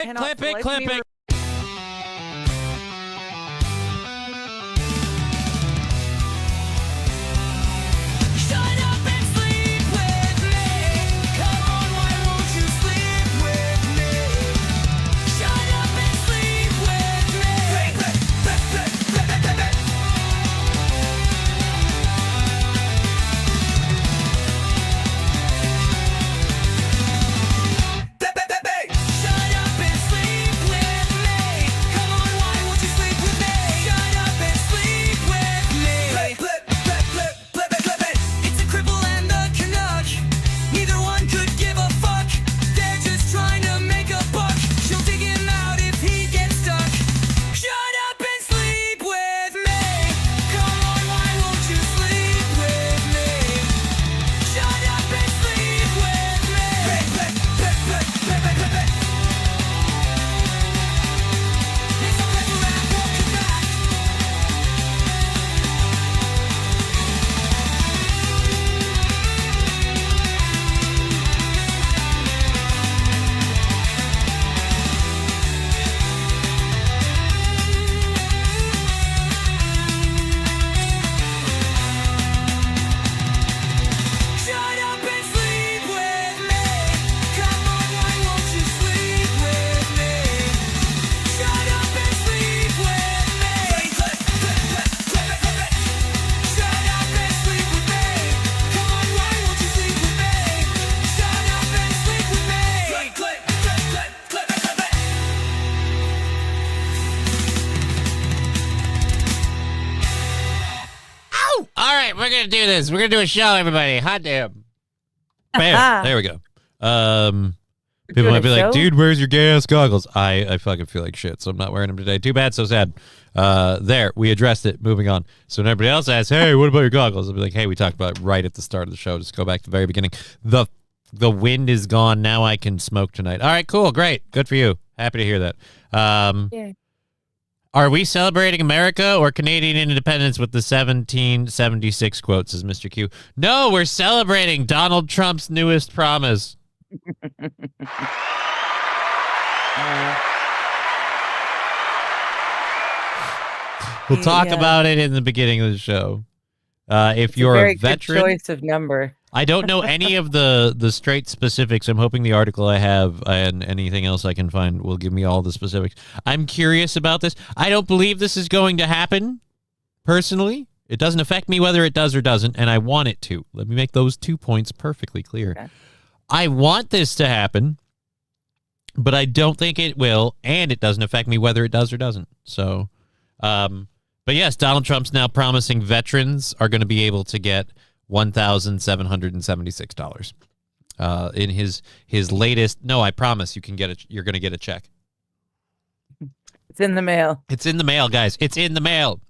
Clip it. We're going to do this. We're going to do a show, everybody. Hot damn. Bam. There we go. People might be like, dude, where's your gay-ass goggles? I fucking feel like shit, so I'm not wearing them today. Too bad, so sad. There, we addressed it. Moving on. So when everybody else asks, hey, what about your goggles? I'll be like, hey, we talked about it right at the start of the show. Just go back to the very beginning. The wind is gone. Now I can smoke tonight. All right, cool. Great. Good for you. Happy to hear that. Yeah. Are we celebrating America or Canadian independence with the 1776 quote, says Mr. Q? No, we're celebrating Donald Trump's newest promise. We'll talk about it in the beginning of the show. If you're a veteran, good choice of number. I don't know any of the straight specifics. I'm hoping the article I have and anything else I can find will give me all the specifics. I'm curious about this. I don't believe this is going to happen, personally. It doesn't affect me whether it does or doesn't, and I want it to. Let me make those 2 points perfectly clear. Okay. I want this to happen, but I don't think it will, and it doesn't affect me whether it does or doesn't. So, but yes, Donald Trump's now promising veterans are going to be able to get $1,776 in his latest. No, I promise you can get it. You're going to get a check. It's in the mail. It's in the mail, guys. It's in the mail.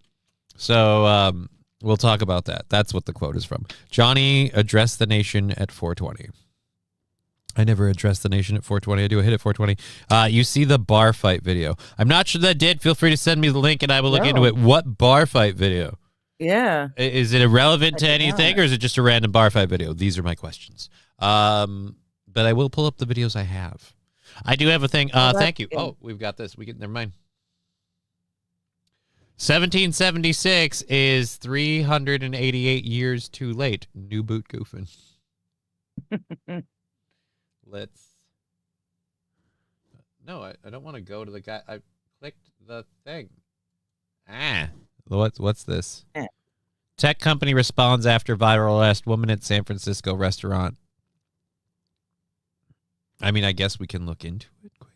So we'll talk about that. That's what the quote is from. Johnny addressed the nation at 420. I never addressed the nation at 420. I do a hit at 420. You see the bar fight video. I'm not sure that did. Feel free to send me the link and I will look into it. What bar fight video? Yeah. Is it irrelevant to anything or is it just a random bar fight video? These are my questions. But I will pull up the videos I have. I do have a thing. Thank you. Oh, we've got this. Never mind. 1776 is 388 years too late. New boot goofing. No, I don't want to go to the guy. I clicked the thing. What's this? Tech company responds after viral arrest woman at San Francisco restaurant. I mean, I guess we can look into it quick.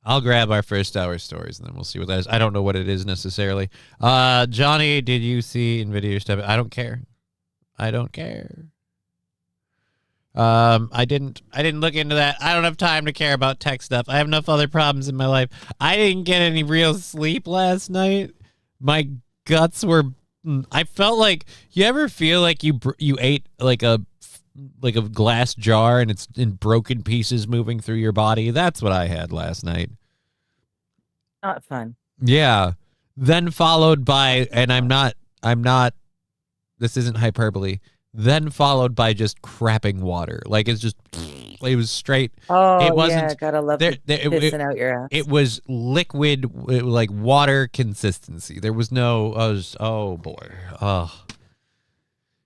I'll grab our first hour stories and then we'll see what that is. I don't know what it is necessarily. Johnny, did you see NVIDIA stuff? I don't care. I don't care. I didn't look into that. I don't have time to care about tech stuff. I have enough other problems in my life. I didn't get any real sleep last night. My guts were. I felt like, you ever feel like you ate like a glass jar and it's in broken pieces moving through your body? That's what I had last night. Not fun. Yeah. Then followed by, and I'm not. This isn't hyperbole. Then followed by just crapping water. Like it's just It was straight. Oh, It wasn't yeah, gotta love there. the pissing out your ass. It was liquid, like water consistency. There was no. Oh boy. Oh.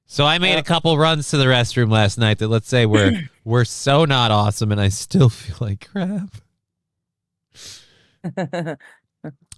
So I made a couple runs to the restroom last night that, let's say, we're so not awesome, and I still feel like crap.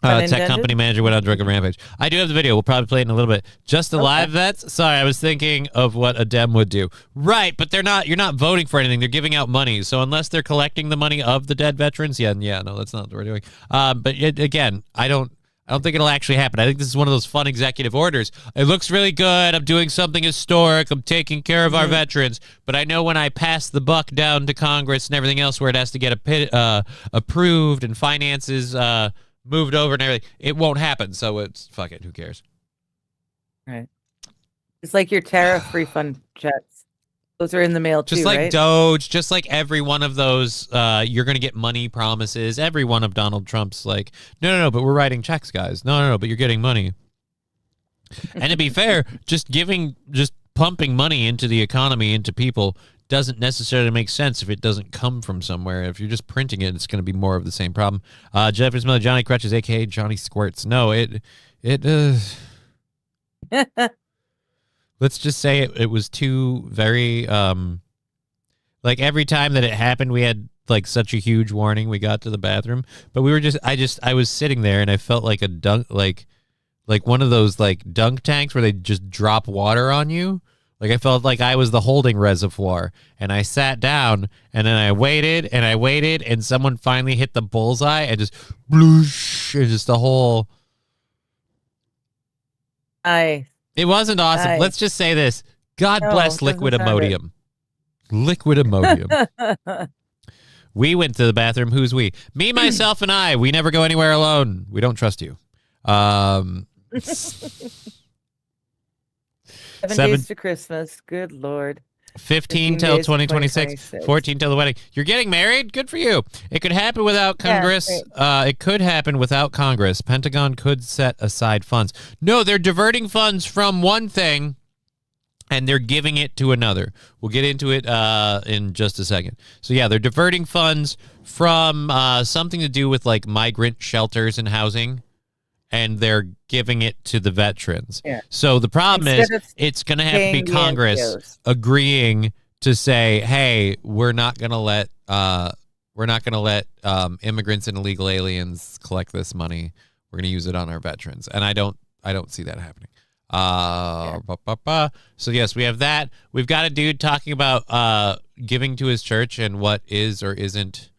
Tech company manager went on drunken rampage. I do have the video. We'll probably play it in a little bit. Just the live vets. Sorry, I was thinking of what a Dem would do. Right, but they're not. You're not voting for anything. They're giving out money. So unless they're collecting the money of the dead veterans, no, that's not what we're doing. But again, I don't think it'll actually happen. I think this is one of those fun executive orders. It looks really good. I'm doing something historic. I'm taking care of our veterans. But I know when I pass the buck down to Congress and everything else where it has to get approved and finances moved over and everything, it won't happen. So it's fuck it. Who cares? Right. It's like your tariff refund checks. Those are in the mail too, just like right? Doge, just like every one of those, you're going to get money promises. Every one of Donald Trump's like, no, but we're writing checks, guys. No, but you're getting money. And to be fair, just pumping money into the economy, into people, doesn't necessarily make sense if it doesn't come from somewhere. If you're just printing it, it's going to be more of the same problem. Jeffrey Miller, johnny-krutches, a.k.a. Johnny Squirts. No, let's just say it was too very, like every time that it happened, we had like such a huge warning. We got to the bathroom, but I was sitting there and I felt like a dunk, like one of those like dunk tanks where they just drop water on you. Like I felt like I was the holding reservoir, and I sat down, and then I waited, and someone finally hit the bullseye, and just bloosh, and just the whole. It wasn't awesome. Let's just say this: God bless liquid Imodium. Liquid Imodium. We went to the bathroom. Who's we? Me, myself, and I. We never go anywhere alone. We don't trust you. 7 days to Christmas. Good Lord. 15 till 2026. 14 till the wedding. You're getting married? Good for you. It could happen without Congress. It could happen without Congress. Pentagon could set aside funds. No, they're diverting funds from one thing and they're giving it to another. We'll get into it in just a second. So yeah, they're diverting funds from something to do with like migrant shelters and housing, and they're giving it to the veterans. Yeah. So the problem is it's going to have to be Congress agreeing to say, "Hey, we're not going to let immigrants and illegal aliens collect this money. We're going to use it on our veterans." And I don't see that happening. So yes, we have that. We've got a dude talking about giving to his church and what is or isn't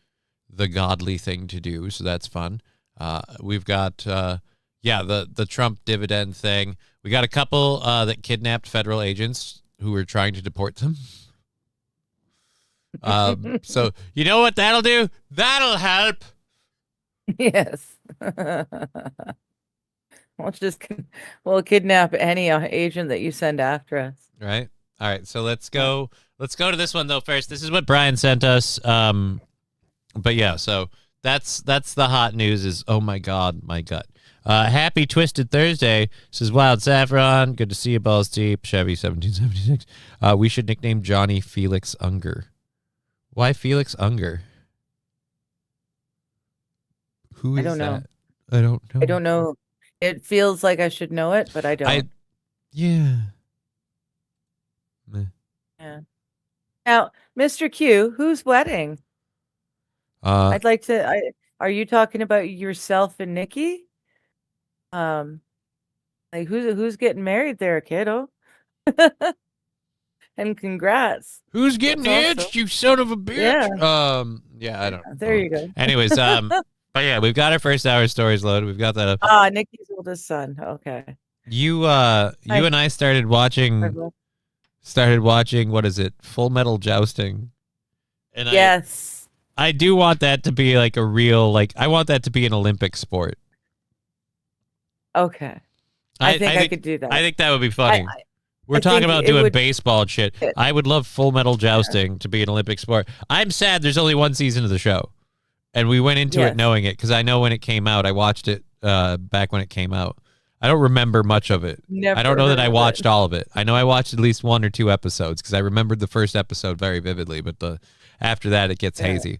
the godly thing to do. So that's fun. We've got the Trump dividend thing. We got a couple that kidnapped federal agents who were trying to deport them. So you know what that'll do? That'll help. Yes. We'll kidnap any agent that you send after us. Right. All right. So let's go to this one though first. This is what Brian sent us. But yeah, so that's the hot news is, oh my God, my gut. Happy Twisted Thursday, says Wild Saffron. Good to see you, Balls Deep. Chevy 1776. We should nickname Johnny Felix Unger. Why Felix Unger? Who is that? I don't know. I don't know. It feels like I should know it, but I don't. Yeah. Now, Mr. Q, whose wedding? I'd like to. Are you talking about yourself and Nikki? Like who's getting married there, kiddo? And congrats. Who's getting hitched, you son of a bitch? Yeah. I don't know. There you go. Anyways, but yeah, we've got our first hour stories loaded. We've got that up. Nikki's oldest son. Okay. You and I started watching, what is it? Full Metal Jousting. And yes. I do want that to be like a real, like, I want that to be an Olympic sport. Okay. I think I could do that. I think that would be funny. We're talking about doing baseball and shit. I would love Full Metal Jousting to be an Olympic sport. I'm sad there's only one season of the show. And we went into it knowing it because I know when it came out. I watched it back when it came out. I don't remember much of it. I don't know that I watched all of it. I know I watched at least 1 or 2 episodes because I remembered the first episode very vividly. But after that it gets hazy.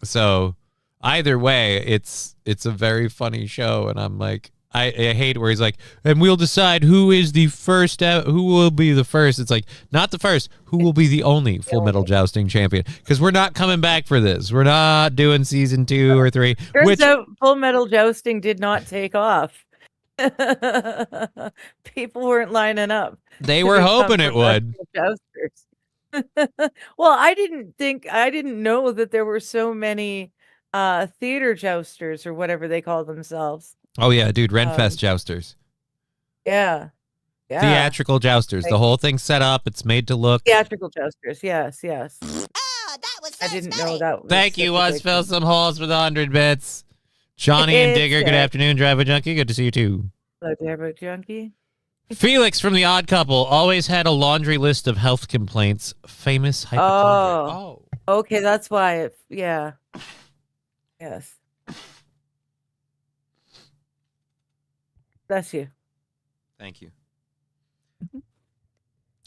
So either way, it's a very funny show, and I'm like, I hate where he's like, and we'll decide who is the first, who will be the first. It's like, not the first, who will be the only Full Metal Jousting champion? Because we're not coming back for this. We're not doing season 2 or 3. Turns out Full Metal Jousting did not take off. People weren't lining up. They were hoping it would. Well, I didn't know that there were so many theater jousters or whatever they call themselves. Oh yeah, dude, Renfest jousters. Yeah. Theatrical jousters. The whole thing's set up. It's made to look. Theatrical jousters. Yes. Oh, that was so I didn't funny. know that. Was Thank you, Was Fill Some Holes for the 100 bits. Johnny and Digger, good afternoon, Driver Junkie. Good to see you too. Hello, Driver Junkie. Felix from The Odd Couple always had a laundry list of health complaints. Famous hypochondriac. Oh. Okay, that's why yeah. Yes. Bless you. Thank you.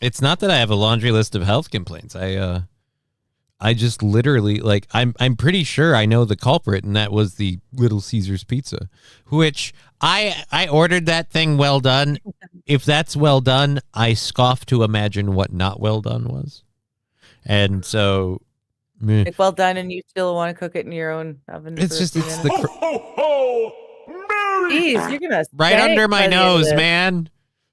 It's not that I have a laundry list of health complaints. I just literally, like, I'm pretty sure I know the culprit, and that was the Little Caesars pizza, which I ordered that thing well done. If that's well done, I scoff to imagine what not well done was. And so, like, well done, and you still want to cook it in your own oven. It's just, it's the... Jeez, you're gonna right under my nose, man.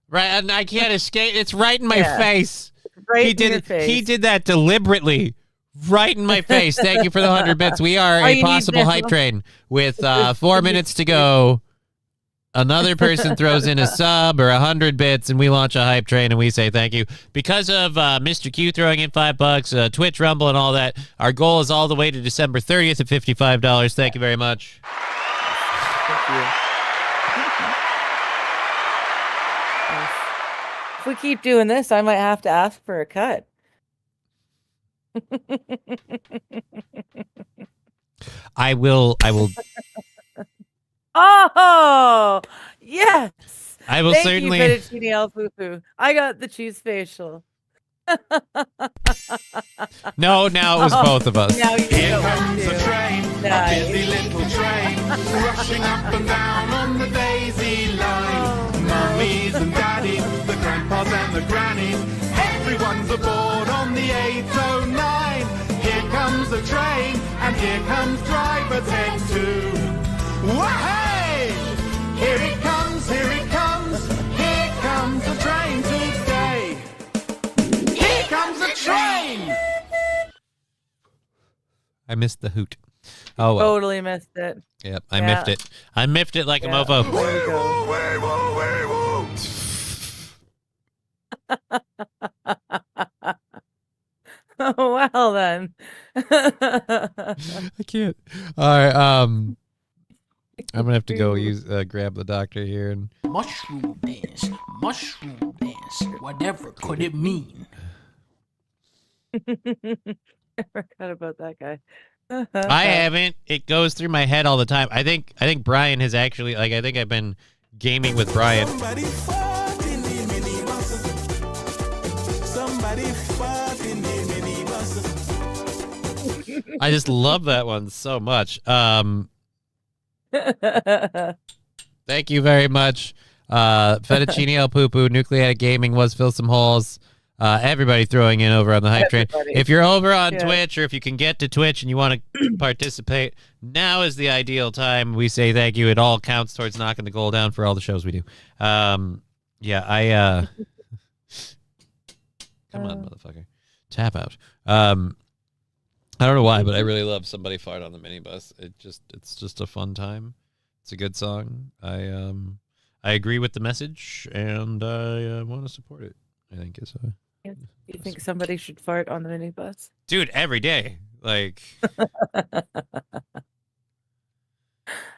Right, and I can't escape. It's right in my face. Right in your face. He did that deliberately, right in my face. Thank you for the 100 bits. We are a possible hype train with 4 minutes to go. Another person throws in a sub or 100 bits, and we launch a hype train, and we say thank you. Because of Mr. Q throwing in $5, Twitch, Rumble, and all that, our goal is all the way to December 30th at $55. Thank you very much. Thank you. If we keep doing this, I might have to ask for a cut. I will. Oh, yes. I will certainly. Thank you, Fettuccine Alfufu. I got the cheese facial. No, now it was both of us. Now you Here know comes a train, Nice. a busy little train, rushing up and down on the daisy line. Mummies and daddies, the grandpas and the grannies, everyone's aboard on the 809. Here comes the train, and here comes driver 10-2. Wahey! Here it comes, here it comes, here comes the train today. Here comes the train! I missed the hoot. Oh, well. Totally missed it. Yep, I miffed it. I miffed it like a mofo. There we go. Oh, well then. I can't. All right. I'm gonna have to go use grab the doctor here and. Mushroom dance, whatever could it mean? I forgot about that guy. I haven't. It goes through my head all the time. I think Brian has actually, like, I think I've been gaming with Brian. Somebody fought in the minibus. Somebody fought in the minibus. I just love that one so much. Thank you very much. Fettuccine El Poo-Poo, Nucleatic Gaming, Was Fill Some Holes. Everybody throwing in over on the hype train. If you're over on Twitch, or if you can get to Twitch and you want to participate, now is the ideal time. We say thank you. It all counts towards knocking the goal down for all the shows we do. Yeah, come on, motherfucker. Tap out. I don't know why, but I really love Somebody Fart on the Minibus. It's just a fun time. It's a good song. I agree with the message, and I want to support it. I think it's You think somebody should fart on the minibus? Dude, every day. Like,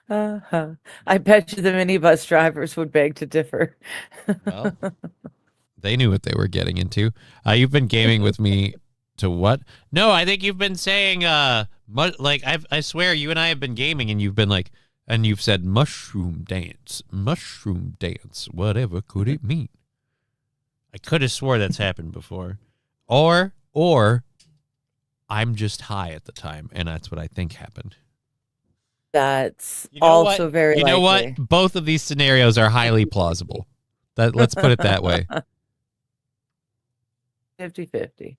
I bet you the minibus drivers would beg to differ. well, they knew what they were getting into. You've been gaming with me to what? No, I think you've been saying, like, I swear you and I have been gaming, and you've been like, and you've said mushroom dance, whatever could it mean? I could have swore that's happened before. Or I'm just high at the time, and that's what I think happened. That's You know also what? very You know likely. what? Both of these scenarios are highly plausible. Let's put it that way. 50-50.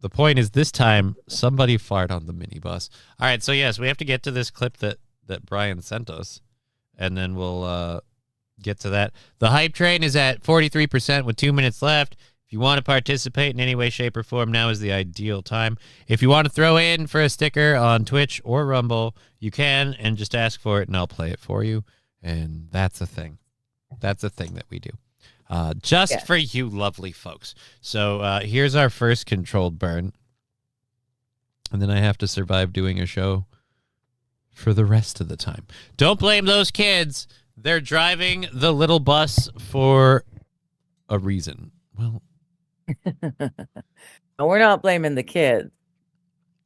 The point is, this time somebody farted on the minibus. All right, so yes, we have to get to this clip that Brian sent us, and then we'll get to that. The hype train is at 43% with 2 minutes left. If you want to participate in any way, shape, or form, now is the ideal time. If you want to throw in for a sticker on Twitch or Rumble, you can, and just ask for it, and I'll play it for you. And that's a thing. That's a thing that we do. Just for you lovely folks. So here's our first controlled burn. And then I have to survive doing a show for the rest of the time. Don't blame those kids. They're driving the little bus for a reason. Well, No, we're not blaming the kids.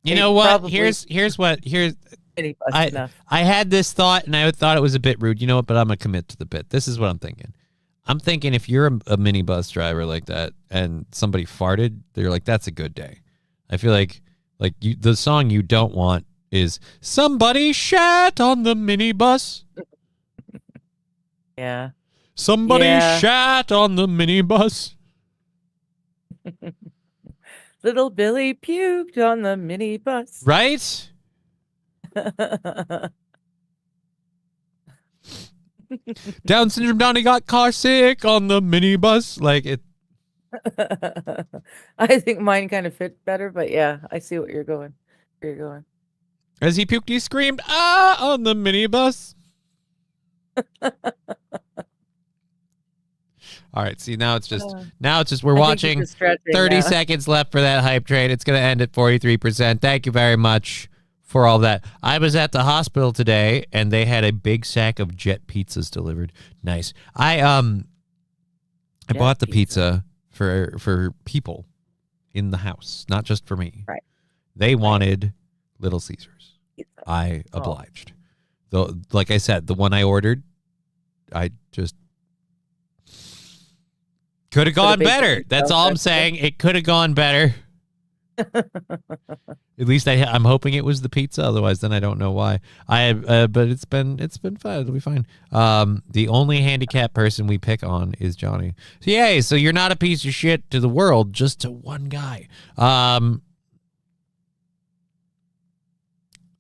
you know what? Here's I I had this thought, and I thought it was a bit rude. You know what? But I'm going to commit to the bit. This is what I'm thinking. I'm thinking if you're a minibus driver like that and somebody farted, they're like, that's a good day. I feel like the song you don't want is somebody shat on the minibus. Yeah. Somebody shat on the minibus. Little Billy puked on the minibus. Right? Down syndrome Donnie got car sick on the minibus. Like it. I think mine kind of fit better, but yeah, I see what you're going. Where you're going. As he puked, he screamed, "Ah!" on the minibus. All right. See, now it's just we're watching 30 seconds left for that hype train. It's going to end at 43%. Thank you very much for all that. I was at the hospital today, and they had a big sack of jet pizzas delivered. Nice. I bought the pizza for people in the house, not just for me. Right. They wanted Little Caesars. I obliged. Though, like I said, the one I ordered, I just could have gone better. That's all I'm saying. It could have gone better. At least I'm hoping it was the pizza. Otherwise, then I don't know why. But it's been fun. It'll be fine. The only handicapped person we pick on is Johnny. So yay! So you're not a piece of shit to the world, just to one guy.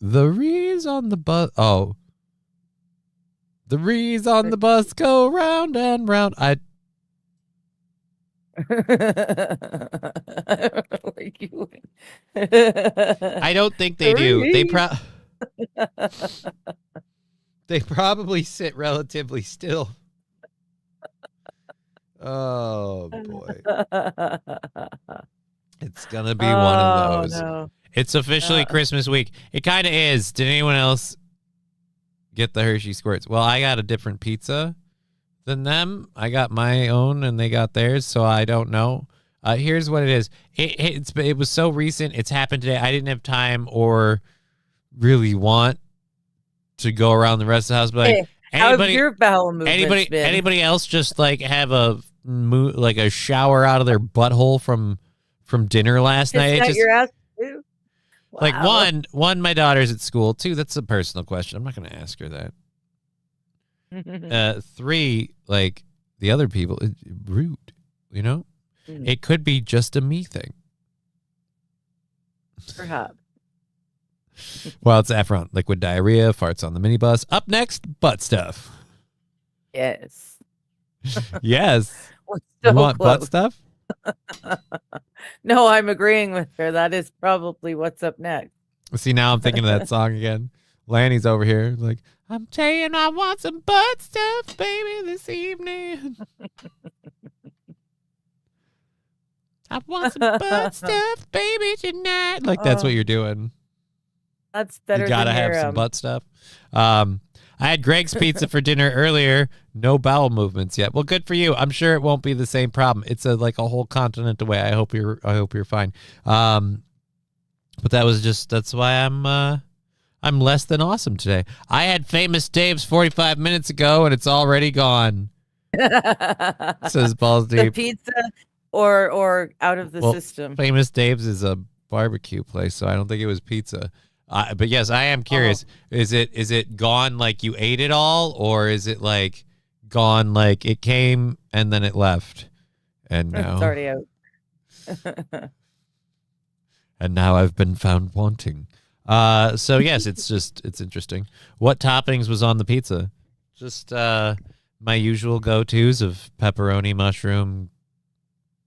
The rees on the bus. Oh, the rees on the bus go round and round. I don't think they do. They probably sit relatively still. Oh boy. It's gonna be one of those. No. It's officially Christmas week. It kind of is. Did anyone else get the Hershey Squirts? Well, I got a different pizza than them. I got my own and they got theirs, so I don't know. Here's what it is. It was so recent. It's happened today. I didn't have time or really want to go around the rest of the house. But like, how have your bowel movements been? Anybody else just like have a shower out of their butthole from dinner last night? Your ass too? Wow. Like one, my daughter's at school. 2, that's a personal question. I'm not going to ask her that. 3, like the other people, rude. You know, it could be just a me thing. Perhaps. Well, it's Efron. Liquid diarrhea, farts on the minibus. Up next, butt stuff. Yes. Yes. So you want close. butt stuff? No, I'm agreeing with her. That is probably what's up next. See, now I'm thinking of that song again. Lanny's over here like, I'm saying I want some butt stuff, baby, this evening. I want some butt stuff, baby, tonight. Like, that's what you're doing. That's better. You gotta than have some butt stuff. I had Greg's pizza for dinner earlier. No bowel movements yet. Well, good for you. I'm sure it won't be the same problem. It's a whole continent away. I hope you're fine. But that's why I'm less than awesome today. I had Famous Dave's 45 minutes ago, and it's already gone. Says Balls Deep. The pizza or out of the system? Famous Dave's is a barbecue place, so I don't think it was pizza. But yes, I am curious. Is it gone like you ate it all, or is it like gone like it came and then it left, and now It's already out. and now I've been found wanting. So yes, it's interesting. What toppings was on the pizza? Just my usual go-tos of pepperoni, mushroom,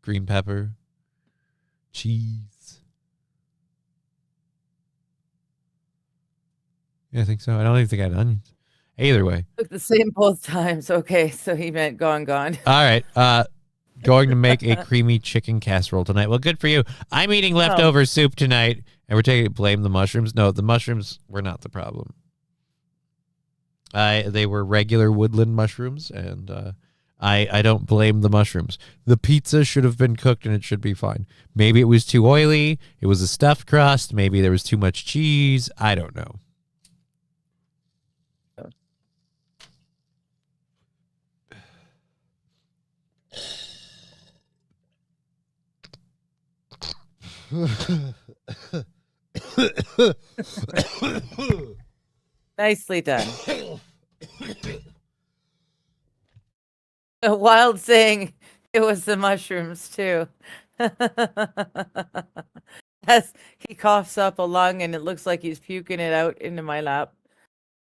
green pepper, cheese. Yeah, I think so. I don't even think I had onions. Either way. Look the same both times. Okay, so he meant gone. All right. Going to make a creamy chicken casserole tonight. Well, good for you. I'm eating leftover soup tonight, and we're taking blame the mushrooms. No, the mushrooms were not the problem. They were regular woodland mushrooms, and I don't blame the mushrooms. The pizza should have been cooked, and it should be fine. Maybe it was too oily. It was a stuffed crust. Maybe there was too much cheese. I don't know. Nicely done. Wild saying it was the mushrooms too. As he coughs up a lung and it looks like he's puking it out into my lap.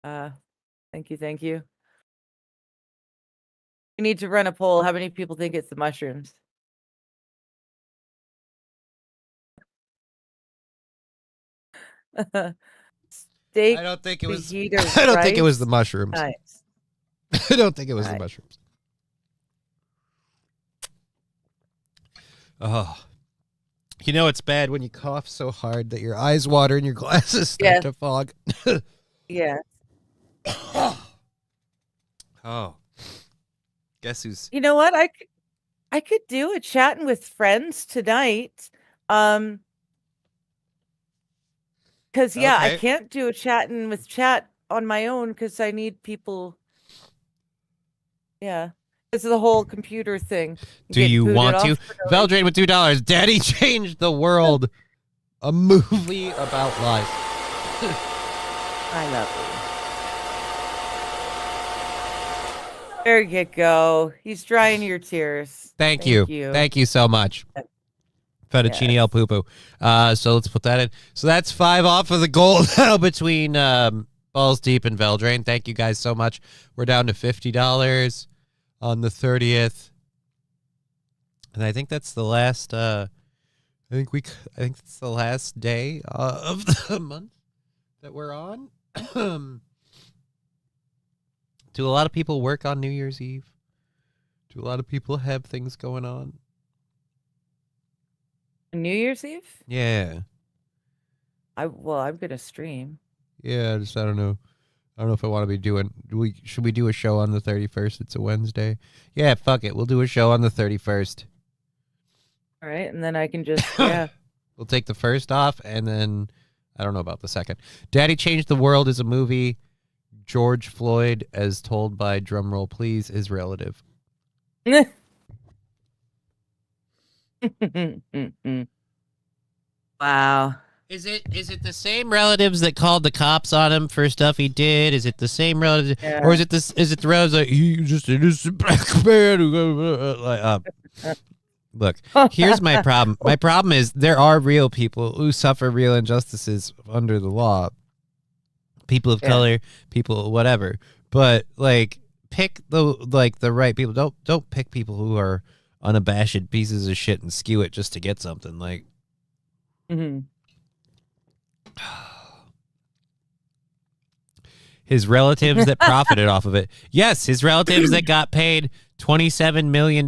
Thank you. We need to run a poll. How many people think it's the mushrooms? Steak. I don't think it was. fajita I don't think it was rice? the mushrooms. Nice. I don't think it was the Right. mushrooms. Oh, you know it's bad when you cough so hard that your eyes water and your glasses start to fog. Yeah. Oh, guess who's? You know what? I could do a chatting with friends tonight. Because I Okay. can't do a chatting with chat on my own because I need people. Yeah, it's the whole computer thing. Do Get you booted want to? off for no reason. Veldrain with $2. Daddy changed the world. A movie about life. I love you. There you go. He's drying your tears. Thank you. Thank you so much. Fettuccine El Poo-Poo. So let's put that in. So that's 5 off of the goal now between Balls Deep and Veldrain. Thank you guys so much. We're down to $50 on the 30th. And I think that's the last I think it's the last day of the month that we're on. Do a lot of people work on New Year's Eve? Do a lot of people have things going on? New Year's Eve? Yeah. I'm gonna stream. Yeah, I don't know. I don't know if I want to be doing. Should we do a show on the 31st? It's a Wednesday. Yeah, fuck it. We'll do a show on the 31st. All right, and then I can just We'll take the first off, and then I don't know about the second. Daddy Changed the World is a movie. George Floyd, as told by drumroll please, is relative. Wow. Is it the same relatives that called the cops on him for stuff he did? Is it the same relatives, or is it the relatives that he just an innocent black man who Look, here's my problem. My problem is there are real people who suffer real injustices under the law. People of color, people whatever. But pick the right people. Don't pick people who are unabashed pieces of shit and skew it just to get something. His relatives that profited off of it. Yes, his relatives that got paid $27 million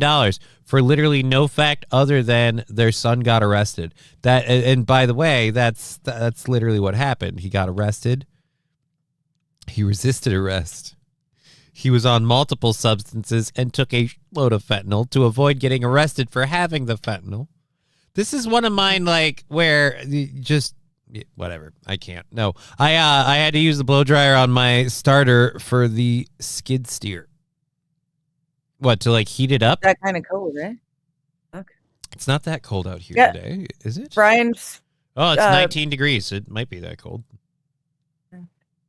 for literally no fact other than their son got arrested. And by the way, that's literally what happened. He got arrested. He resisted arrest. He was on multiple substances and took a load of fentanyl to avoid getting arrested for having the fentanyl. This is one of mine, where just whatever. I can't. No, I had to use the blow dryer on my starter for the skid steer. What, to heat it up? That kind of cold, right? Okay. It's not that cold out here today, is it? Brian's. Oh, it's 19 degrees. It might be that cold.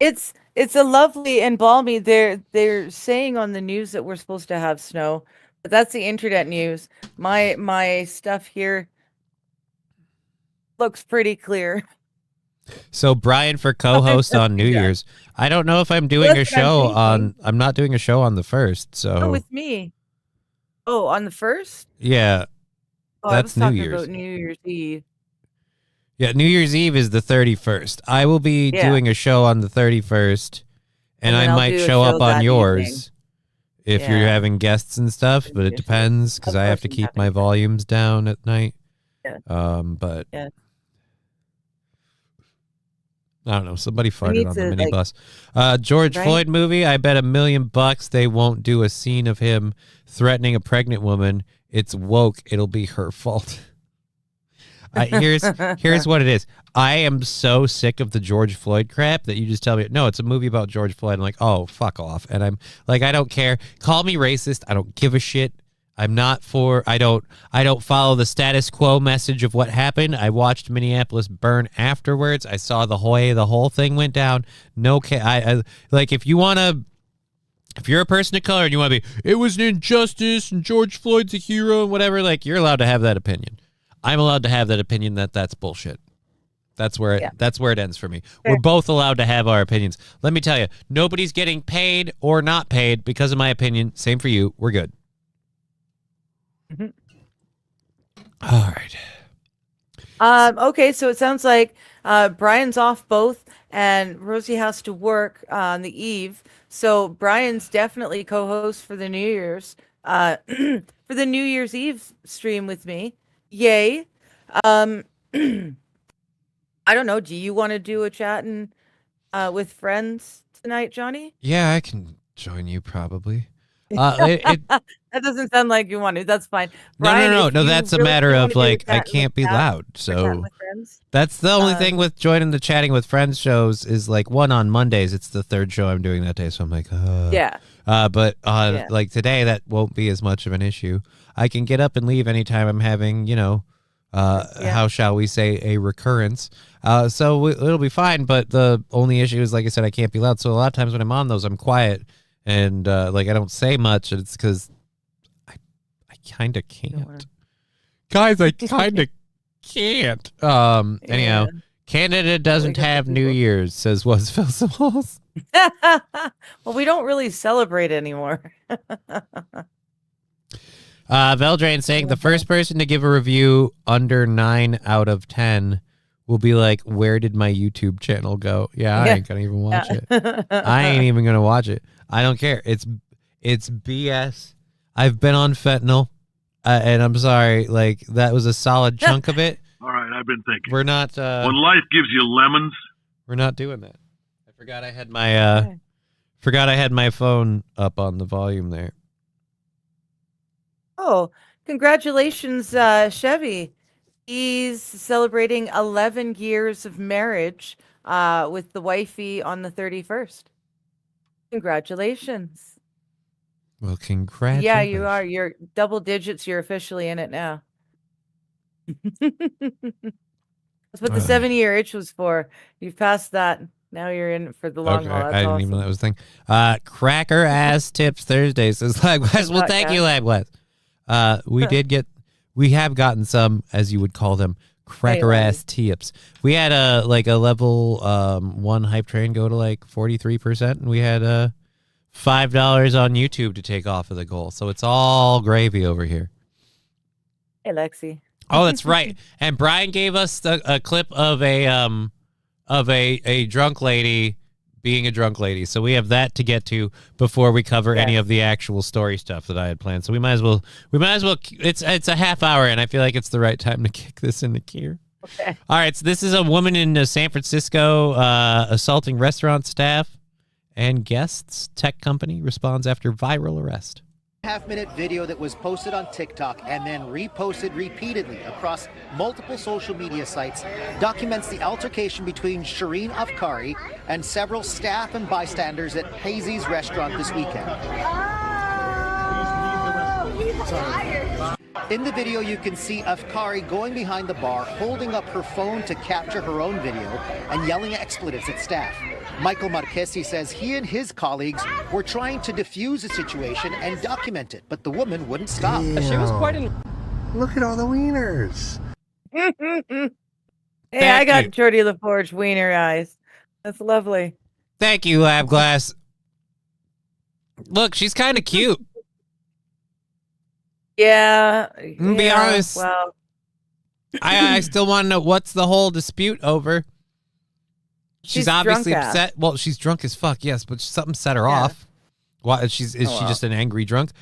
It's a lovely and balmy. They're saying on the news that we're supposed to have snow, but that's the internet news. My stuff here looks pretty clear. So Brian for co-host on New Year's. I don't know if I'm doing a show on. I'm not doing a show on the 1st. So oh, with me. Oh, on the 1st? Yeah, that's New Year's. About New Year's Eve. Yeah, New Year's Eve is the 31st. I will be doing a show on the 31st, and I might show up on yours if you're having guests and stuff, but it depends because I have to keep my volumes down at night. Yeah. But I don't know. Somebody farted on the minibus. George Floyd movie. I bet $1 million they won't do a scene of him threatening a pregnant woman. It's woke. It'll be her fault. Here's what it is. I am so sick of the George Floyd crap that you just tell me, no, it's a movie about George Floyd. I'm like, oh, fuck off. And I'm like, I don't care. Call me racist. I don't give a shit. I'm not for. I don't follow the status quo message of what happened. I watched Minneapolis burn afterwards. I saw the whole thing went down. No, I like if you want to. If you're a person of color and you want to be, it was an injustice and George Floyd's a hero and whatever, like you're allowed to have that opinion. I'm allowed to have that opinion that's bullshit. That's where it ends for me. Fair. We're both allowed to have our opinions. Let me tell you, nobody's getting paid or not paid because of my opinion. Same for you. We're good. Mm-hmm. All right. Okay, so it sounds like Brian's off both, and Rosie has to work on the eve. So Brian's definitely co-host for the New Year's, for the New Year's Eve stream with me. Yay! I don't know. Do you want to do a chatting with friends tonight, Johnny? Yeah, I can join you probably. That doesn't sound like you want to. That's fine. Brian, no. That's a matter of like I can't be loud. So that's the only thing with joining the chatting with friends shows is like one on Mondays. It's the third show I'm doing that day, so I'm like, but like today that won't be as much of an issue. I can get up and leave anytime I'm having, how shall we say, a recurrence. So it'll be fine. But the only issue is, like I said, I can't be loud. So a lot of times when I'm on those, I'm quiet. And like I don't say much, and it's because I kind of can't. Guys, I kind of can't. Anyhow, Canada doesn't have New Year's, says Was Phil Smalls. Well, we don't really celebrate anymore. Veldrain saying the first person to give a review under 9 out of 10 will be like, where did my YouTube channel go? Yeah, I ain't gonna even watch it. I ain't even gonna watch it. I don't care. It's BS. I've been on fentanyl, and I'm sorry. Like that was a solid chunk of it. All right, I've been thinking. We're not. When life gives you lemons, we're not doing that. I forgot I had my phone up on the volume there. Oh, congratulations, Chevy. He's celebrating 11 years of marriage with the wifey on the 31st. Congratulations. Well, congratulations. Yeah, you are. You're double digits. You're officially in it now. That's what the 7-year itch was for. You've passed that. Now you're in it for the long haul. That's I didn't even know that was a thing. Cracker Ass Tips Thursday says Lagwest. Well, thank you, Lagwest. We have gotten some, as you would call them, cracker ass tips. We had a level 1 hype train go to like 43%, and we had $5 on YouTube to take off of the goal. So it's all gravy over here. Hey, Lexi. Oh, that's right. And Brian gave us a clip of a drunk lady being a drunk lady. So we have that to get to before we cover any of the actual story stuff that I had planned. So we might as well it's a half hour, and I feel like it's the right time to kick this into gear. Okay. All right, so this is a woman in San Francisco assaulting restaurant staff and guests. Tech company responds after viral arrest. Half-minute video that was posted on TikTok and then reposted repeatedly across multiple social media sites documents the altercation between Shireen Afkari and several staff and bystanders at Hazy's restaurant this weekend. Oh, he's fired. In the video, you can see Afkari going behind the bar, holding up her phone to capture her own video and yelling expletives at staff. Michael Marchesi says he and his colleagues were trying to defuse the situation and document it, but the woman wouldn't stop. She was quite Look at all the wieners. Hey, I got Jordy LaForge wiener eyes. That's lovely. Thank you, Lab Glass. Look, she's kind of cute. Yeah. Be honest. Well, I still want to know what's the whole dispute over. She's obviously drunk upset. ass. Well, she's drunk as fuck, yes, but something set her off. Why is she just an angry drunk?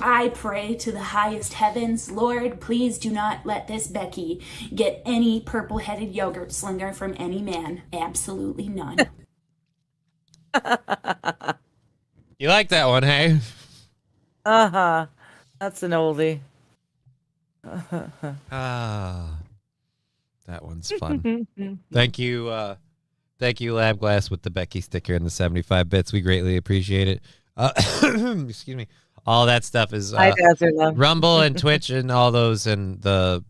I pray to the highest heavens, Lord, please do not let this Becky get any purple-headed yogurt slinger from any man. Absolutely none. You like that one, hey? uh-huh. That's an oldie. That one's fun. Thank you, Lab Glass, with the Becky sticker and the 75 bits. We greatly appreciate it. Excuse me. All that stuff is Rumble and Twitch and all those, and the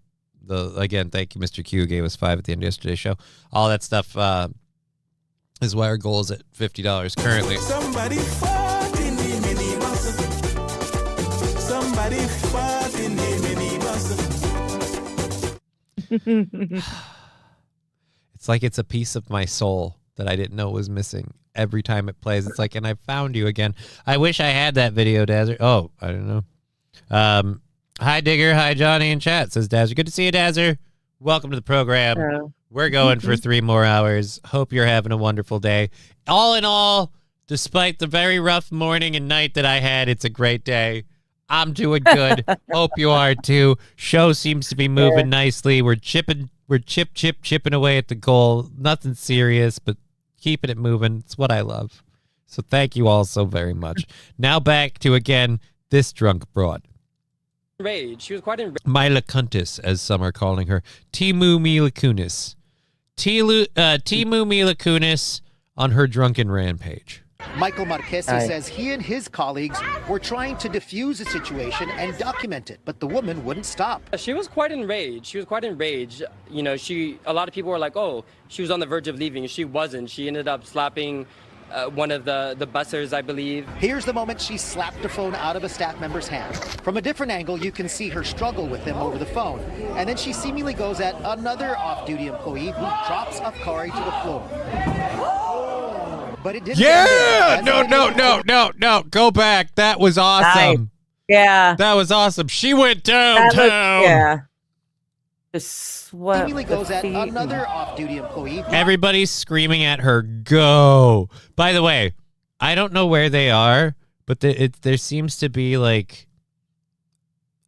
again, thank you, Mr. Q, gave us 5 at the end of yesterday's show. All that stuff is why our goal is at $50 currently. Somebody fought in the minibus. Somebody fought in the minibus. It's like it's a piece of my soul that I didn't know was missing. Every time it plays, it's like, and I found you again. I wish I had that video, Dazzer. Oh, I don't know. Hi, Digger. Hi, Johnny in chat, says Dazzer. Good to see you, Dazzer. Welcome to the program. Hello. We're going for 3 more hours. Hope you're having a wonderful day. All in all, despite the very rough morning and night that I had, it's a great day. I'm doing good. Hope you are too. Show seems to be moving nicely. We're chipping away at the goal. Nothing serious, but keeping it moving. It's what I love. So thank you all so very much. Now back to, again, this drunk broad. Rage. She was quite enraged. Mila Kuntis, as some are calling her. Timu Mila Kunis. Timu Mila Kunis on her drunken rampage. Michael Marchesi says he and his colleagues were trying to defuse the situation and document it, but the woman wouldn't stop. She was quite enraged. She was quite enraged. You know, a lot of people were like, oh, she was on the verge of leaving. She wasn't. She ended up slapping one of the bussers, I believe. Here's the moment she slapped her phone out of a staff member's hand. From a different angle, you can see her struggle with him over the phone. And then she seemingly goes at another off-duty employee who drops Afkari to the floor. But it didn't Yeah! No. Go back. That was awesome. Yeah. That was awesome. She went downtown. Yeah. Just what? Seemingly goes at another off-duty employee. Everybody's screaming at her, go. By the way, I don't know where they are, but there seems to be like,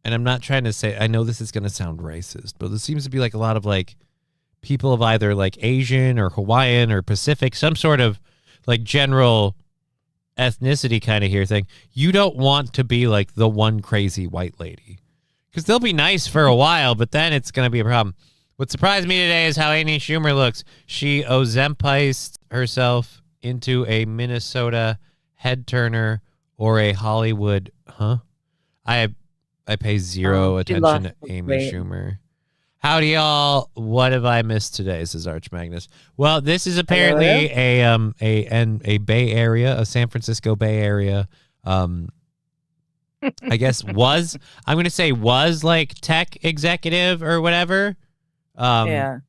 and I'm not trying to say, I know this is going to sound racist, but there seems to be like a lot of like people of either like Asian or Hawaiian or Pacific, some sort of like general ethnicity kind of here thing. You don't want to be like the one crazy white lady, because they'll be nice for a while, but then it's going to be a problem. What surprised me today is how Amy Schumer looks. She Ozempiced herself into a Minnesota head turner or a Hollywood, I pay zero attention to Amy Schumer. Howdy, y'all. What have I missed today, says Arch Magnus. Well, this is apparently a Bay Area, a San Francisco Bay Area, I guess was like tech executive or whatever. Yeah.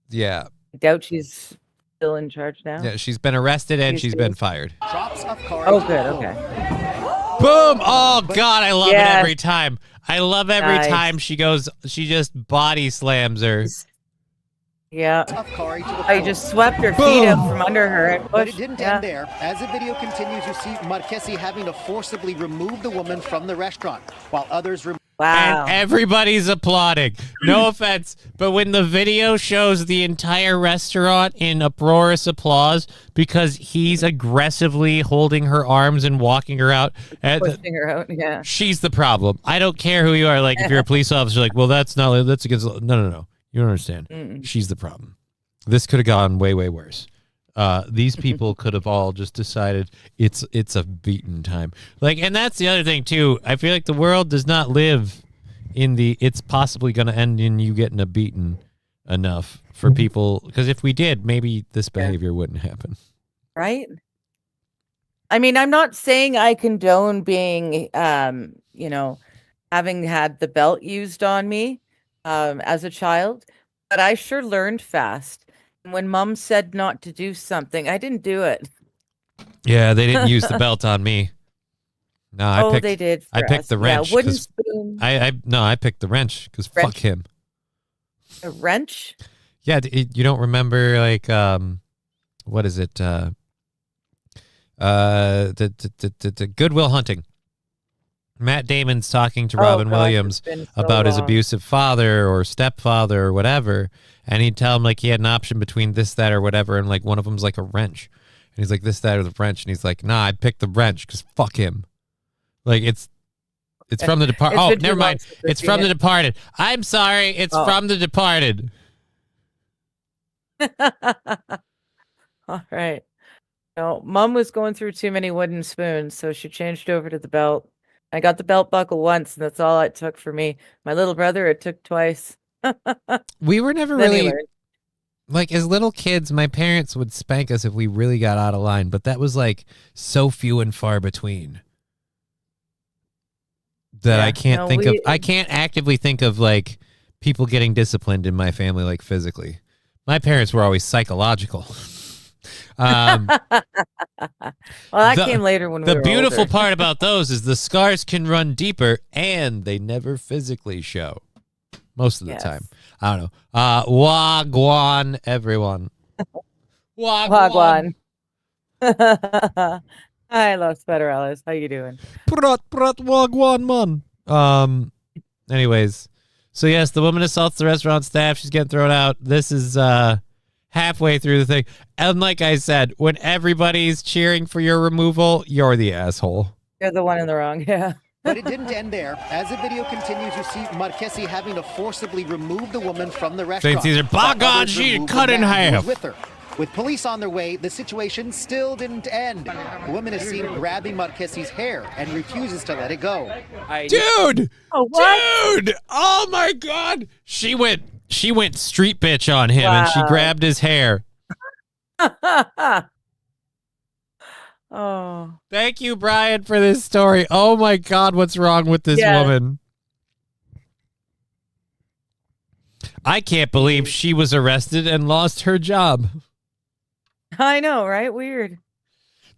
Yeah. I doubt she's still in charge now. Yeah, she's been arrested and she's been fired. Oh, good. Okay. Boom! Oh, God, I love it every time. I love every time she just body slams her. Yeah. I just swept her feet up from under her and pushed. But it didn't end there. As the video continues, you see Marchesi having to forcibly remove the woman from the restaurant, while others Wow. And everybody's applauding. No offense, but when the video shows the entire restaurant in uproarious applause because he's aggressively holding her arms and walking her out. Pushing her out, yeah. She's the problem. I don't care who you are. Like, if you're a police officer, like, well, that's against... No. You don't understand. She's the problem. This could have gone way, way worse. these people could have all just decided it's a beaten time. Like, and that's the other thing too. I feel like the world does not live in the it's possibly going to end in you getting a beaten enough for people, because if we did, maybe this behavior wouldn't happen. Right? I mean, I'm not saying I condone being, having had the belt used on me as a child, but I sure learned fast. And when mom said not to do something, I didn't do it. Yeah, they didn't use the belt on me. No, they did. I picked the wrench. Yeah, wooden spoon. I picked the wrench because fuck him. A wrench? Yeah, you don't remember like what is it? The Good Will Hunting. Matt Damon's talking to Robin Williams about his abusive father or stepfather or whatever, and he'd tell him like he had an option between this, that, or whatever, and like one of them's like a wrench, and he's like this, that, or the wrench, and he's like, nah, I picked the wrench because fuck him. Like it's from The Departed. Oh, never mind. It's from The Departed. I'm sorry. It's from The Departed. All right. No, mom was going through too many wooden spoons, so she changed over to the belt. I got the belt buckle once, and that's all it took for me. My little brother, it took twice. We were never Then he really learned. like, as little kids, my parents would spank us if we really got out of line, but that was like so few and far between that I can't I can't actively think of like people getting disciplined in my family like physically. My parents were always psychological. Well, that came later when we were The beautiful older. part about those is the scars can run deeper and they never physically show. Most of the time. I don't know. Wagwan, everyone. Wagwan. Hi, Los Federales. How you doing? Prat wagwan man. Anyways, so yes, the woman assaults the restaurant staff. She's getting thrown out. This is halfway through the thing, and like I said, when everybody's cheering for your removal, you're the asshole. You're the one in the wrong. Yeah. But it didn't end there. As the video continues, you see Marchesi having to forcibly remove the woman from the restaurant. St. Caesar, by God, Others she remove cut the in man who was half. with her. With police on their way, the situation still didn't end. The woman is seen grabbing Marchesi's hair and refuses to let it go. Dude! Oh, what? Dude! Oh my God! She went street bitch on him and she grabbed his hair. Oh. Thank you, Brian, for this story. Oh my God, what's wrong with this woman? I can't believe she was arrested and lost her job. I know, right? Weird.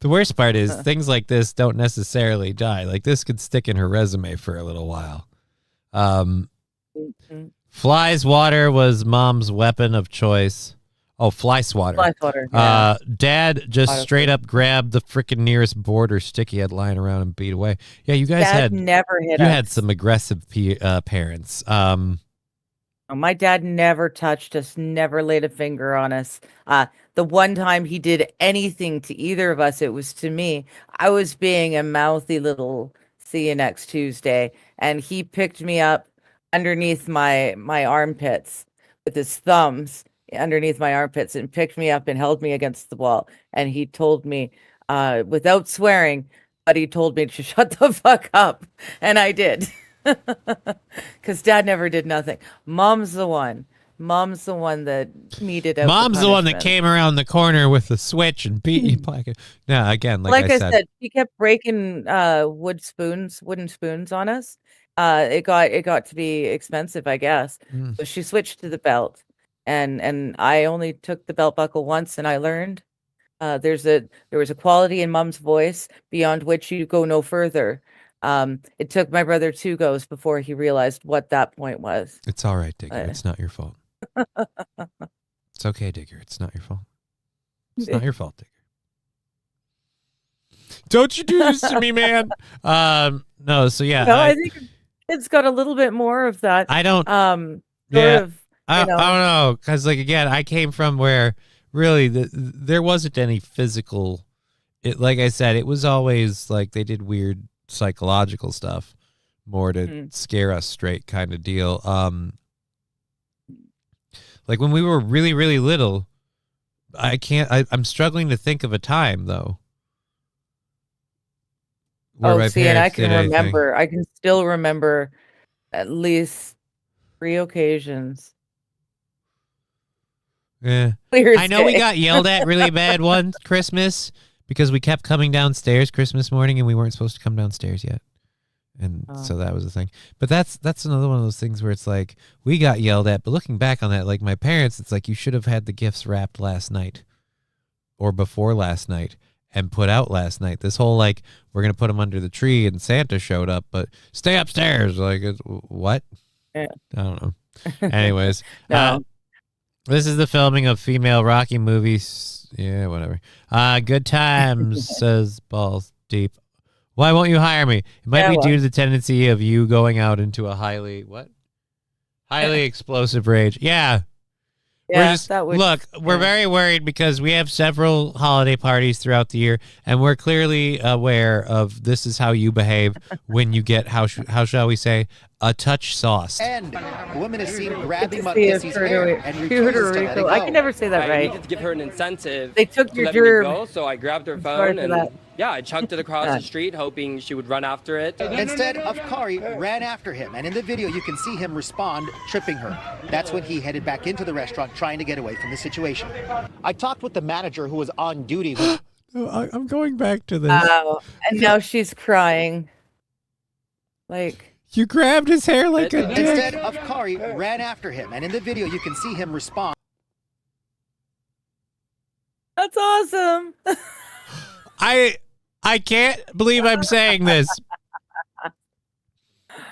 The worst part is things like this don't necessarily die. Like this could stick in her resume for a little while. Fly swatter was mom's weapon of choice. Oh, fly swatter. Fly swatter. Yeah. Dad just straight up grabbed the freaking nearest board or stick he had lying around and beat away. Yeah, you guys Dad never hit us. had some aggressive parents. My dad never touched us, never laid a finger on us. The one time he did anything to either of us, it was to me. I was being a mouthy little see you next Tuesday, and he picked me up underneath my armpits with his thumbs underneath my armpits and picked me up and held me against the wall. And he told me, without swearing, but he told me to shut the fuck up. And I did. Because Dad never did nothing. Mom's the one that needed out. Mom's the one that came around the corner with the switch and beat you. No, again, like I said, she kept breaking wooden spoons on us. It got to be expensive, I guess. So she switched to the belt, and I only took the belt buckle once, and I learned there was a quality in Mom's voice beyond which you go no further. It took my brother 2 goes before he realized what that point was. It's all right, Digger. It's not your fault. It's okay, Digger. It's not your fault. It's not your fault, Digger. Don't you do this to me, man. No, so yeah. No, I think it's got a little bit more of that. I don't. I don't know, because like again, I came from where really there wasn't any physical. Like I said, it was always like they did weird psychological stuff more to scare us straight kind of deal. Like when we were really, really little, I can't. I'm struggling to think of a time though. Where my see, and I parents can did anything. remember. I can still remember at least 3 occasions. Yeah. Clear as I know we day. got yelled at really bad one Christmas because we kept coming downstairs Christmas morning and we weren't supposed to come downstairs yet. And so that was the thing. But that's another one of those things where it's like we got yelled at, but looking back on that, like my parents, it's like you should have had the gifts wrapped last night or before last night and put out last night. This whole like we're going to put them under the tree and Santa showed up, but stay upstairs. Like what? Yeah. I don't know. Anyways, No. this is the filming of female Rocky movies. Yeah, whatever. Good times, says Balls Deep. Why won't you hire me? It might be due to the tendency of you going out into a highly explosive rage. Yeah. Yeah, we're very worried because we have several holiday parties throughout the year, and we're clearly aware of this is how you behave when you get, how shall we say, a touch sauce. And the woman is seen grabbing Marques's hair and refuses to let it go. I can never say that I right. needed to give her an incentive. They took to your let me germ. go, so I grabbed her Sorry phone for and that. I chucked it across the street, hoping she would run after it. Instead, Afkari ran after him, and in the video you can see him respond, tripping her. That's when he headed back into the restaurant, trying to get away from the situation. I talked with the manager who was on duty. I'm going back to this. And now she's crying. Like, you grabbed his hair like a dick. Instead, Afkari ran after him, and in the video you can see him respond. that's awesome. I can't believe I'm saying this.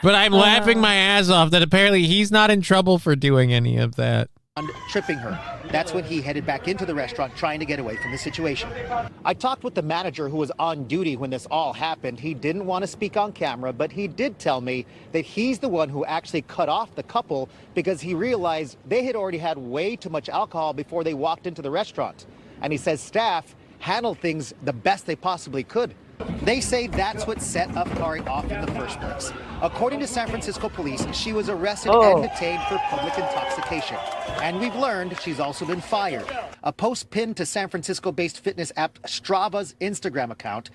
But I'm laughing my ass off that apparently he's not in trouble for doing any of that. Tripping her. That's when he headed back into the restaurant, trying to get away from the situation. I talked with the manager who was on duty when this all happened. He didn't want to speak on camera, but he did tell me that he's the one who actually cut off the couple because he realized they had already had way too much alcohol before they walked into the restaurant. And he says staff handled things the best they possibly could. They say that's what set Afkari off in the first place. According to San Francisco police, she was arrested and detained for public intoxication. And we've learned she's also been fired. A post pinned to San Francisco-based fitness app Strava's Instagram account.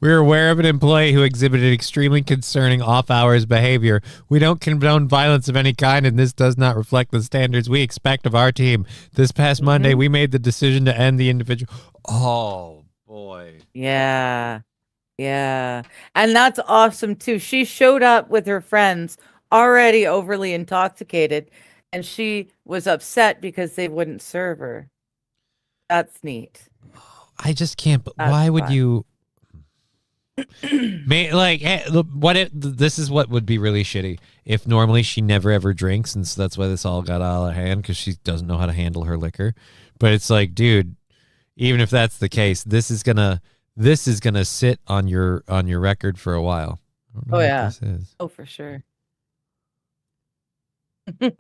We're aware of an employee who exhibited extremely concerning off-hours behavior. We don't condone violence of any kind, and this does not reflect the standards we expect of our team. This past Monday, we made the decision to end the individual. Oh, boy. Yeah. Yeah. And that's awesome, too. She showed up with her friends already overly intoxicated, and she was upset because they wouldn't serve her. That's neat. I just can't. Why would you? This is what would be really shitty if normally she never ever drinks, and so that's why this all got out of hand because she doesn't know how to handle her liquor. But it's like, dude, even if that's the case, this is gonna sit on your record for a while. I don't know what this is. Oh, for sure. The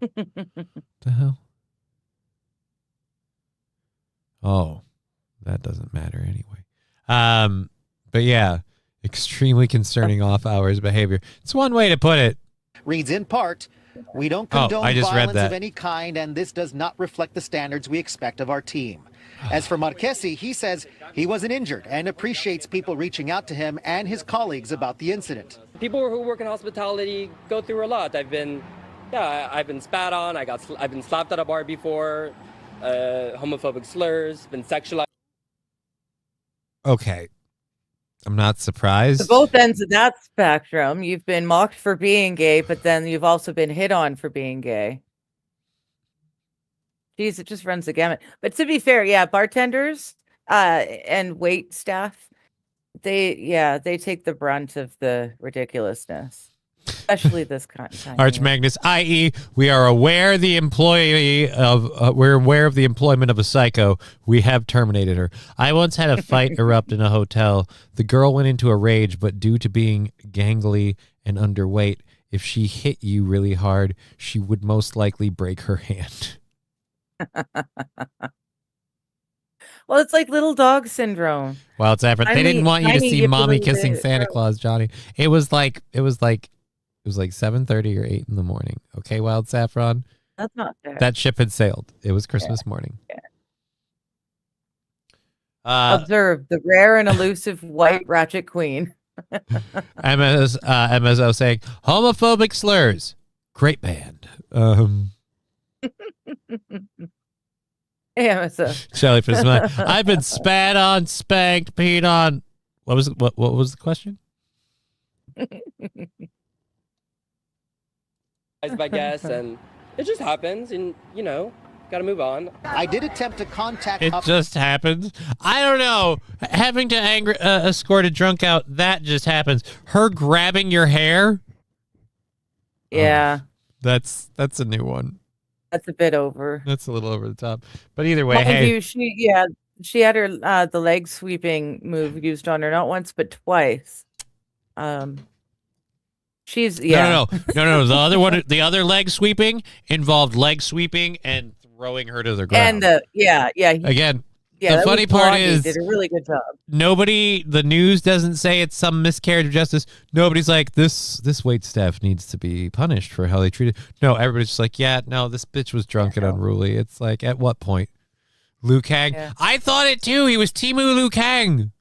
hell? Oh, that doesn't matter anyway. But yeah, extremely concerning off-hours behavior. It's one way to put it. Reads in part, we don't condone I just read violence that. of any kind, and this does not reflect the standards we expect of our team. As for Marquesi, he says he wasn't injured and appreciates people reaching out to him and his colleagues about the incident. People who work in hospitality go through a lot. I've been spat on. I've been slapped at a bar before. Homophobic slurs. Been sexualized. Okay. I'm not surprised. To both ends of that spectrum, you've been mocked for being gay, but then you've also been hit on for being gay. Geez, it just runs the gamut. But to be fair, yeah, bartenders and wait staff, they take the brunt of the ridiculousness, especially this kind of time. Arch Magnus, i.e., we are aware the we're aware of the employment of a psycho. We have terminated her. I once had a fight erupt in a hotel. The girl went into a rage, but due to being gangly and underweight, if she hit you really hard, she would most likely break her hand. Well, it's like little dog syndrome. Well, it's Africa. They didn't want you to see mommy kissing Santa Claus, Johnny. It was like 7:30 or 8 in the morning. Okay, Wild Saffron. That's not fair. That ship had sailed. It was Christmas morning. Yeah. Observe the rare and elusive white ratchet queen. MSO saying homophobic slurs. Great band. Hey, MSO. Shelly for smile. I've been spat on, spanked, peed on. What was the question? By guests, and it just happens, and gotta move on. I did attempt to contact. It just happens. I don't know. Having to escort a drunk out, that just happens. Her grabbing your hair. Yeah. That's a new one. That's a bit over. That's a little over the top. But either way, Mind hey. you, she had her the leg sweeping move used on her not once but twice. She's No. The other leg sweeping involved leg sweeping and throwing her to the ground. And again. Yeah, the funny part is did a really good job. The news doesn't say it's some miscarriage of justice. Nobody's like, this wait staff needs to be punished for how they treated. No, everybody's just like, yeah, no, this bitch was drunk and unruly. It's like, at what point? Liu Kang. Yeah. I thought it too. He was Timu Liu Kang.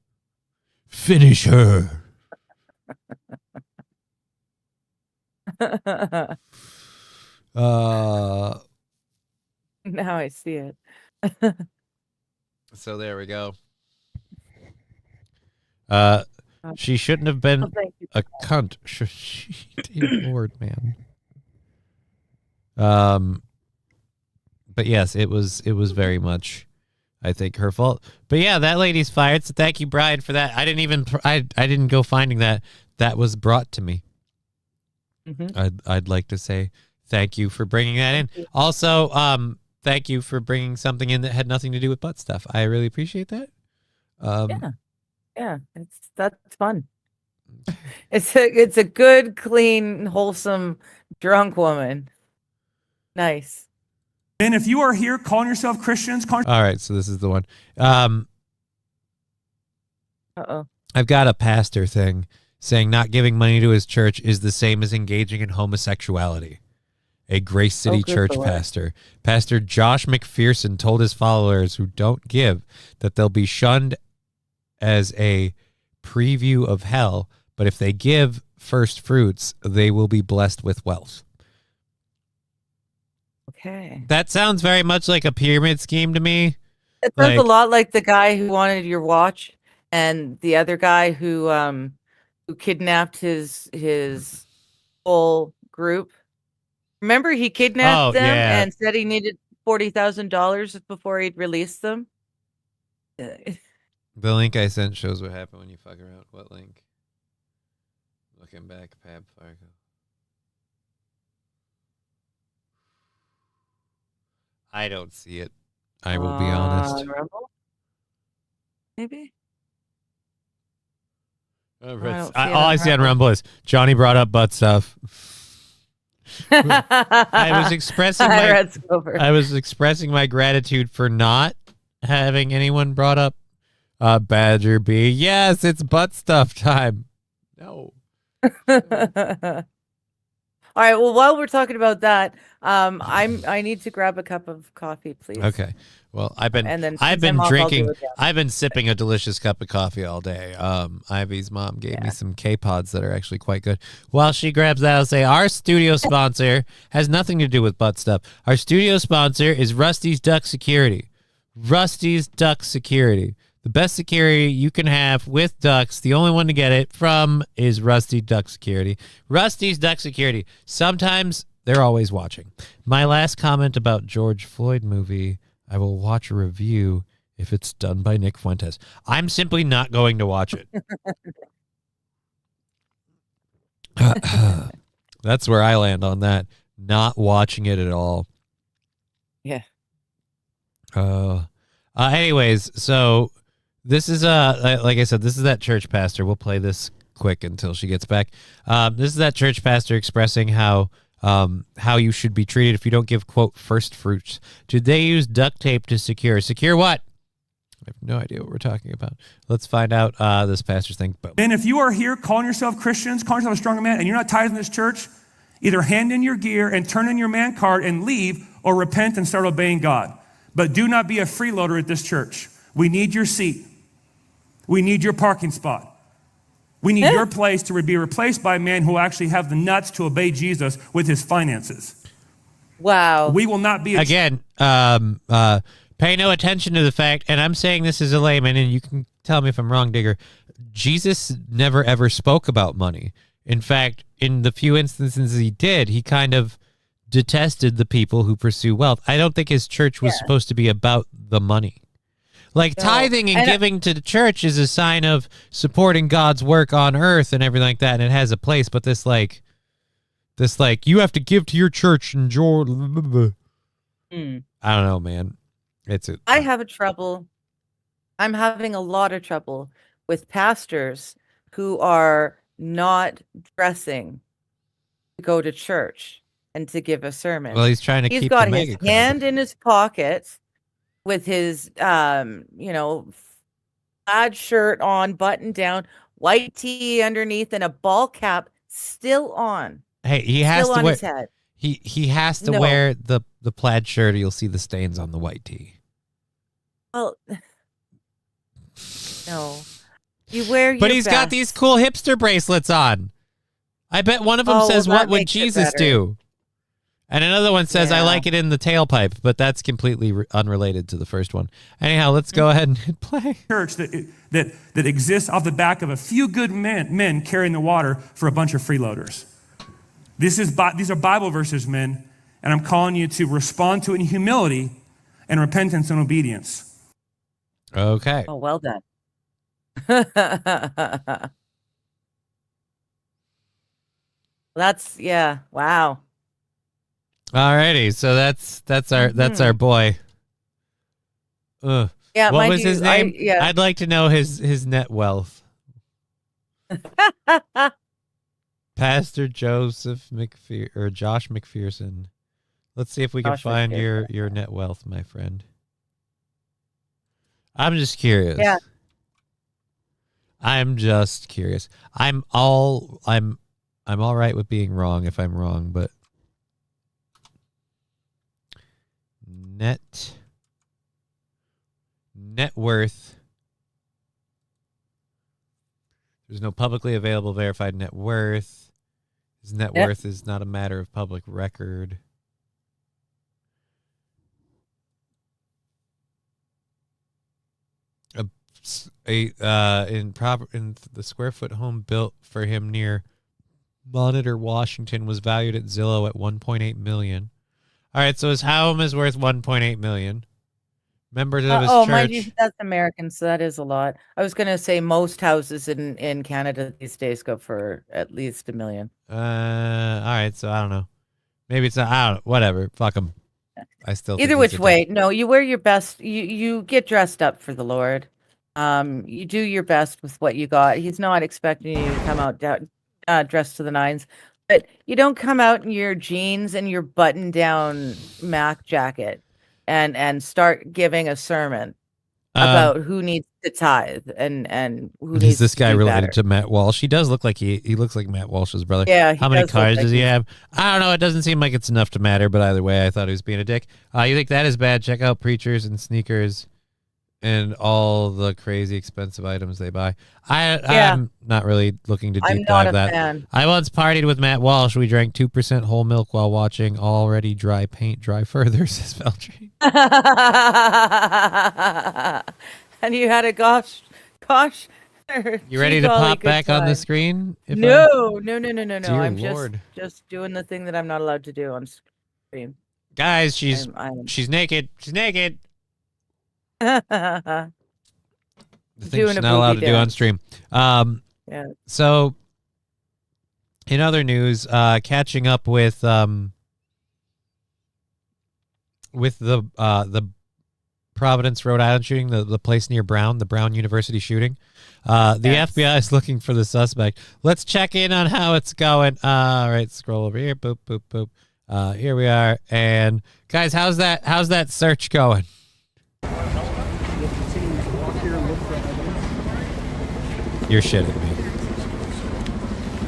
Finish her. Now I see it. So there we go. She shouldn't have been a cunt. Dear Lord, man. But yes, it was very much, I think, her fault. But yeah, that lady's fired. So thank you, Brian, for that. I didn't go finding that. That was brought to me. Mm-hmm. I'd like to say thank you for bringing that in. Also, thank you for bringing something in that had nothing to do with butt stuff. I really appreciate that. Yeah, that's fun. It's a good, clean, wholesome, drunk woman. Nice. And if you are here calling yourself Christians, all right, so this is the one. I've got a pastor thing saying not giving money to his church is the same as engaging in homosexuality. A Grace City church pastor. Pastor Josh McPherson told his followers who don't give that they'll be shunned as a preview of hell, but if they give first fruits, they will be blessed with wealth. Okay. That sounds very much like a pyramid scheme to me. It sounds a lot like the guy who wanted your watch and the other guy who kidnapped his whole group. Remember, he kidnapped them and said he needed $40,000 before he'd release them. The link I sent shows what happened when you fuck around. What link? Looking back, Pab Fargo. I don't see it. I will be honest. Rumble? Maybe? All I see on Rumble is Johnny brought up butt stuff. I was expressing my gratitude for not having anyone brought up Badger B. Yes, it's butt stuff time. No. All right. Well, while we're talking about that, I need to grab a cup of coffee, please. Okay. Well, I've been sipping a delicious cup of coffee all day. Ivy's mom gave me some K-Pods that are actually quite good. While she grabs that, I'll say our studio sponsor has nothing to do with butt stuff. Our studio sponsor is Rusty's Duck Security. Rusty's Duck Security. The best security you can have with ducks. The only one to get it from is Rusty Duck Security. Rusty's Duck Security. Sometimes they're always watching. My last comment about George Floyd movie, I will watch a review if it's done by Nick Fuentes. I'm simply not going to watch it. That's where I land on that. Not watching it at all. Yeah. Anyways, so this is like I said, this is that church pastor. We'll play this quick until she gets back. This is that church pastor expressing how you should be treated if you don't give, quote, first fruits. Did they use duct tape to secure what? I have no idea what we're talking about. Let's find out this pastor's thing. Boom. And if you are here calling yourself Christians, calling yourself a stronger man, and you're not tithing this church, either hand in your gear and turn in your man card and leave, or repent and start obeying God. But do not be a freeloader at this church. We need your seat. We need your parking spot. We need your place to be replaced by a man who will actually have the nuts to obey Jesus with his finances. Wow. We will not be again. Pay no attention to the fact, and I'm saying this as a layman, and you can tell me if I'm wrong, Digger. Jesus never ever spoke about money. In fact, in the few instances he did, he kind of detested the people who pursue wealth. I don't think his church was supposed to be about the money. Like tithing and giving to the church is a sign of supporting God's work on earth and everything like that, and it has a place. But this you have to give to your church and your. I don't know, man. I have trouble. I'm having a lot of trouble with pastors who are not dressing to go to church and to give a sermon. Well, he's trying to keep. He's got the his hand in his pocket with his, plaid shirt on, button down, white tee underneath, and a ball cap still on. Hey, he has to wear. His head. He has to wear the plaid shirt. Or you'll see the stains on the white tee. Well, no, you wear. But he's got these cool hipster bracelets on. I bet one of them says, "What would Jesus do?" And another one says, "I like it in the tailpipe," but that's completely unrelated to the first one. Anyhow, let's go ahead and hit play. Church that exists off the back of a few good men carrying the water for a bunch of freeloaders. These are Bible verses, men, and I'm calling you to respond to it in humility and repentance and obedience. Okay. Oh, well done. Wow. Alrighty, so that's our boy. Ugh. Yeah, what was his name? I'd like to know his net wealth. Pastor Joseph Josh McPherson. Let's see if we can find your net wealth, my friend. I'm just curious. Yeah. I'm just curious. I'm all right with being wrong if I'm wrong, but net worth. There's no publicly available verified net worth. His net worth is not a matter of public record. In the square foot home built for him near Monitor, Washington, was valued at Zillow at $1.8 million. All right, so his home is worth $1.8 million. Members of his church. Mind you, that's American, so that is a lot. I was going to say most houses in Canada these days go for at least $1 million. All right, so I don't know. Maybe it's not. I don't know. Whatever. Fuck him. I still. Either which way, no. You wear your best. You get dressed up for the Lord. You do your best with what you got. He's not expecting you to come out dressed to the nines, but you don't come out in your jeans and your button-down Mac jacket and start giving a sermon about who needs to tithe and who needs. Is this guy related better. to Matt Walsh? He does look like he looks like Matt Walsh's brother. Yeah. How many cars does he have? I don't know. It doesn't seem like it's enough to matter. But either way, I thought he was being a dick. You think that is bad? Check out Preachers and Sneakers. And all the crazy expensive items they buy. I'm not really looking to deep dive that. Fan. I once partied with Matt Walsh. We drank 2% whole milk while watching Already Dry Paint Dry Further, says Valtry. And you had a gosh. You ready to pop back on the screen? No. Dear I'm Lord. just doing the thing that I'm not allowed to do on screen. Guys, she's naked. She's naked. The thing she's not allowed to do on stream. So, in other news, catching up with the Providence, Rhode Island shooting, the place near Brown, the Brown University shooting. The FBI is looking for the suspect. Let's check in on how it's going. All right, scroll over here. Boop, boop, boop. Here we are. And guys, how's that search going? You're shitting me.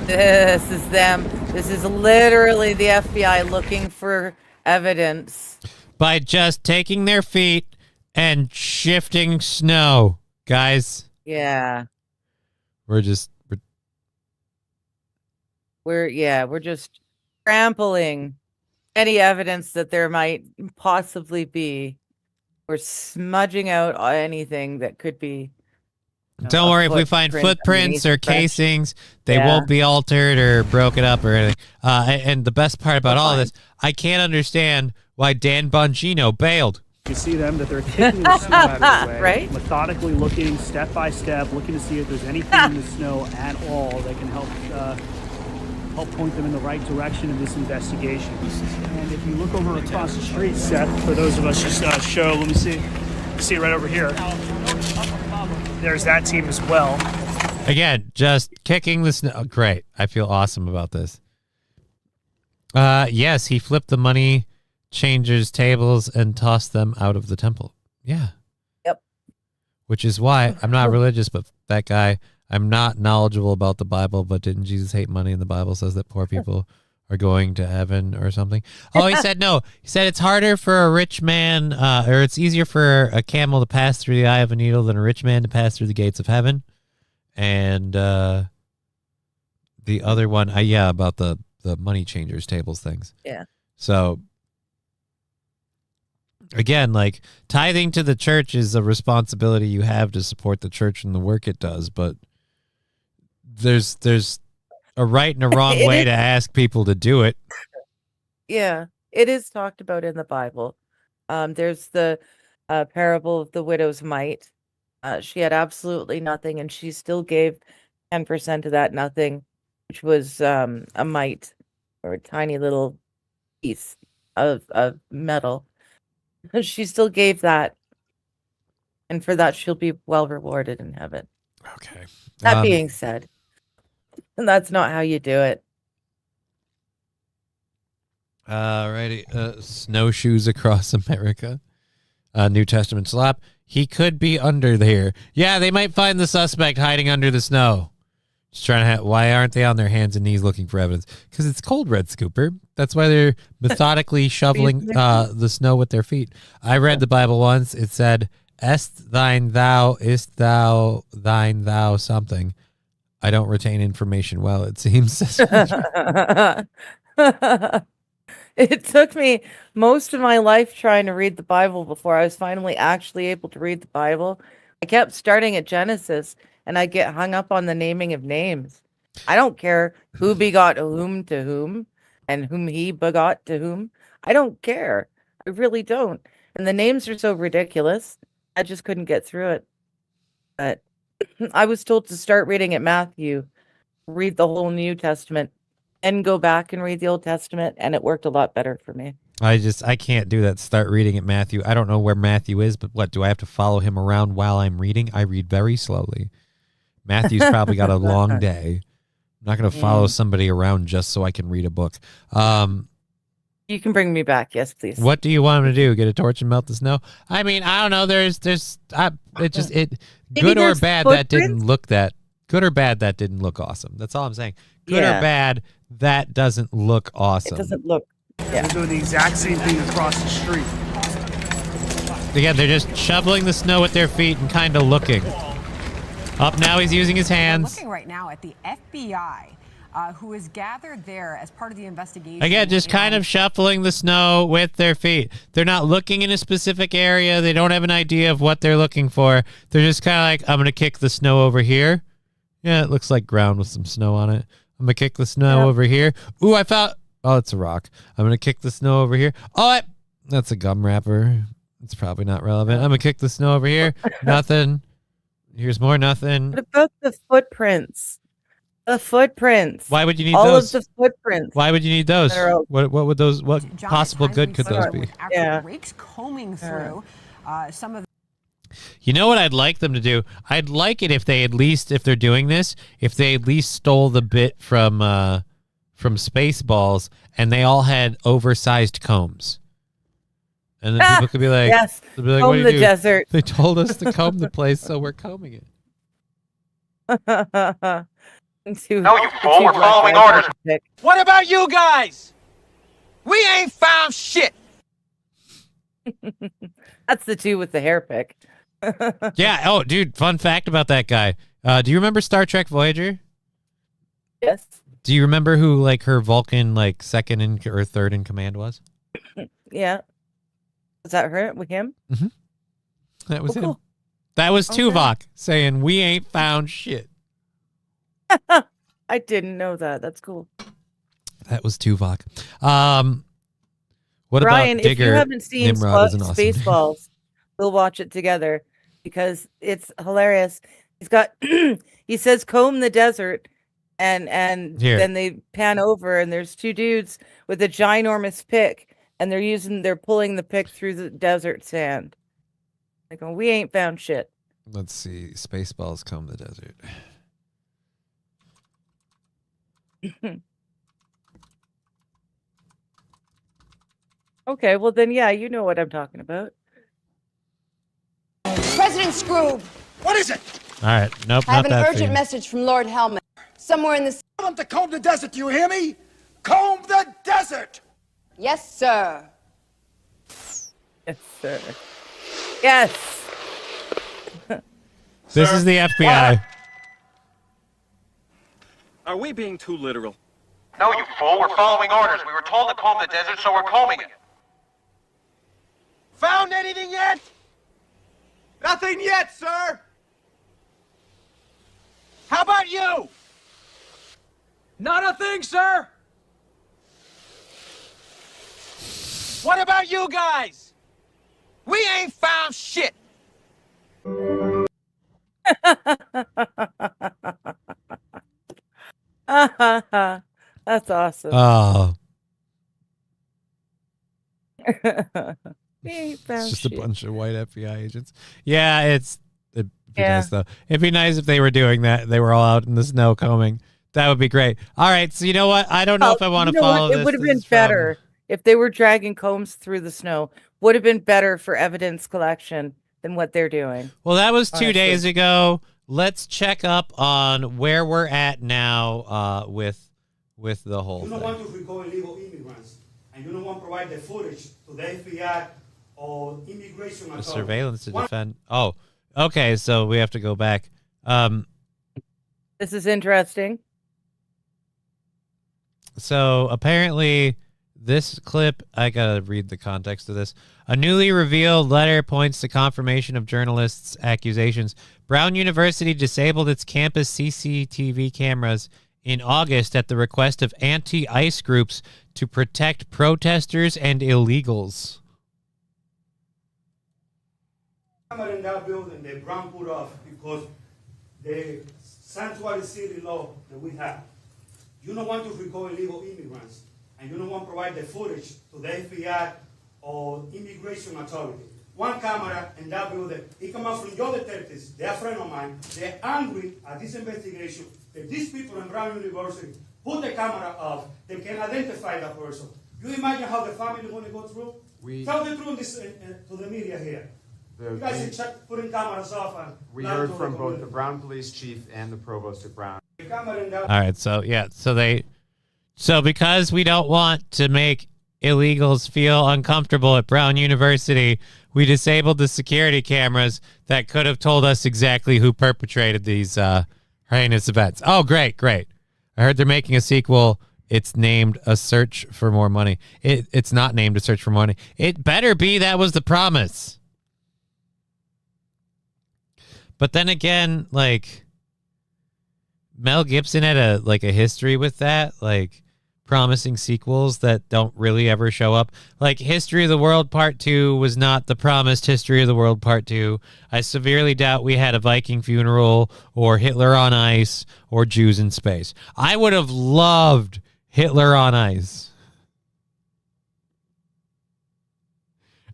This is them. This is literally the FBI looking for evidence. By just taking their feet and shifting snow. Guys, Yeah. We're just We're just trampling any evidence that there might possibly be. We're smudging out anything that could be. Don't A worry, if we find footprint footprints underneath or the fresh- casings, they Yeah. won't be altered or broken up or anything. And the best part about all this, I can't understand why Dan Bongino bailed. You see them that they're kicking the snow out of the way, Right? methodically looking step by step, looking to see if there's anything in the snow at all that can help point them in the right direction in this investigation. And if you look over across the street, Seth, for those of us just show, let me see it right over here. There's that team as well. Again, just kicking the snow. Great. I feel awesome about this. Yes, he flipped the money changers' tables and tossed them out of the temple. Yeah. Yep. Which is why I'm not religious, but that guy, I'm not knowledgeable about the Bible, but didn't Jesus hate money? And the Bible says that poor people are going to heaven or something. Oh, he said no. He said it's harder for a rich man, or it's easier for a camel to pass through the eye of a needle than a rich man to pass through the gates of heaven. And the other one, about the money changers tables things. Yeah. So again, like tithing to the church is a responsibility you have to support the church and the work it does, but there's a right and a wrong way to ask people to do it. Yeah, it is talked about in the Bible. There's the parable of the widow's mite. She had absolutely nothing, and she still gave 10% of that nothing, which was a mite or a tiny little piece of metal. She still gave that, and for that she'll be well rewarded in heaven. Okay. That being said, and that's not how you do it. Alrighty. Snowshoes across America. New Testament slap. He could be under there. Yeah, they might find the suspect hiding under the snow. Just trying to. Why aren't they on their hands and knees looking for evidence? Because it's cold, Red Scooper. That's why they're methodically shoveling the snow with their feet. I read the Bible once. It said, "Est thine thou, ist thou thine thou something." I don't retain information well, it seems. It took me most of my life trying to read the Bible before I was finally actually able to read the Bible. I kept starting at Genesis, and I get hung up on the naming of names. I don't care who begot whom to whom and whom he begot to whom. I don't care. I really don't. And the names are so ridiculous. I just couldn't get through it. But I was told to start reading at Matthew, read the whole New Testament, and go back and read the Old Testament, and it worked a lot better for me. I can't do that. Start reading at Matthew. I don't know where Matthew is, but what, do I have to follow him around while I'm reading? I read very slowly. Matthew's probably got a long day. I'm not going to follow somebody around just so I can read a book. You can bring me back. Yes, please. What do you want him to do? Get a torch and melt the snow? I mean, I don't know. Good or bad, that didn't look good or bad, that didn't look awesome. That's all I'm saying. Good or bad, that doesn't look awesome. It doesn't look. They're doing the exact same thing across the street. Again, they're just shoveling the snow with their feet and kind of looking. Up now, he's using his hands. We're looking right now at the FBI, who is gathered there as part of the investigation. Again, just kind of shuffling the snow with their feet. They're not looking in a specific area. They don't have an idea of what they're looking for. They're just kind of like, I'm going to kick the snow over here. Yeah, it looks like ground with some snow on it. I'm going to kick the snow over here. Ooh, I found... Oh, it's a rock. I'm going to kick the snow over here. Oh, that's a gum wrapper. It's probably not relevant. I'm going to kick the snow over here. Nothing. Here's more nothing. What about the footprints? The footprints. Why would you need all those? All of the footprints. Why would you need those? What would those? What possible good could those be? Rakes combing through some of. You know what I'd like them to do? I'd like it if they at least, if they're doing this, if they at least stole the bit from Spaceballs and they all had oversized combs. And then people could be like, yes, they'd be like, comb what do you the do? desert. They told us to comb the place, so we're combing it. No, you fool, we're following orders. What about you guys? We ain't found shit. That's the two with the hair pick. Yeah. Oh, dude, fun fact about that guy. Do you remember Star Trek Voyager? Yes. Do you remember who like her Vulcan like second in or third in command was? Yeah. Was that her with him? Mm-hmm. That was him. Cool. That was Okay. Tuvok saying, "We ain't found shit." I didn't know that. That's cool. That was Tuvok. What Brian, about Digger? if you haven't seen Nimrod is an awesome name. Spaceballs, we'll watch it together because it's hilarious. He's got he says comb the desert and Here. then they pan over and there's two dudes with a ginormous pick and they're pulling the pick through the desert sand. Like, we ain't found shit. Let's see. Spaceballs comb the desert. Okay, well then, yeah, you know what I'm talking about. President Scrooge. What is it? All right. Nope, I have not an that urgent theme. message from Lord Helmet. Somewhere in the... Tell them to comb the desert, do you hear me? Comb the desert! Yes, sir. Yes, sir. Yes. This is the FBI. Are we being too literal? No, you fool. We're following orders. We were told to comb the desert, so we're combing it. Found anything yet? Nothing yet, sir. How about you? Not a thing, sir. What about you guys? We ain't found shit. That's awesome. Oh, We ain't it's found just shit. a bunch of white FBI agents. Yeah, it'd be Yeah. nice though. It'd be nice if they were doing that. They were all out in the snow combing. That would be great. All right, so you know what? I don't know if I want to follow this. It would have This been is from- better if they were dragging combs through the snow. Would have been better for evidence collection than what they're doing. Well, that was 2 Honestly. days ago. Let's check up on where we're at now with the whole You don't thing. want to recall illegal immigrants, and you don't want to provide the footage to the FBI or immigration The authorities. surveillance to defend. Oh, okay. So we have to go back. This is interesting. So apparently, this clip, I gotta read the context of this. A newly revealed letter points to confirmation of journalists' accusations. Brown University disabled its campus CCTV cameras in August at the request of anti-ICE groups to protect protesters and illegals. In that building, they Brown put off because the sanctuary city law that we have. You don't want to recall illegal immigrants, and you don't want to provide the footage to the FBI or immigration authority. One camera in that building, it come out from your detectives. They're a friend of mine. They're angry at this investigation that these people in Brown University put the camera off. They can identify that person. You imagine how the family is going to go through? Tell the truth to the media here. You guys should check putting cameras off. And We heard from both the Brown police chief and the provost at Brown. All right, so yeah, so because we don't want to make illegals feel uncomfortable at Brown University, we disabled the security cameras that could have told us exactly who perpetrated these heinous events. Oh, great. I heard they're making a sequel. It's named A Search for More Money. It's not named A Search for More Money. It better be. That was the promise. But then again, like, Mel Gibson had a history with that, like promising sequels that don't really ever show up. Like History of the World Part 2 was not the promised History of the World Part 2. I severely doubt we had a Viking funeral or Hitler on Ice or Jews in Space. I would have loved Hitler on Ice.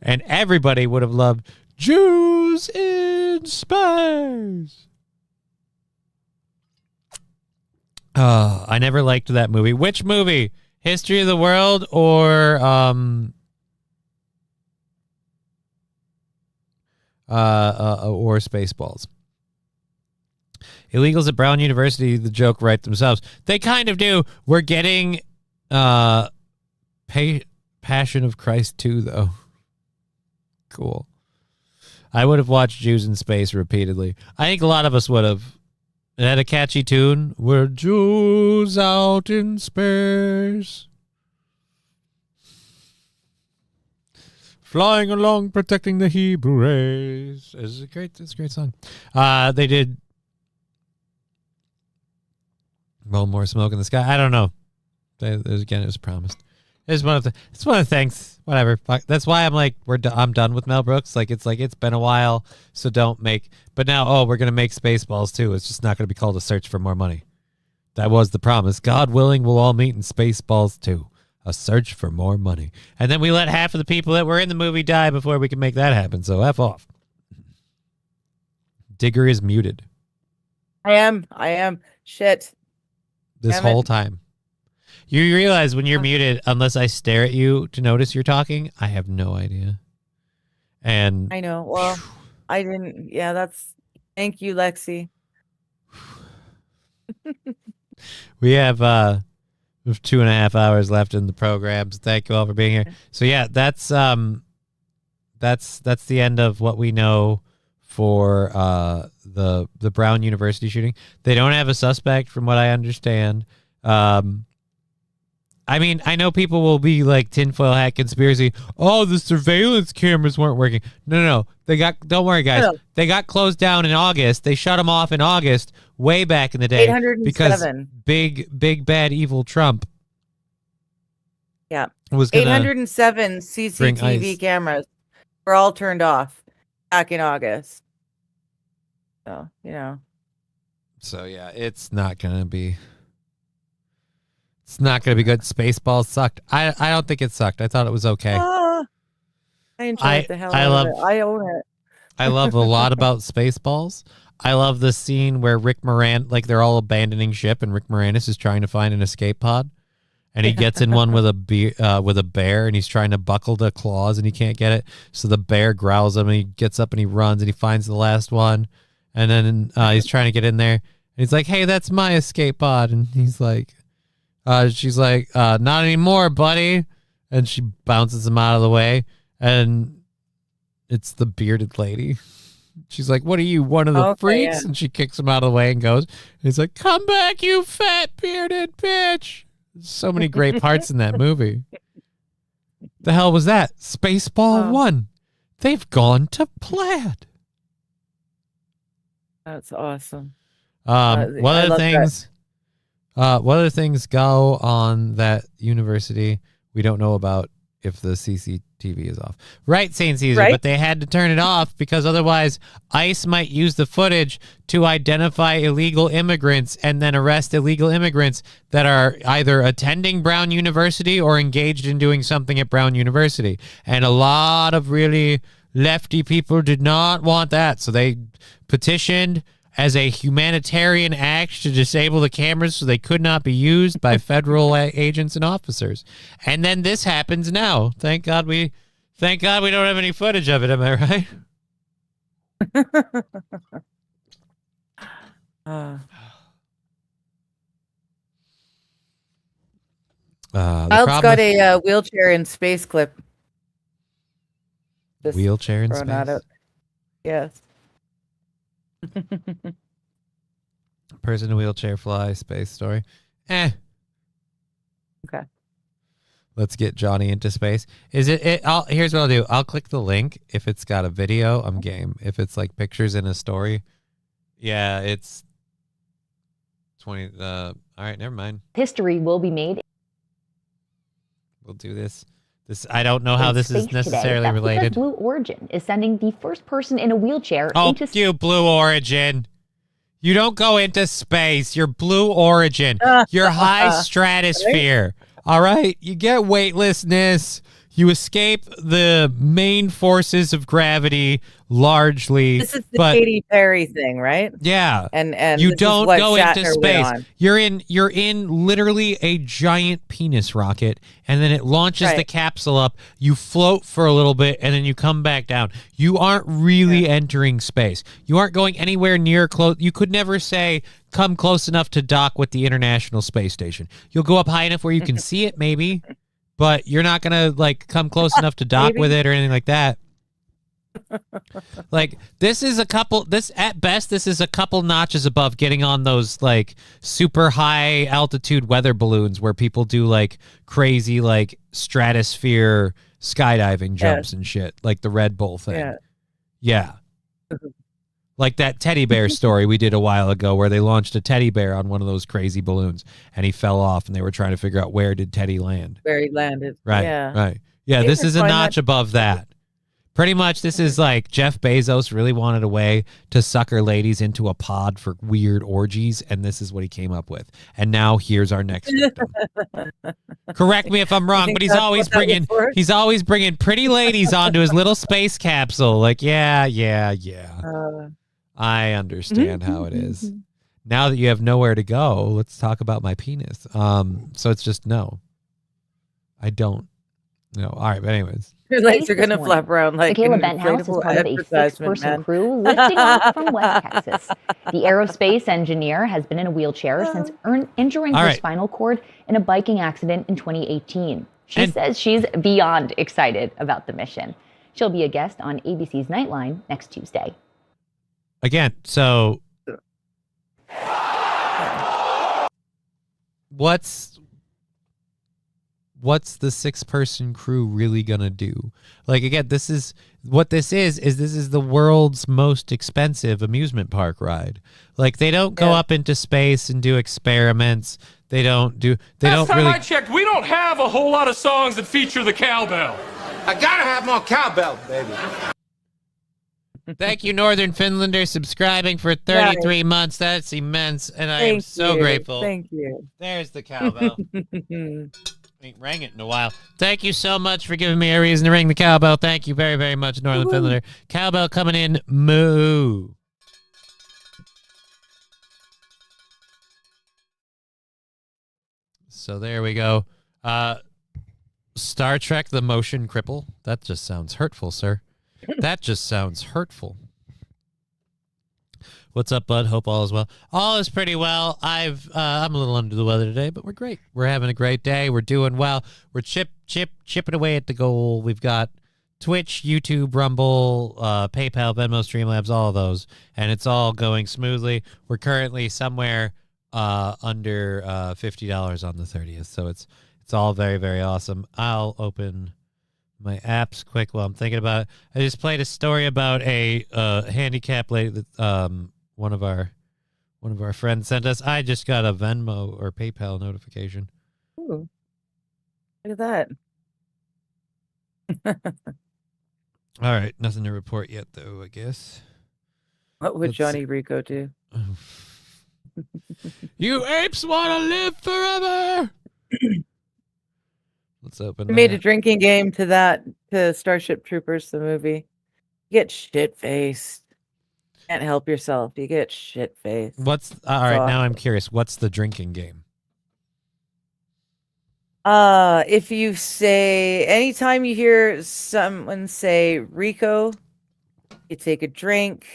And everybody would have loved Jews in Space. I never liked that movie. Which movie? History of the World or Spaceballs? Illegals at Brown University, the joke write themselves. They kind of do. We're getting Passion of Christ 2, though. Cool. I would have watched Jews in Space repeatedly. I think a lot of us would have. It had a catchy tune. We're Jews out in space. Flying along, protecting the Hebrew race. It's a great song. They did Roll More Smoke in the Sky. I don't know. Again, it was promised. It's one of the things. Whatever. Fuck. That's why I'm like, I'm done with Mel Brooks. It's been a while, so don't make. But now, we're gonna make Spaceballs too. It's just not gonna be called A Search for More Money. That was the promise. God willing, we'll all meet in Spaceballs 2. A Search for More Money. And then we let half of the people that were in the movie die before we can make that happen. So F off. Digger is muted. I am. Shit. This Damn whole it. time. You realize when you're muted, unless I stare at you to notice you're talking, I have no idea. And I know. Well, I didn't. Yeah, thank you, Lexi. we have 2.5 hours left in the program. So thank you all for being here. So yeah, that's the end of what we know for the Brown University shooting. They don't have a suspect from what I understand. I mean, I know people will be like tinfoil hat conspiracy. Oh, the surveillance cameras weren't working. No. Don't worry, guys. No. They got closed down in August. They shut them off in August, way back in the day. 807. Because big, bad, evil Trump. Yeah. Was 807 CCTV cameras were all turned off back in August. So, So, yeah, it's not going to be... It's not going to be good. Spaceballs sucked. I don't think it sucked. I thought it was okay. I enjoyed the hell out of it. I own it. I love a lot about Spaceballs. I love the scene where Rick Moranis, like they're all abandoning ship, and Rick Moranis is trying to find an escape pod, and he gets in one with a bear, and he's trying to buckle the claws, and he can't get it. So the bear growls him, and he gets up and he runs, and he finds the last one, and then he's trying to get in there, and he's like, "Hey, that's my escape pod," and he's like. She's like, not anymore, buddy. And she bounces him out of the way. And it's the bearded lady. She's like, what are you, one of the freaks? Yeah. And she kicks him out of the way and goes. And he's like, come back, you fat bearded bitch. So many great parts in that movie. The hell was that? Spaceball 1. They've gone to Plaid. That's awesome. One of the things... what other things go on that university we don't know about if the CCTV is off? Right, St. Caesar, right? But they had to turn it off because otherwise ICE might use the footage to identify illegal immigrants and then arrest illegal immigrants that are either attending Brown University or engaged in doing something at Brown University. And a lot of really lefty people did not want that, so they petitioned as a humanitarian act to disable the cameras so they could not be used by federal agents and officers. And then this happens now. Thank God we don't have any footage of it, am I right? Child's got a wheelchair in space clip. Just wheelchair in space? Yes. Person in wheelchair fly space story. Okay. Let's get Johnny into space. Is it? Here's what I'll do. I'll click the link if it's got a video. I'm game. If it's like pictures in a story, yeah, it's 20. All right, never mind. History will be made. We'll do this. I don't know how this is necessarily today. related. Blue Origin is sending the first person in a wheelchair into space. Oh, you Blue Origin. You don't go into space. You're Blue Origin. You're high stratosphere. All right? You get weightlessness. You escape the main forces of gravity largely. This is the Katy Perry thing, right? Yeah. And you don't go into space. You're in literally a giant penis rocket, and then it launches the capsule up. You float for a little bit, and then you come back down. You aren't really entering space. You aren't going anywhere near close. You could never say, come close enough to dock with the International Space Station. You'll go up high enough where you can see it, maybe. But you're not going to like come close enough to dock with it or anything like that. Like this is a couple. This at best, this is a couple notches above getting on those like super high altitude weather balloons where people do like crazy like stratosphere skydiving jumps and shit, like the Red Bull thing. Yeah. Like that teddy bear story we did a while ago where they launched a teddy bear on one of those crazy balloons and he fell off and they were trying to figure out where did Teddy land. Where he landed. Right. Yeah. Right. Yeah, this is a notch above that. Pretty much this is like Jeff Bezos really wanted a way to sucker ladies into a pod for weird orgies, and this is what he came up with. And now here's our next victim. Correct me if I'm wrong, but he's always bringing pretty ladies onto his little space capsule. Like, yeah. I understand how it is. Now that you have nowhere to go, let's talk about my penis. So it's just no. I don't. No. All right, but anyways. Your legs are going to flap around like Michaela Benthouse is part of a 6-person crew lifting off from West Texas. The aerospace engineer has been in a wheelchair since injuring her spinal cord in a biking accident in 2018. She says she's beyond excited about the mission. She'll be a guest on ABC's Nightline next Tuesday. Again, so what's the 6-person crew really gonna do? Like, again, this is the world's most expensive amusement park ride. Like, they don't go up into space and do experiments. Last time I checked, we don't have a whole lot of songs that feature the cowbell. I gotta have more cowbell, baby. Thank you, Northern Finlander, subscribing for 33 months. That's immense, and I am so grateful. Thank you. There's the cowbell. Ain't rang it in a while. Thank you so much for giving me a reason to ring the cowbell. Thank you very, very much, Northern Finlander. Cowbell coming in. Moo. So there we go. Star Trek The Motion Cripple. That just sounds hurtful, sir. That just sounds hurtful. What's up, bud? Hope all is well. All is pretty well. I'm a little under the weather today, but we're great. We're having a great day. We're doing well. We're chipping away at the goal. We've got Twitch, YouTube, Rumble, PayPal, Venmo, Streamlabs, all of those, and it's all going smoothly. We're currently somewhere under $50 on the 30th, so it's all very, very awesome. I'll open my apps quick while I'm thinking about it. I just played a story about a handicapped lady that one of our friends sent us. I just got a Venmo or PayPal notification. Ooh. Look at that. All right, nothing to report yet, though, I guess. What would Johnny Rico do? You apes want to live forever. Let's open. They made a drinking game to Starship Troopers, the movie. You get shit faced. Can't help yourself. You get shit faced. All right? Now I'm curious. What's the drinking game? If you say anytime you hear someone say Rico, you take a drink.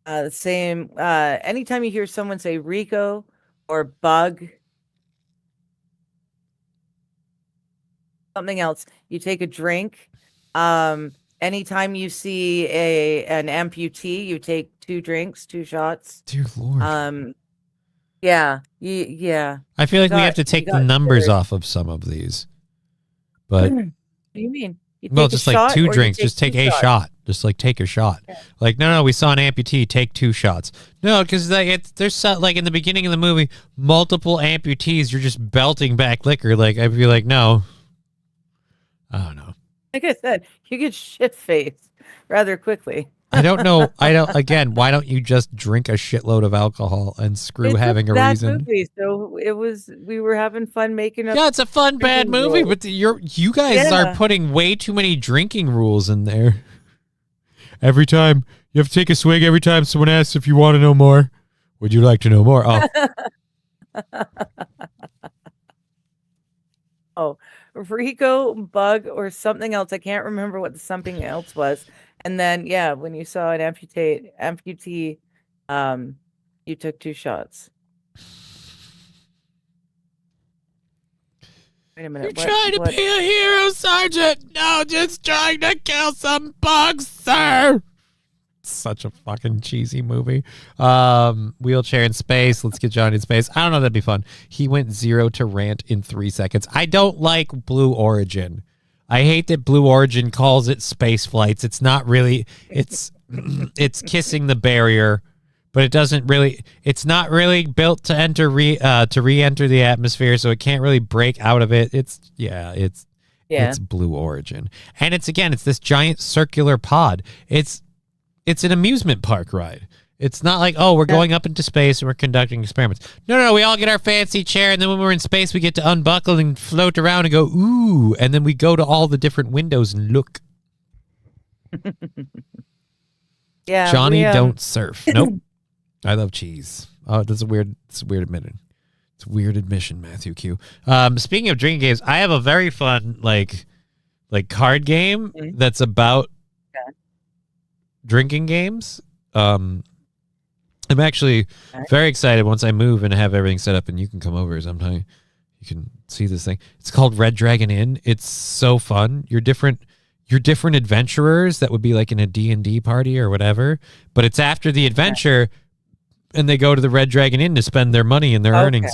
The same. Anytime you hear someone say Rico or bug. Something else, you take a drink. Anytime you see an amputee, you take 2 drinks, 2 shots. Dear Lord. Yeah. I feel like we have to take the numbers off of some of these. But what do you mean? Just like 2 drinks, just take a shot. Just like take a shot. Yeah. Like no, we saw an amputee, take 2 shots. No, because there's like in the beginning of the movie, multiple amputees. You're just belting back liquor. Like I'd be like, no. I don't know. Like I said, you get shit faced rather quickly. I don't know. Again, why don't you just drink a shitload of alcohol and screw having a reason? Movie, so we were having fun making up. Yeah, it's a fun bad movie, but you guys are putting way too many drinking rules in there. Every time you have to take a swig every time someone asks if you want to know more. Would you like to know more? Oh. Oh, Rico, bug, or something else. I can't remember what the something else was. And then, when you saw an amputee, you took 2 shots. Wait a minute. You're trying to be a hero, Sergeant. No, just trying to kill some bugs, sir. Such a fucking cheesy movie. Wheelchair in space. Let's get Johnny in space. I don't know. That'd be fun. He went 0 to rant in 3 seconds. I don't like Blue Origin. I hate that Blue Origin calls it space flights. It's not really. It's it's kissing the barrier, but it doesn't really. It's not really built to re-enter the atmosphere, so it can't really break out of it. It's Blue Origin, and it's this giant circular pod. It's an amusement park ride. It's not like, oh, we're going up into space and we're conducting experiments. No, we all get our fancy chair, and then when we're in space, we get to unbuckle and float around and go, ooh, and then we go to all the different windows and look. Yeah, Johnny, don't surf. Nope. I love cheese. Oh, that's a weird admission. It's a weird admission, Matthew Q. Speaking of drinking games, I have a very fun like card game that's about drinking games. I'm actually very excited once I move and have everything set up and you can come over sometime. You can see this thing. It's called Red Dragon Inn. It's so fun. You're different adventurers that would be like in a D&D party or whatever, but it's after the adventure and they go to the Red Dragon Inn to spend their money and their earnings.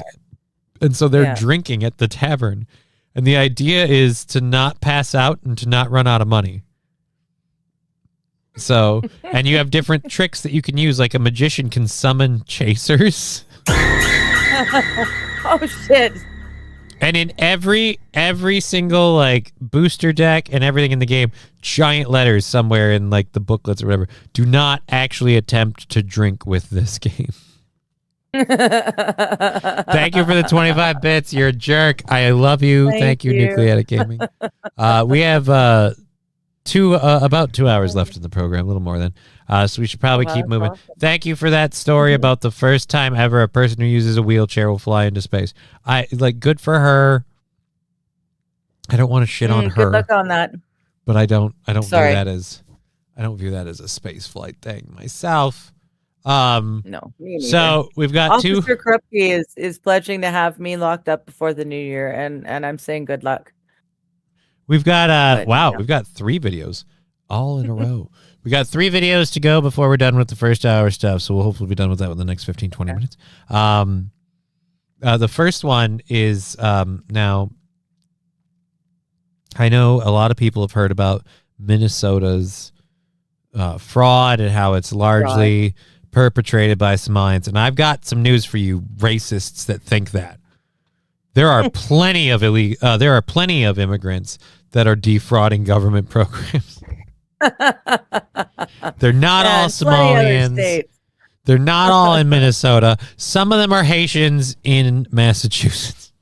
And so they're drinking at the tavern. And the idea is to not pass out and to not run out of money. So, and you have different tricks that you can use, like a magician can summon chasers. Oh shit. And in every single like booster deck and everything in the game, giant letters somewhere in like the booklets or whatever, do not actually attempt to drink with this game. Thank you for the 25 bits. You're a jerk. I love you. Thank you, Nucleatic Gaming. We have about 2 hours left in the program, a little more than. So we should probably keep moving. Awesome. Thank you for that story about the first time ever a person who uses a wheelchair will fly into space. Good for her. I don't want to shit on her. Good luck on that. But I don't view that as a space flight thing myself. No. So we've got Officer Krupke is pledging to have me locked up before the new year, and I'm saying good luck. We've got we've got 3 videos all in a row. We got 3 videos to go before we're done with the first hour stuff, so we'll hopefully be done with that within the next 15-20 minutes. The first one is now I know a lot of people have heard about Minnesota's fraud and how it's largely perpetrated by Somalians, and I've got some news for you racists that think that. There are plenty of immigrants that are defrauding government programs. They're not all Somalians. They're not all in Minnesota. Some of them are Haitians in Massachusetts.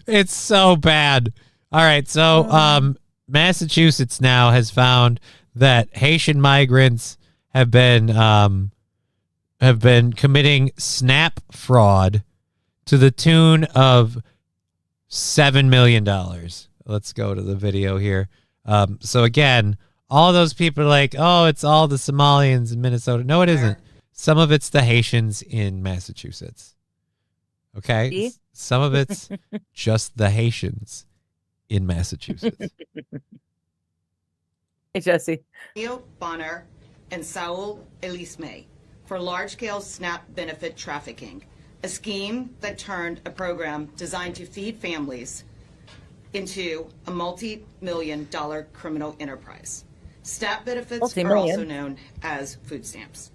It's so bad. All right, so Massachusetts now has found that Haitian migrants have been committing SNAP fraud to the tune of $7 million. Let's go to the video here. So again, all those people are like, oh, it's all the Somalians in Minnesota. No, it isn't. Some of it's the Haitians in Massachusetts. Okay? See? Some of it's just the Haitians in Massachusetts. Hey, Jesse. Neil Bonner and Saul Elisme for large-scale SNAP benefit trafficking, a scheme that turned a program designed to feed families into a multi-million-dollar criminal enterprise. SNAP benefits are also known as food stamps.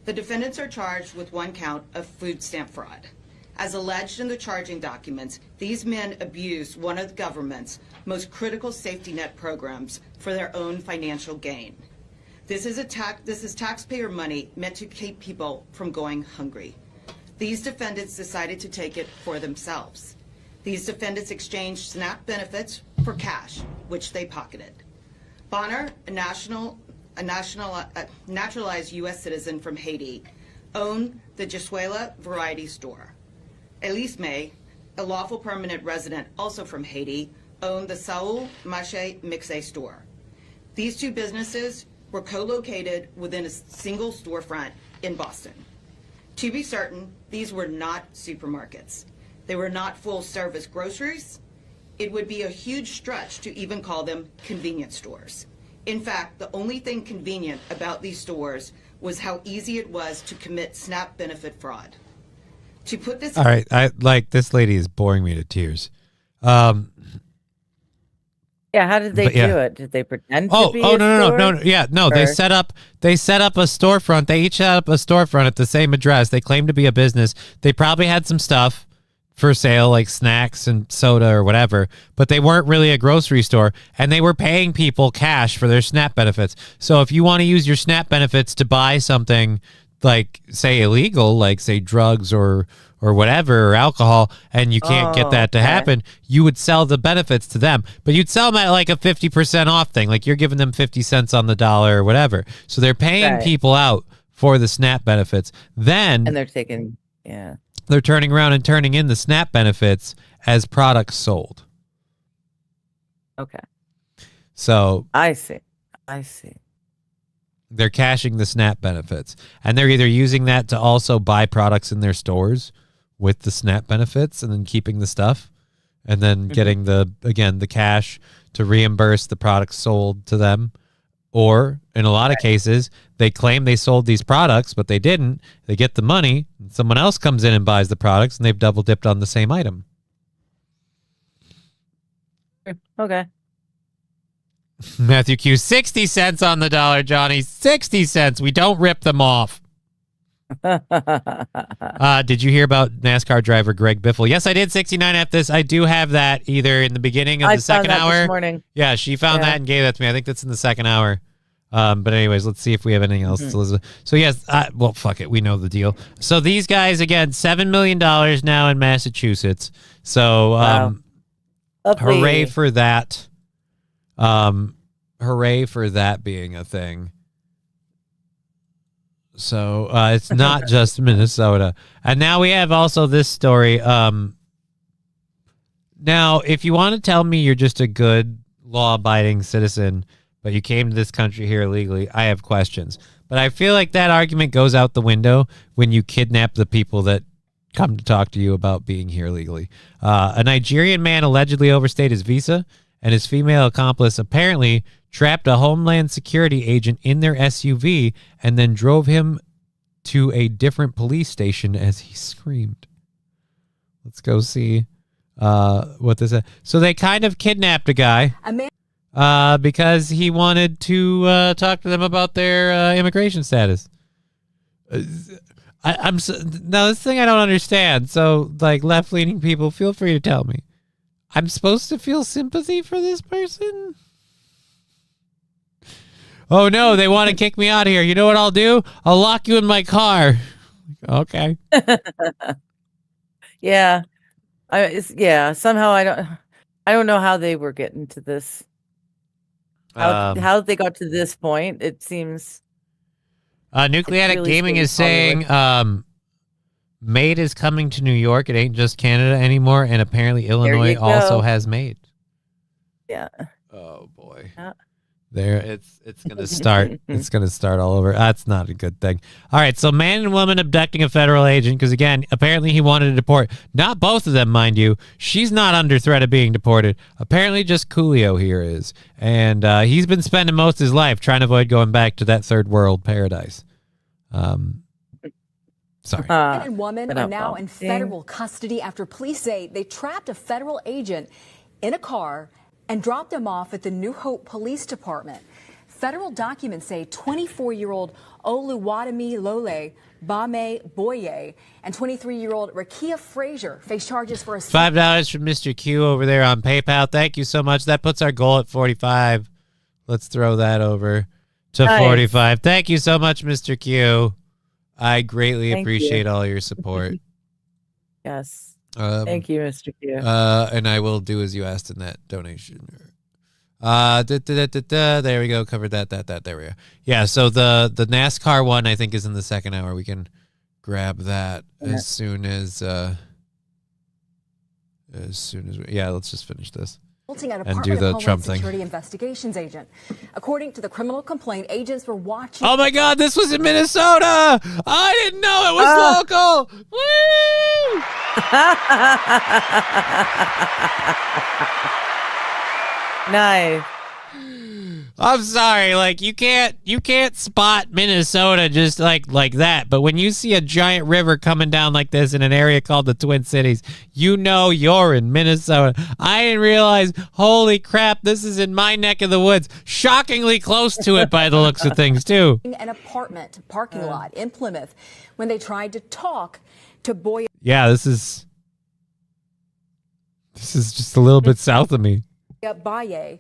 The defendants are charged with 1 count of food stamp fraud. As alleged in the charging documents, these men abused one of the government's most critical safety net programs for their own financial gain. This is taxpayer money meant to keep people from going hungry. These defendants decided to take it for themselves. These defendants exchanged SNAP benefits for cash, which they pocketed. Bonner, a naturalized U.S. citizen from Haiti, owned the Jesuela Variety Store. Elisme, a lawful permanent resident also from Haiti, owned the Saul Mache Mixe store. These 2 businesses were co-located within a single storefront in Boston. To be certain, these were not supermarkets. They were not full-service groceries. It would be a huge stretch to even call them convenience stores. In fact, the only thing convenient about these stores was how easy it was to commit SNAP benefit fraud. To put this... All right, this lady is boring me to tears. Yeah, how did they do it? Did they pretend to be no, store? no. Yeah, no, they set up a storefront. They each set up a storefront at the same address. They claimed to be a business. They probably had some stuff for sale, like snacks and soda or whatever, but they weren't really a grocery store, and they were paying people cash for their SNAP benefits. So if you want to use your SNAP benefits to buy something like, say, illegal, like, say, drugs or whatever, or alcohol, and you can't get that to happen, you would sell the benefits to them. But you'd sell them at like a 50% off thing. Like, you're giving them 50 cents on the dollar or whatever. So they're paying people out for the SNAP benefits. Then... And they're taking... Yeah. They're turning around and turning in the SNAP benefits as products sold. Okay. So... I see. They're cashing the SNAP benefits. And they're either using that to also buy products in their stores with the SNAP benefits and then keeping the stuff, and then getting the cash to reimburse the products sold to them. Or in a lot of cases, they claim they sold these products, but they didn't. They get the money, and someone else comes in and buys the products, and they've double dipped on the same item. Okay. Matthew Q, 60 cents on the dollar, Johnny. 60 cents. We don't rip them off. Did you hear about NASCAR driver Greg Biffle? Yes, I did. 69 at this. I do have that either in the beginning of the second hour. This morning. Yeah, she found that and gave that to me. I think that's in the second hour. But anyways, let's see if we have anything else, Elizabeth. So yes, well, fuck it. We know the deal. So these guys, again, $7 million now in Massachusetts. So hooray for that. Hooray for that being a thing. So it's not just Minnesota. And now we have also this story. Now, if you want to tell me you're just a good law-abiding citizen, but you came to this country here illegally, I have questions. But I feel like that argument goes out the window when you kidnap the people that come to talk to you about being here legally. A Nigerian man allegedly overstayed his visa, and his female accomplice apparently trapped a Homeland Security agent in their SUV and then drove him to a different police station as he screamed. Let's go see what this is. So they kind of kidnapped a guy because he wanted to talk to them about their immigration status. Now, this thing I don't understand. So, like, left-leaning people, feel free to tell me. I'm supposed to feel sympathy for this person? Oh, no, they want to kick me out of here. You know what I'll do? I'll lock you in my car. Okay. Yeah. Somehow I don't know how they were getting to this. How they got to this point. It seems... Nucleatic really Gaming is Hollywood. saying Made is coming to New York. It ain't just Canada anymore. And apparently Illinois also has Made. Yeah. Oh, boy. Yeah. There, it's gonna start. It's gonna start all over. That's not a good thing. All right, so man and woman abducting a federal agent because again, apparently he wanted to deport. Not both of them, mind you. She's not under threat of being deported. Apparently, just Coolio here is, and he's been spending most of his life trying to avoid going back to that third world paradise. Sorry. Man and woman are now in federal custody after police say they trapped a federal agent in a car and dropped him off at the New Hope Police Department. Federal documents say 24-year-old Oluwademi Lole Bame Boye and 23-year-old Rakia Frazier face charges for a... $5 from Mr. Q over there on PayPal. Thank you so much. That puts our goal at 45. Let's throw that over to 45. Thank you so much, Mr. Q. I greatly appreciate all your support. Yes. Thank you, Mr. Q. And I will do as you asked in that donation. There we go. Covered that. There we go. Yeah. So the NASCAR one I think is in the second hour. We can grab that as soon as we, yeah. Let's just finish this. and do the Trump thing. Security investigations agent. According to the criminal complaint, agents were watching. Oh my God, this was in Minnesota. I didn't know it was local. Woo! Nice. I'm sorry, like you can't spot Minnesota just like that. But when you see a giant river coming down like this in an area called the Twin Cities, you know you're in Minnesota. I didn't realize, holy crap, this is in my neck of the woods. Shockingly close to it by the looks of things too. An apartment parking lot in Plymouth when they tried to talk to Boye. Yeah, this is just a little bit south of me. Baye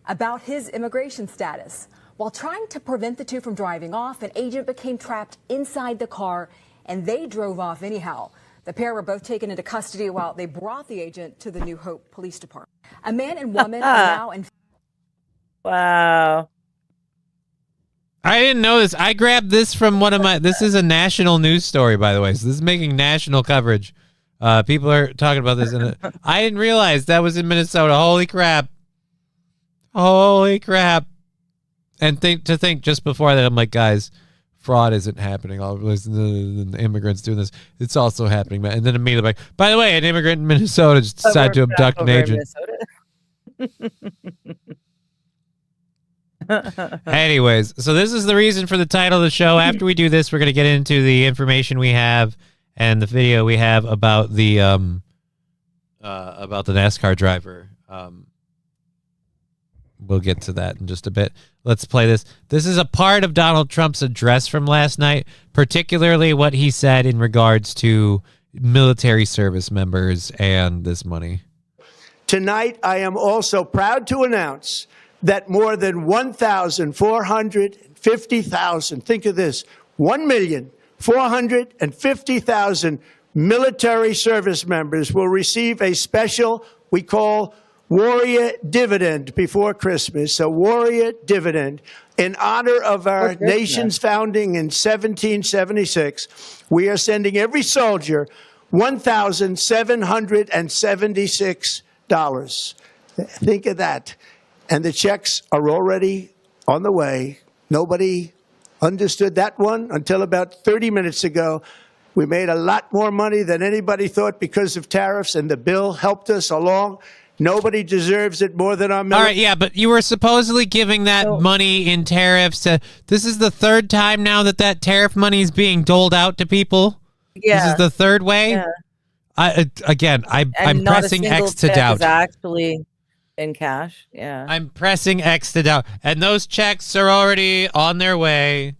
about his immigration status. While trying to prevent the two from driving off, an agent became trapped inside the car and they drove off anyhow. The pair were both taken into custody while they brought the agent to the New Hope Police Department. A man and woman are now in. Wow. I didn't know this. I grabbed this from this is a national news story, by the way. So this is making national coverage. People are talking about this. And I didn't realize that was in Minnesota. Holy crap. Holy crap. And think just before that, I'm like, guys, fraud isn't happening. All the immigrants doing this. It's also happening. And then immediately, like, by the way, an immigrant in Minnesota just decided to abduct an agent. Anyways, so this is the reason for the title of the show. After we do this, we're going to get into the information we have and the video we have about the NASCAR driver. We'll get to that in just a bit. Let's play this. This is a part of Donald Trump's address from last night, particularly what he said in regards to military service members and this money. Tonight, I am also proud to announce that more than 1,450,000, think of this, 1,450,000 military service members will receive a special, we call Warrior Dividend before Christmas, a Warrior Dividend in honor of our nation's founding in 1776. We are sending every soldier $1,776. Think of that. And the checks are already on the way. Nobody understood that one until about 30 minutes ago. We made a lot more money than anybody thought because of tariffs, and the bill helped us along. Nobody deserves it more than our military. All right, yeah, but you were supposedly giving that money in tariffs. This is the third time now that tariff money is being doled out to people. Yeah. This is the third way. Yeah. I'm pressing X to doubt. Actually in cash. Yeah. I'm pressing X to doubt. And those checks are already on their way.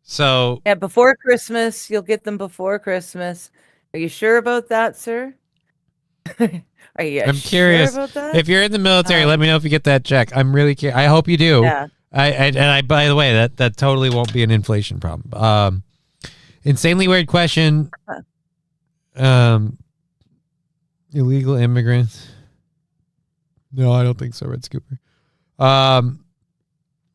So yeah, before Christmas, you'll get them before Christmas. Are you sure about that, sir? Are you I'm curious. Sure about that? If you're in the military, let me know if you get that check. I'm really curious. I hope you do. Yeah. I by the way, that totally won't be an inflation problem. Insanely weird question. Illegal immigrants. No, I don't think so, Red Scooper. I'll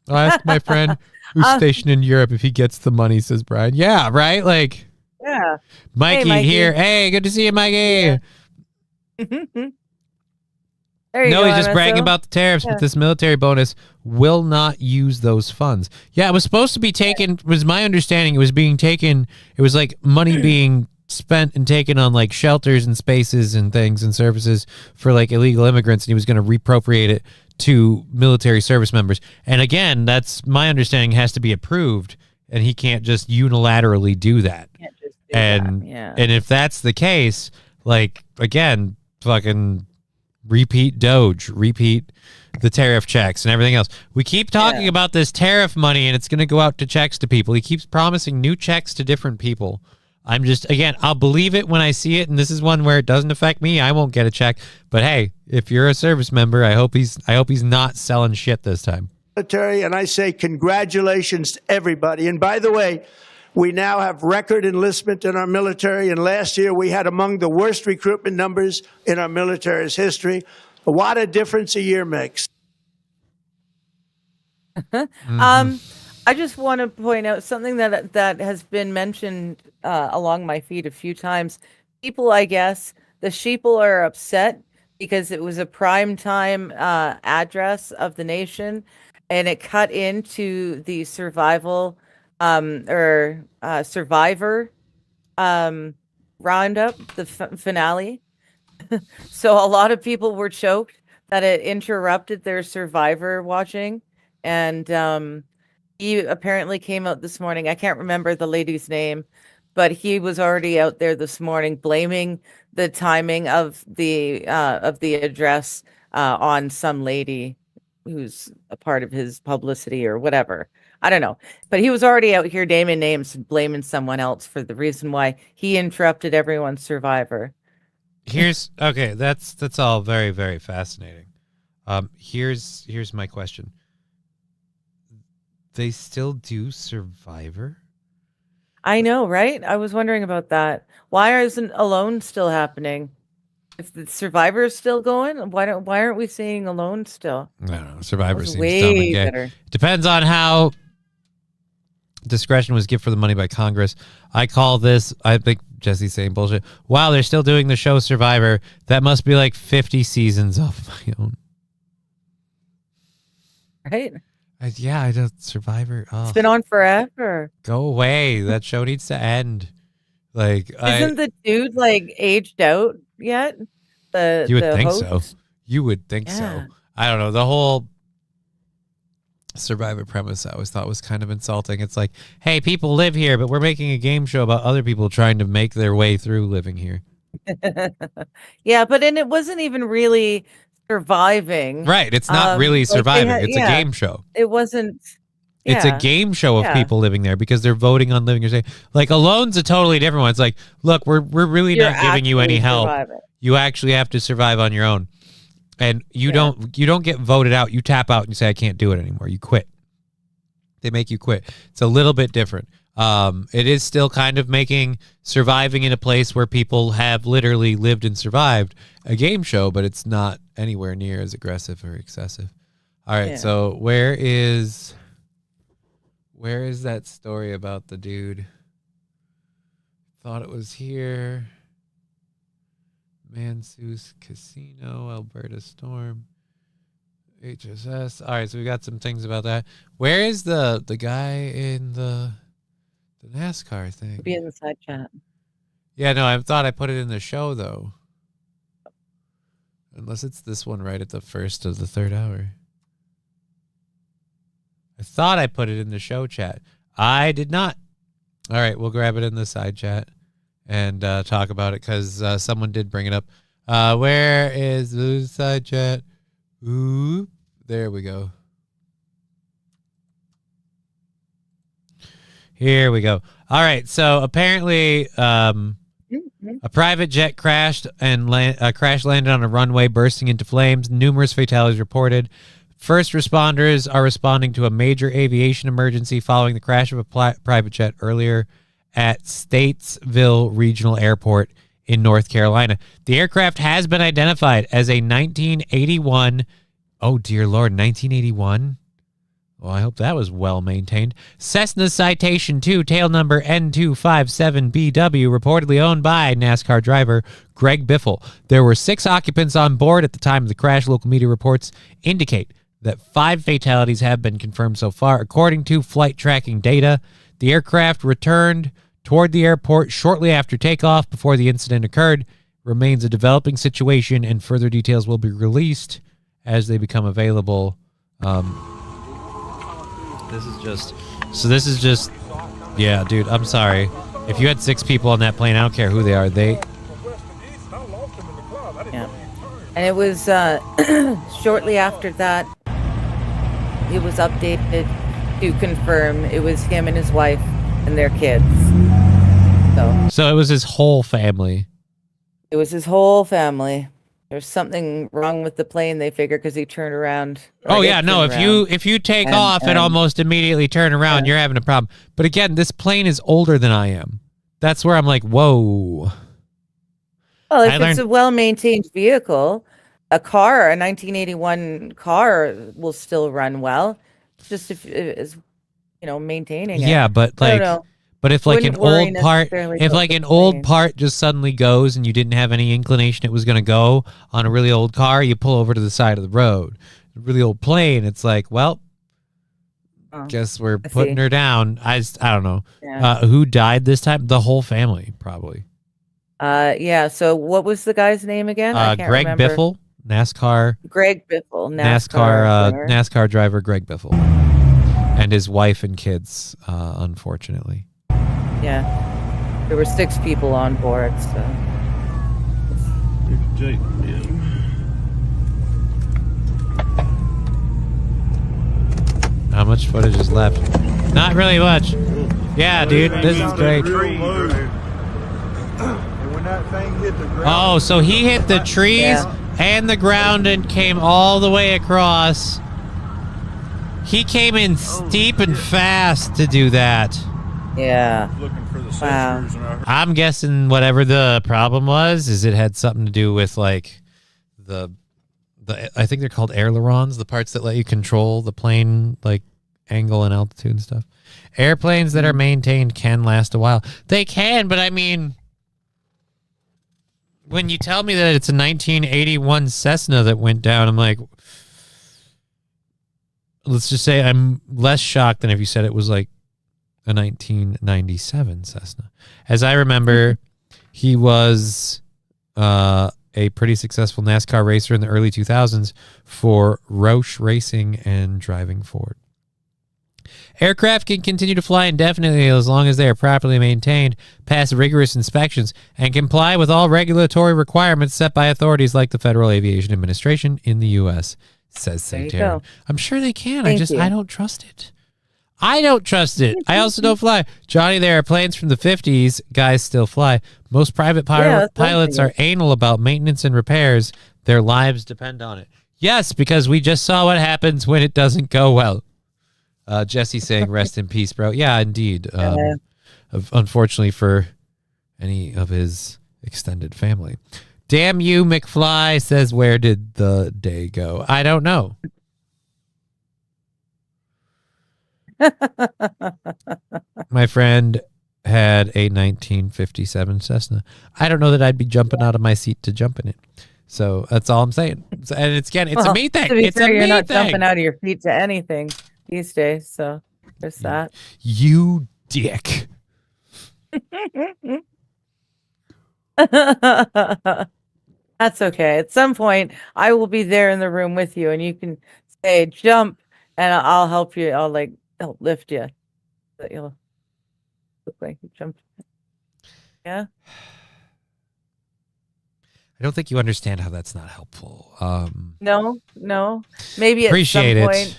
ask my friend who's stationed in Europe if he gets the money, says Brian. Yeah, right? Like, yeah. Mikey, hey, Mikey here. Hey, good to see you, Mikey. Yeah. There you no, go, he's just MSO. bragging about the tariffs, but this military bonus will not use those funds. Yeah, it was supposed to be taken, was my understanding, it was being taken, it was like money being spent and taken on like shelters and spaces and things and services for like illegal immigrants, and he was going to reappropriate it to military service members. And again, that's my understanding, has to be approved, and he can't just unilaterally do that. Can't just do and that. Yeah. And if that's the case, like, again, fucking repeat Doge, repeat the tariff checks and everything else. We keep talking about this tariff money, and it's going to go out to checks to people. He keeps promising new checks to different people. I'm just, again, I'll believe it when I see it, and this is one where it doesn't affect me. I won't get a check. But hey, if you're a service member, I hope he's not selling shit this time. Military, and I say congratulations to everybody. And by the way, we now have record enlistment in our military, and last year we had among the worst recruitment numbers in our military's history. What a difference a year makes. I just want to point out something that has been mentioned along my feed a few times. People, I guess, the sheeple are upset because it was a prime time address of the nation, and it cut into the survival survivor roundup, the finale. So a lot of people were choked that it interrupted their survivor watching. And he apparently came out this morning. I can't remember the lady's name, but he was already out there this morning blaming the timing of the address on some lady who's a part of his publicity or whatever. I don't know. But he was already out here naming names and blaming someone else for the reason why he interrupted everyone's survivor. Okay, that's all very, very fascinating. Here's my question. They still do Survivor? I know, right? I was wondering about that. Why isn't Alone still happening? If the Survivor is still going, why aren't we seeing Alone still? I don't know. Survivor seems way dumb and gay. better. Depends on how discretion was given for the money by Congress. I call this, I think Jesse's saying bullshit. Wow, they're still doing the show Survivor. That must be like 50 seasons of my own. Right? Yeah, I don't Survivor. Oh, It's been on forever. go away. That show needs to end. Like, Isn't the dude like aged out yet? You would think host? so. You would think so. Yeah. I don't know. The whole Survivor premise I always thought was kind of insulting. It's like, hey, people live here, but we're making a game show about other people trying to make their way through living here. Yeah, but it wasn't even really surviving. Right. It's not really surviving. It's a game show. It wasn't. It's a yeah. game show of Yeah. people living there because they're voting on living or staying. Like, Alone's a totally different one. It's like, look, we're really You're not giving you any actually help. surviving. You actually have to survive on your own. And you don't get voted out. You tap out and you say, I can't do it anymore. You quit. They make you quit. It's a little bit different. It is still kind of making surviving in a place where people have literally lived and survived a game show, but it's not anywhere near as aggressive or excessive. All right, so where is that story about the dude? Thought it was here. Mansus Casino, Alberta Storm, HSS. All right, so we got some things about that. Where is the guy in the NASCAR thing? Be in the side chat. Yeah, no, I thought I put it in the show though. Unless it's this one right at the first of the third hour. I thought I put it in the show chat. I did not. All right, we'll grab it in the side chat and talk about it because someone did bring it up. Where is the side chat? Ooh, there we go. Here we go. All right, so apparently a private jet crashed and crash landed on a runway, bursting into flames. Numerous fatalities reported. First responders are responding to a major aviation emergency following the crash of a private jet earlier at Statesville Regional Airport in North Carolina. The aircraft has been identified as a 1981, oh dear Lord, 1981? Well, I hope that was well maintained. Cessna Citation 2, tail number N257BW, reportedly owned by NASCAR driver Greg Biffle. There were 6 occupants on board at the time of the crash. Local media reports indicate that 5 fatalities have been confirmed so far. According to flight tracking data, the aircraft returned toward the airport shortly after takeoff before the incident occurred. Remains a developing situation, and further details will be released as they become available. This is just, yeah, dude, I'm sorry. If you had 6 people on that plane, I don't care who they are. Yeah. And it was shortly after that, it was updated to confirm it was him and his wife and their kids. So it was his whole family. It was his whole family. There's something wrong with the plane, they figure, because he turned around. Oh yeah, no, if you take off and almost immediately turn around, you're having a problem. But again, this plane is older than I am. That's where I'm like, whoa. Well, if it's a well-maintained vehicle, a 1981 car will still run well. Just if is, maintaining it. Yeah, but I don't know. But if like Wouldn't an worry old part, necessarily if about like the an old plane. part just suddenly goes and you didn't have any inclination it was going to go on a really old car, you pull over to the side of the road. A really old plane, it's like, well, guess we're putting her down. I don't know. Yeah. Who died this time? The whole family, probably. Yeah. So what was the guy's name again? I can't Greg remember. Biffle, NASCAR. Greg Biffle, NASCAR winner. NASCAR driver Greg Biffle, and his wife and kids, unfortunately. Yeah. There were 6 people on board, so. How much footage is left? Not really much. Yeah, dude, this is great. Oh, so he hit the trees and the ground and came all the way across. He came in steep and fast to do that. Yeah. Wow. I'm guessing whatever the problem was is it had something to do with like the I think they're called ailerons, the parts that let you control the plane like angle and altitude and stuff. Airplanes that are maintained can last a while. They can, but I mean, when you tell me that it's a 1981 Cessna that went down, I'm like, let's just say I'm less shocked than if you said it was like a 1997 Cessna. As I remember, he was a pretty successful NASCAR racer in the early 2000s for Roush Racing and driving Ford. Aircraft can continue to fly indefinitely as long as they are properly maintained, pass rigorous inspections, and comply with all regulatory requirements set by authorities like the Federal Aviation Administration in the U.S., says St. Aaron. I'm sure they can. I don't trust it. I don't trust it. I also don't fly. Johnny, there are planes from the 50s. Guys still fly. Most private pilots are anal about maintenance and repairs. Their lives depend on it. Yes, because we just saw what happens when it doesn't go well. Jesse saying, rest in peace, bro. Yeah, indeed. Unfortunately for any of his extended family. Damn you, McFly says, where did the day go? I don't know. My friend had a 1957 Cessna. I don't know that I'd be jumping out of my seat to jump in it. So that's all I'm saying. And it's a me thing. It's a me You're not thing. jumping out of your feet to anything these days. So there's that. You dick. That's okay. At some point, I will be there in the room with you, and you can say jump, and I'll help you. I'll help lift you. So you'll look like you jumped. Yeah. I don't think you understand how that's not helpful. No. Maybe appreciate at some point.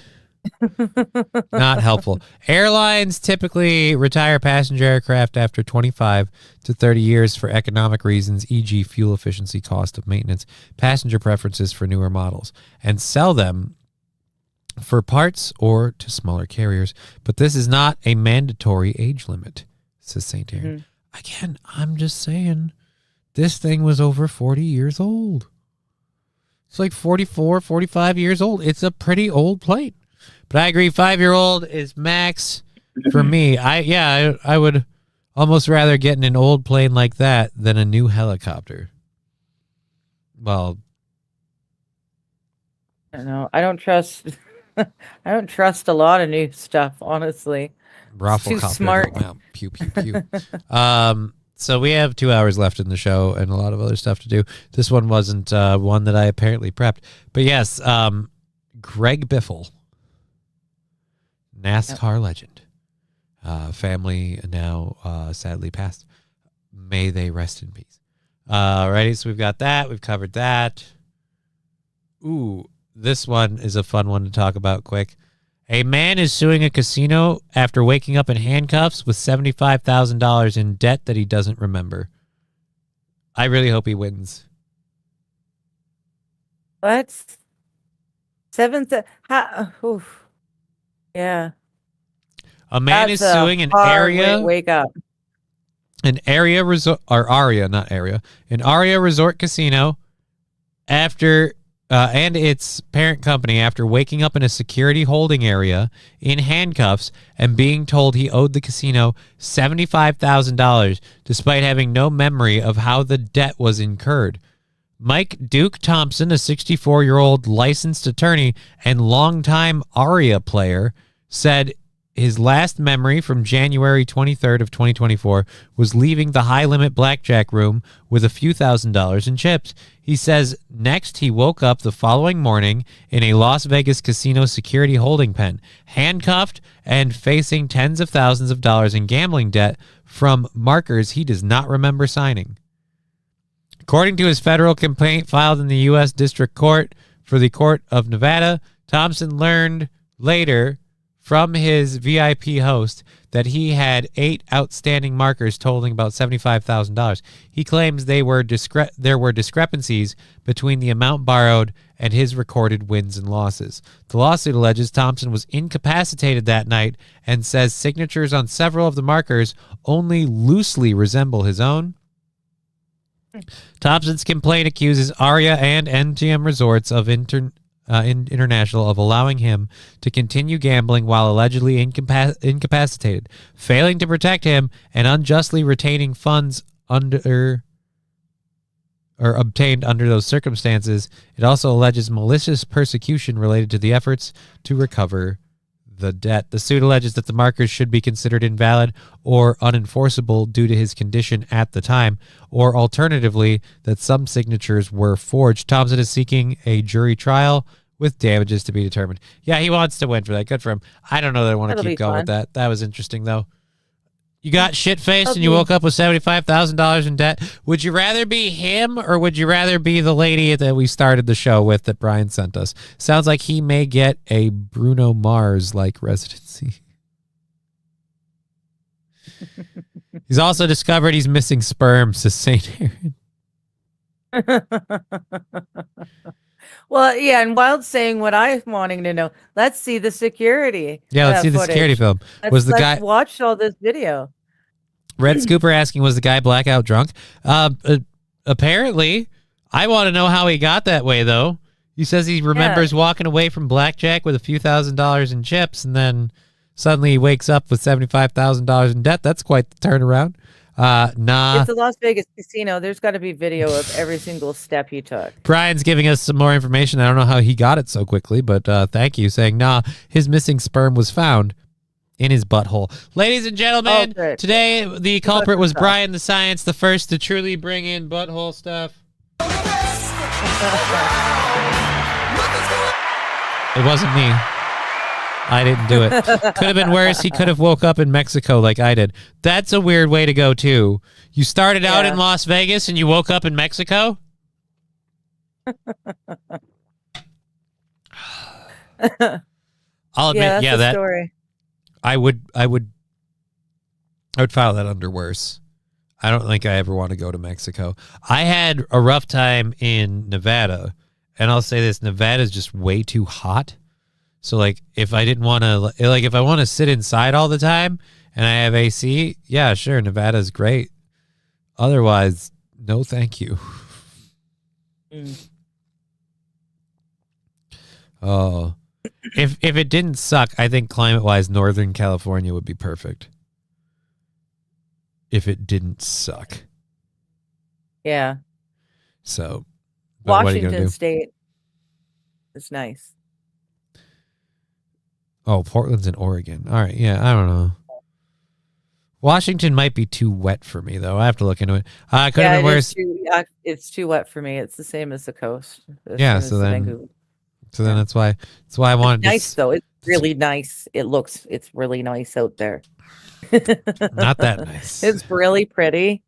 Not helpful. Airlines typically retire passenger aircraft after 25 to 30 years for economic reasons, e.g. fuel efficiency, cost of maintenance, passenger preferences for newer models, and sell them for parts or to smaller carriers. But this is not a mandatory age limit, says St. Aaron. Again, I'm just saying, this thing was over 40 years old. It's like 44, 45 years old. It's a pretty old plane. But I agree, 5-year-old is max for me. I would almost rather get in an old plane like that than a new helicopter. Well, I don't know. I don't trust. I don't trust a lot of new stuff, honestly. It's too smart. Pew pew pew. So we have 2 hours left in the show and a lot of other stuff to do. This one wasn't one that I apparently prepped, but yes, Greg Biffle. NASCAR legend. Family now sadly passed. May they rest in peace. Alrighty, so we've got that. We've covered that. Ooh, this one is a fun one to talk about quick. A man is suing a casino after waking up in handcuffs with $75,000 in debt that he doesn't remember. I really hope he wins. What? Oof. Yeah. A man is suing an area. Wake up. An area resort, or Aria, not area. An Aria Resort Casino after and its parent company after waking up in a security holding area in handcuffs and being told he owed the casino $75,000 despite having no memory of how the debt was incurred. Mike Duke Thompson, a 64-year-old licensed attorney and longtime Aria player, said his last memory from January 23rd of 2024 was leaving the high-limit blackjack room with a few $1,000s in chips. He says next he woke up the following morning in a Las Vegas casino security holding pen, handcuffed and facing tens of thousands of dollars in gambling debt from markers he does not remember signing. According to his federal complaint filed in the U.S. District Court for the Court of Nevada, Thompson learned later from his VIP host that he had 8 outstanding markers totaling about $75,000. He claims there were discrepancies between the amount borrowed and his recorded wins and losses. The lawsuit alleges Thompson was incapacitated that night and says signatures on several of the markers only loosely resemble his own. Thompson's complaint accuses Aria and MGM Resorts of International of allowing him to continue gambling while allegedly incapacitated, failing to protect him, and unjustly retaining funds obtained under those circumstances. It also alleges malicious persecution related to the efforts to recover the debt. The suit alleges that the markers should be considered invalid or unenforceable due to his condition at the time, or alternatively, that some signatures were forged. Thompson is seeking a jury trial with damages to be determined. Yeah, he wants to win for that. Good for him. I don't know that I want to keep going with that. That was interesting, though. You got shit-faced and you woke up with $75,000 in debt. Would you rather be him or would you rather be the lady that we started the show with that Brian sent us? Sounds like he may get a Bruno Mars-like residency. He's also discovered he's missing sperm, says St. Aaron. Well, yeah, and Wild's saying what I'm wanting to know. Let's see the security. Yeah, let's see the security film. Let's watch all this video. Red Scooper asking, was the guy blackout drunk? Apparently. I want to know how he got that way, though. He says he remembers walking away from blackjack with a few $1,000s in chips, and then suddenly he wakes up with $75,000 in debt. That's quite the turnaround. Nah. It's a Las Vegas casino. There's got to be video of every single step he took. Brian's giving us some more information. I don't know how he got it so quickly, but thank you. Saying, nah, his missing sperm was found in his butthole. Ladies and gentlemen, today the culprit was Brian the Science, the first to truly bring in butthole stuff. It wasn't me. I didn't do it. Could have been worse. He could have woke up in Mexico like I did. That's a weird way to go, too. You started out in Las Vegas and you woke up in Mexico? I'll admit, that's the story. I would file that under worse. I don't think I ever want to go to Mexico. I had a rough time in Nevada, and I'll say this, Nevada is just way too hot. So, like, if I didn't want to, like, if I want to sit inside all the time and I have AC, yeah, sure, Nevada's great. Otherwise, no thank you. Oh. If it didn't suck, I think climate-wise, Northern California would be perfect. If it didn't suck. Yeah. So, Washington State is nice. Oh, Portland's in Oregon. All right, yeah, I don't know. Washington might be too wet for me, though. I have to look into it. Could have been worse. It's too wet for me. It's the same as the coast. So then that's why I wanted. Nice though. It's really nice. It's really nice out there. Not that nice. It's really pretty.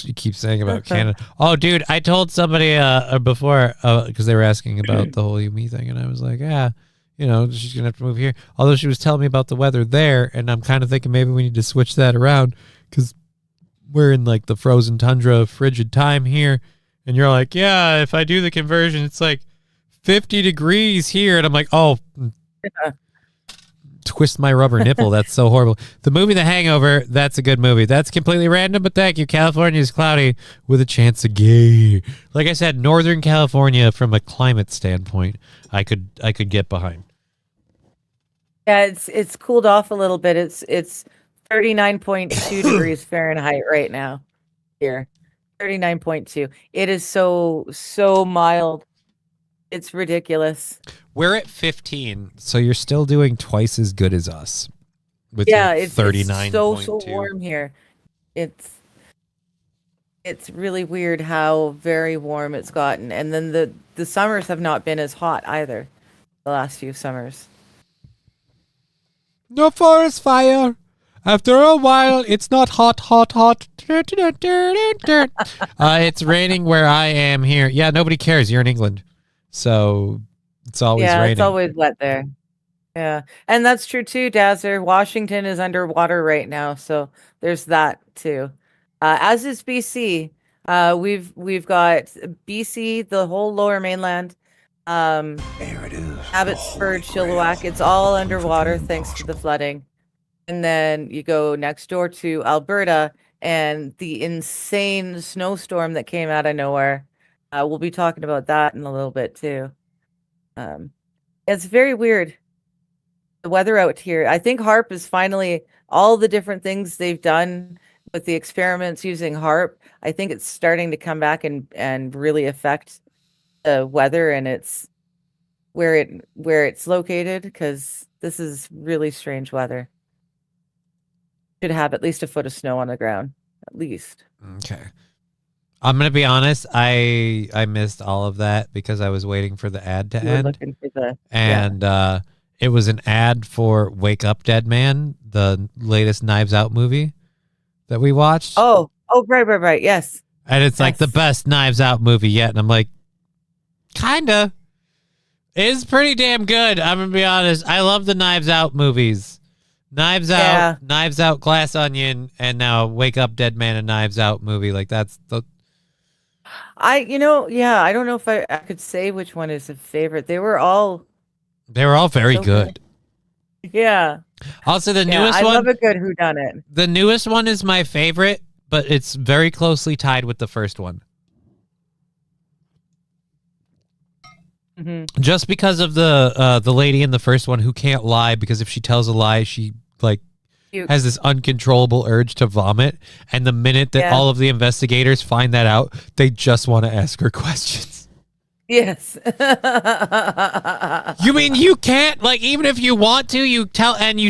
You keep saying about Canada. Oh, dude, I told somebody before because they were asking about the whole me thing, and I was like, yeah, you know, she's gonna have to move here. Although she was telling me about the weather there, and I'm kind of thinking maybe we need to switch that around because we're in like the frozen tundra, frigid time here, and you're like, yeah, if I do the conversion, it's like 50 degrees here, and I'm like, oh, twist my rubber nipple. That's so horrible. The movie The Hangover, that's a good movie. That's completely random, but thank you. California is cloudy with a chance of gay. Like I said, Northern California from a climate standpoint, I could get behind. Yeah, it's cooled off a little bit. It's 39.2 degrees Fahrenheit right now here. 39.2. It is so mild. It's ridiculous. We're at 15, so you're still doing twice as good as us. With It's 39. so warm here. It's really weird how very warm it's gotten. And then the summers have not been as hot either. The last few summers. No forest fire. After a while, it's not hot. It's raining where I am here. Yeah, nobody cares. You're in England. So it's always raining. It's always wet there. Yeah. And that's true too, Dazzer. Washington is underwater right now. So there's that too. As is BC. We've got BC, the whole lower mainland. There it is. Abbotsford, Chilliwack. It's all underwater thanks to the flooding. And then you go next door to Alberta and the insane snowstorm that came out of nowhere. We'll be talking about that in a little bit too. It's very weird. The weather out here. I think HARP is finally all the different things they've done with the experiments using HARP. I think it's starting to come back and really affect the weather and it's where it's located, because this is really strange weather. Should have at least a foot of snow on the ground, at least. Okay. I'm gonna be honest. I missed all of that because I was waiting for the ad to end. Looking for the, and it was an ad for Wake Up Dead Man, the latest Knives Out movie that we watched. Oh, right. Yes. And it's like the best Knives Out movie yet. And I'm like, kinda. It's pretty damn good. I'm gonna be honest. I love the Knives Out movies. Knives Out, Glass Onion, and now Wake Up Dead Man and Knives Out movie. Like that's the. I don't know if I could say which one is a favorite. They were all very good. Yeah. Also, the newest one. I love a good whodunit. The newest one is my favorite, but it's very closely tied with the first one. Mm-hmm. Just because of the lady in the first one who can't lie, because if she tells a lie, she has this uncontrollable urge to vomit. And the minute that all of the investigators find that out, they just want to ask her questions. Yes. You mean you can't, like, even if you want to, you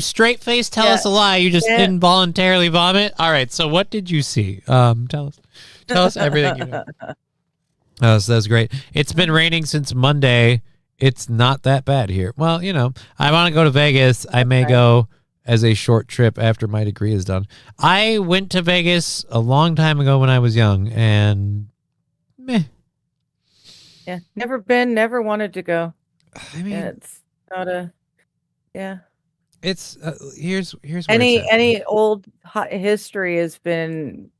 straight face tell us a lie, you just involuntarily vomit? All right, so what did you see? Tell us everything you know. Oh, so that's great. It's been raining since Monday. It's not that bad here. Well, I want to go to Vegas. I may go as a short trip after my degree is done. I went to Vegas a long time ago when I was young, and meh. Yeah, never been, never wanted to go. I mean, it's not a, It's here's where any old history has been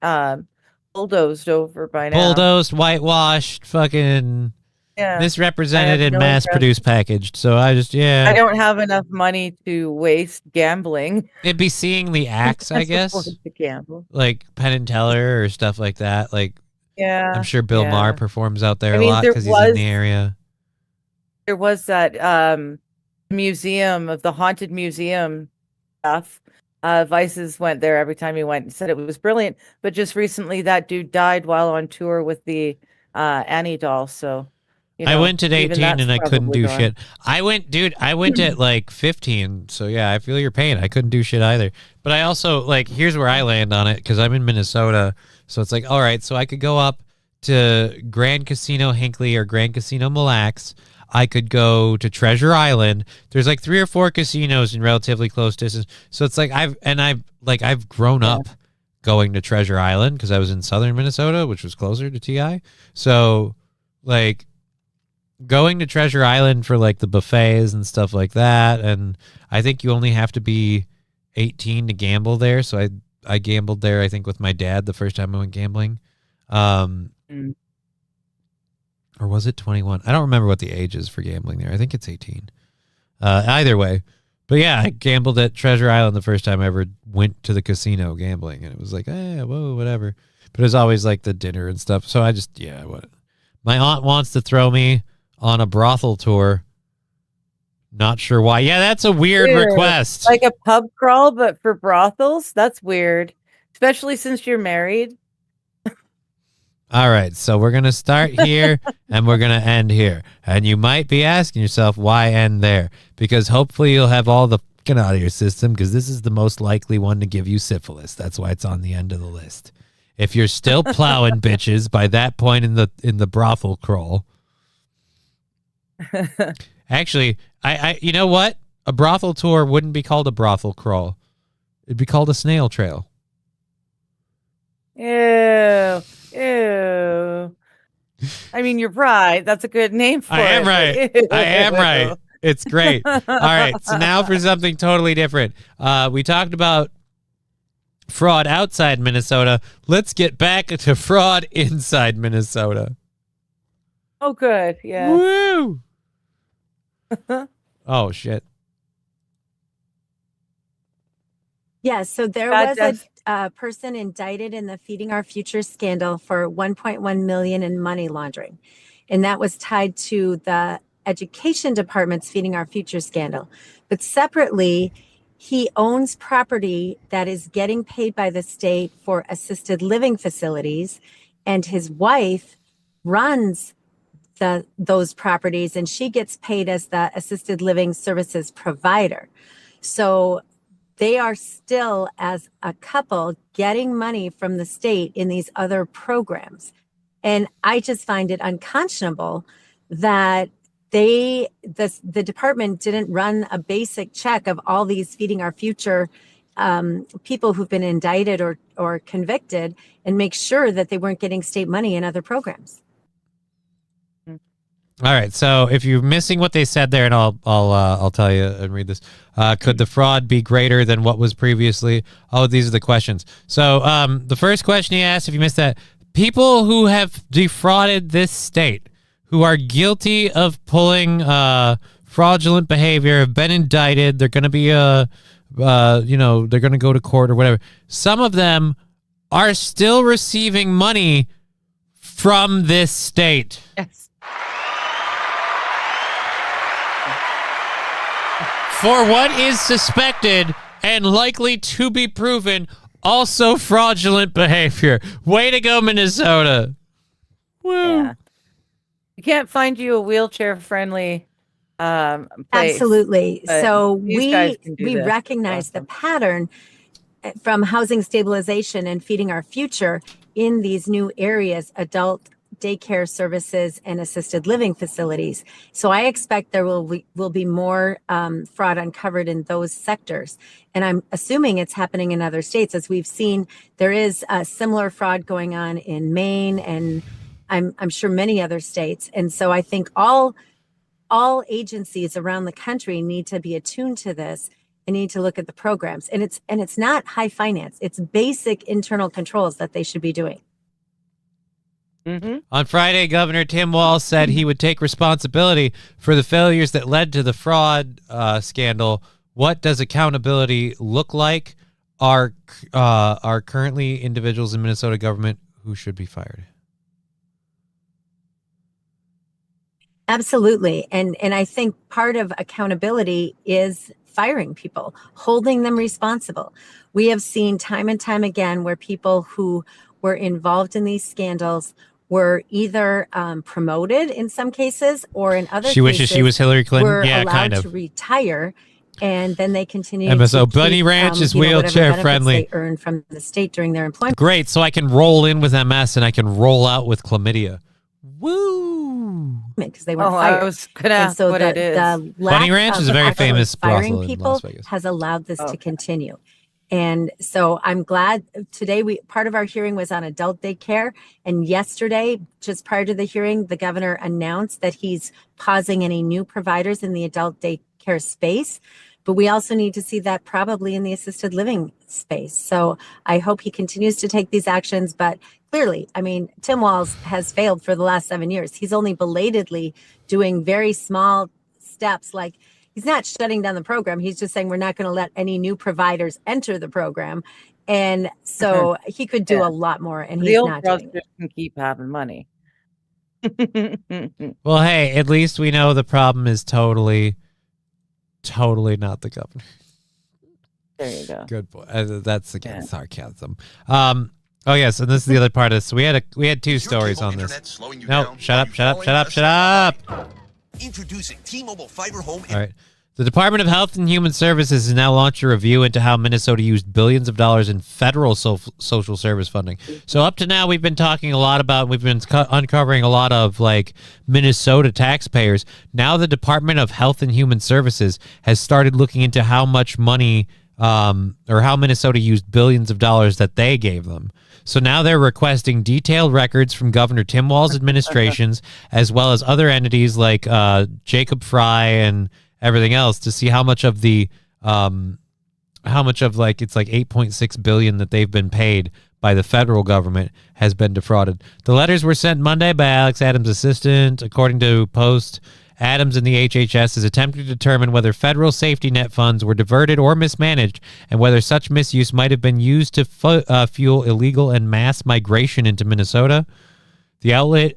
bulldozed over by now. Bulldozed, whitewashed, fucking misrepresented and mass-produced packaged. So I just I don't have enough money to waste gambling. It'd be seeing the acts, I guess. To gamble. Like Penn and Teller or stuff like that. Like I'm sure Bill Maher performs out there a lot because he's in the area. There was that museum of the haunted museum stuff. Vices went there every time he went and said it was brilliant. But just recently, that dude died while on tour with the Annie doll. So I went at 18 and I couldn't do shit. I went at like 15. So yeah, I feel your pain. I couldn't do shit either. But I also here's where I land on it because I'm in Minnesota. So it's like, all right, so I could go up to Grand Casino Hinckley or Grand Casino Mille Lacs. I could go to Treasure Island. There's 3 or 4 casinos in relatively close distance. So it's I've grown up going to Treasure Island because I was in southern Minnesota, which was closer to TI. So going to Treasure Island for the buffets and stuff like that. And I think you only have to be 18 to gamble there. So I gambled there, I think, with my dad the first time I went gambling. Or was it 21? I don't remember what the age is for gambling there. I think it's 18. Either way, But yeah, I gambled at Treasure Island the first time I ever went to the casino gambling, and it was like, whoa, whatever. But it was always like the dinner and stuff. So I just, what? My aunt wants to throw me on a brothel tour. Not sure why. Yeah, that's a weird request. Like a pub crawl, but for brothels? That's weird. Especially since you're married. All right, so we're going to start here and we're going to end here. And you might be asking yourself, why end there? Because hopefully you'll have all the fucking out of your system, because this is the most likely one to give you syphilis. That's why it's on the end of the list. If you're still plowing bitches by that point in the brothel crawl. Actually, I you know what? A brothel tour wouldn't be called a brothel crawl. It'd be called a snail trail. Ew. I mean, you're right. That's a good name for it. I am right. It's great. All right. So now for something totally different. We talked about fraud outside Minnesota. Let's get back to fraud inside Minnesota. Oh, good. Yeah. Woo! Oh, shit. Yeah, so there was a person indicted in the Feeding Our Future scandal for $1.1 million in money laundering. And that was tied to the education department's Feeding Our Future scandal. But separately, he owns property that is getting paid by the state for assisted living facilities, and his wife runs those properties, and she gets paid as the assisted living services provider. So they are still, as a couple, getting money from the state in these other programs. And I just find it unconscionable that the department didn't run a basic check of all these Feeding Our Future people who've been indicted or convicted, and make sure that they weren't getting state money in other programs. All right, so if you're missing what they said there, and I'll tell you and read this. Could the fraud be greater than what was previously? Oh, these are the questions. So the first question he asked, if you missed that, people who have defrauded this state, who are guilty of pulling fraudulent behavior, have been indicted. They're going to be they're going to go to court or whatever. Some of them are still receiving money from this state. Yes. For what is suspected and likely to be proven, also fraudulent behavior. Way to go, Minnesota. Woo. Yeah. You can't find you a wheelchair-friendly place. Absolutely. So we this. recognize the pattern from housing stabilization and Feeding Our Future in these new areas, adult daycare services and assisted living facilities. So I expect there will be more fraud uncovered in those sectors. And I'm assuming it's happening in other states. As we've seen, there is a similar fraud going on in Maine, and I'm sure many other states. And so I think all agencies around the country need to be attuned to this and need to look at the programs. And it's not high finance. It's basic internal controls that they should be doing. Mm-hmm. On Friday, Governor Tim Walz said he would take responsibility for the failures that led to the fraud scandal. What does accountability look like? Are currently individuals in Minnesota government who should be fired? Absolutely. And I think part of accountability is firing people, holding them responsible. We have seen time and time again where people who were involved in these scandals were either promoted in some cases, or in other cases, she wishes she was Hillary Clinton. Were yeah, allowed kind of. to retire, and then they continue. MSO to Bunny keep, Ranch is whatever wheelchair benefits friendly. They earn from the state during their employment. Great, so I can roll in with MS and I can roll out with chlamydia. Woo! Because they weren't fired. I was gonna ask what it is. The Bunny Ranch is a very actually famous firing brothel in people Las Vegas. has allowed this to continue. And so I'm glad today part of our hearing was on adult daycare. And yesterday, just prior to the hearing, the governor announced that he's pausing any new providers in the adult daycare space. But we also need to see that probably in the assisted living space. So I hope he continues to take these actions. But clearly, I mean, Tim Walz has failed for the last 7 years. He's only belatedly doing very small steps, like he's not shutting down the program. He's just saying we're not going to let any new providers enter the program. And so he could do a lot more, and the he's old not doing brothers can keep having money. Well, hey, at least we know the problem is totally not the governor. There you go. Good boy. That's again sarcasm. Oh yes, and this is the other part of this. So we had two stories on this. No, shut up. Introducing T-Mobile Fiber Home. All right. The Department of Health and Human Services has now launched a review into how Minnesota used billions of dollars in federal social service funding. So up to now, we've been talking a lot about, we've been uncovering a lot of like Minnesota taxpayers. Now the Department of Health and Human Services has started looking into how much money or how Minnesota used billions of dollars that they gave them. So now they're requesting detailed records from Governor Tim Walz's administrations, as well as other entities like Jacob Fry and everything else, to see how much of the it's like $8.6 billion that they've been paid by the federal government has been defrauded. The letters were sent Monday by Alex Adams' assistant. According to Post, Adams and the HHS is attempting to determine whether federal safety net funds were diverted or mismanaged, and whether such misuse might have been used to fuel illegal and mass migration into Minnesota. The outlet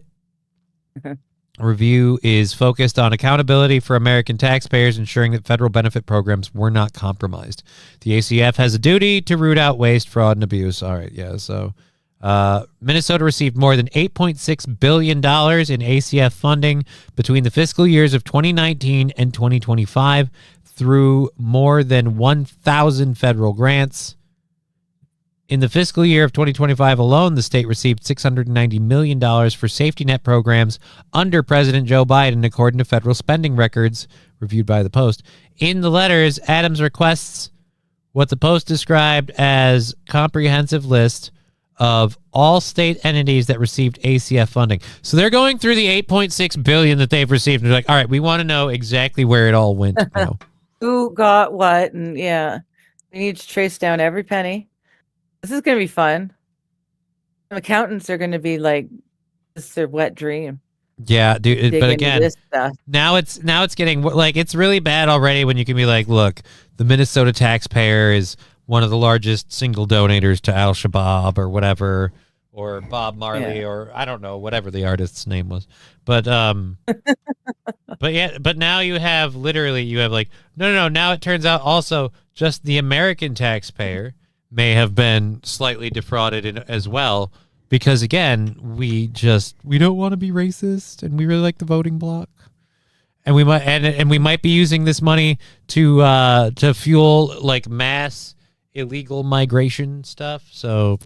review is focused on accountability for American taxpayers, ensuring that federal benefit programs were not compromised. The ACF has a duty to root out waste, fraud, and abuse. All right, yeah, so Minnesota received more than $8.6 billion in ACF funding between the fiscal years of 2019 and 2025 through more than 1,000 federal grants. In the fiscal year of 2025 alone, the state received $690 million for safety net programs under President Joe Biden, according to federal spending records reviewed by the Post. In the letters, Adams requests what the Post described as comprehensive list of all state entities that received ACF funding. So they're going through the $8.6 billion that they've received. And they're like, all right, we want to know exactly where it all went now. Who got what? And yeah, we need to trace down every penny. This is going to be fun. Accountants are going to be like, this is their wet dream. Yeah, dude. But again, now it's getting like, it's really bad already when you can be like, look, the Minnesota taxpayer is one of the largest single donators to Al-Shabaab or whatever, or Bob Marley, or I don't know, whatever the artist's name was. But but now you have like, no. Now it turns out also just the American taxpayer may have been slightly defrauded as well, because again, we don't want to be racist, and we really like the voting bloc. And we might be using this money to fuel like mass illegal migration stuff. So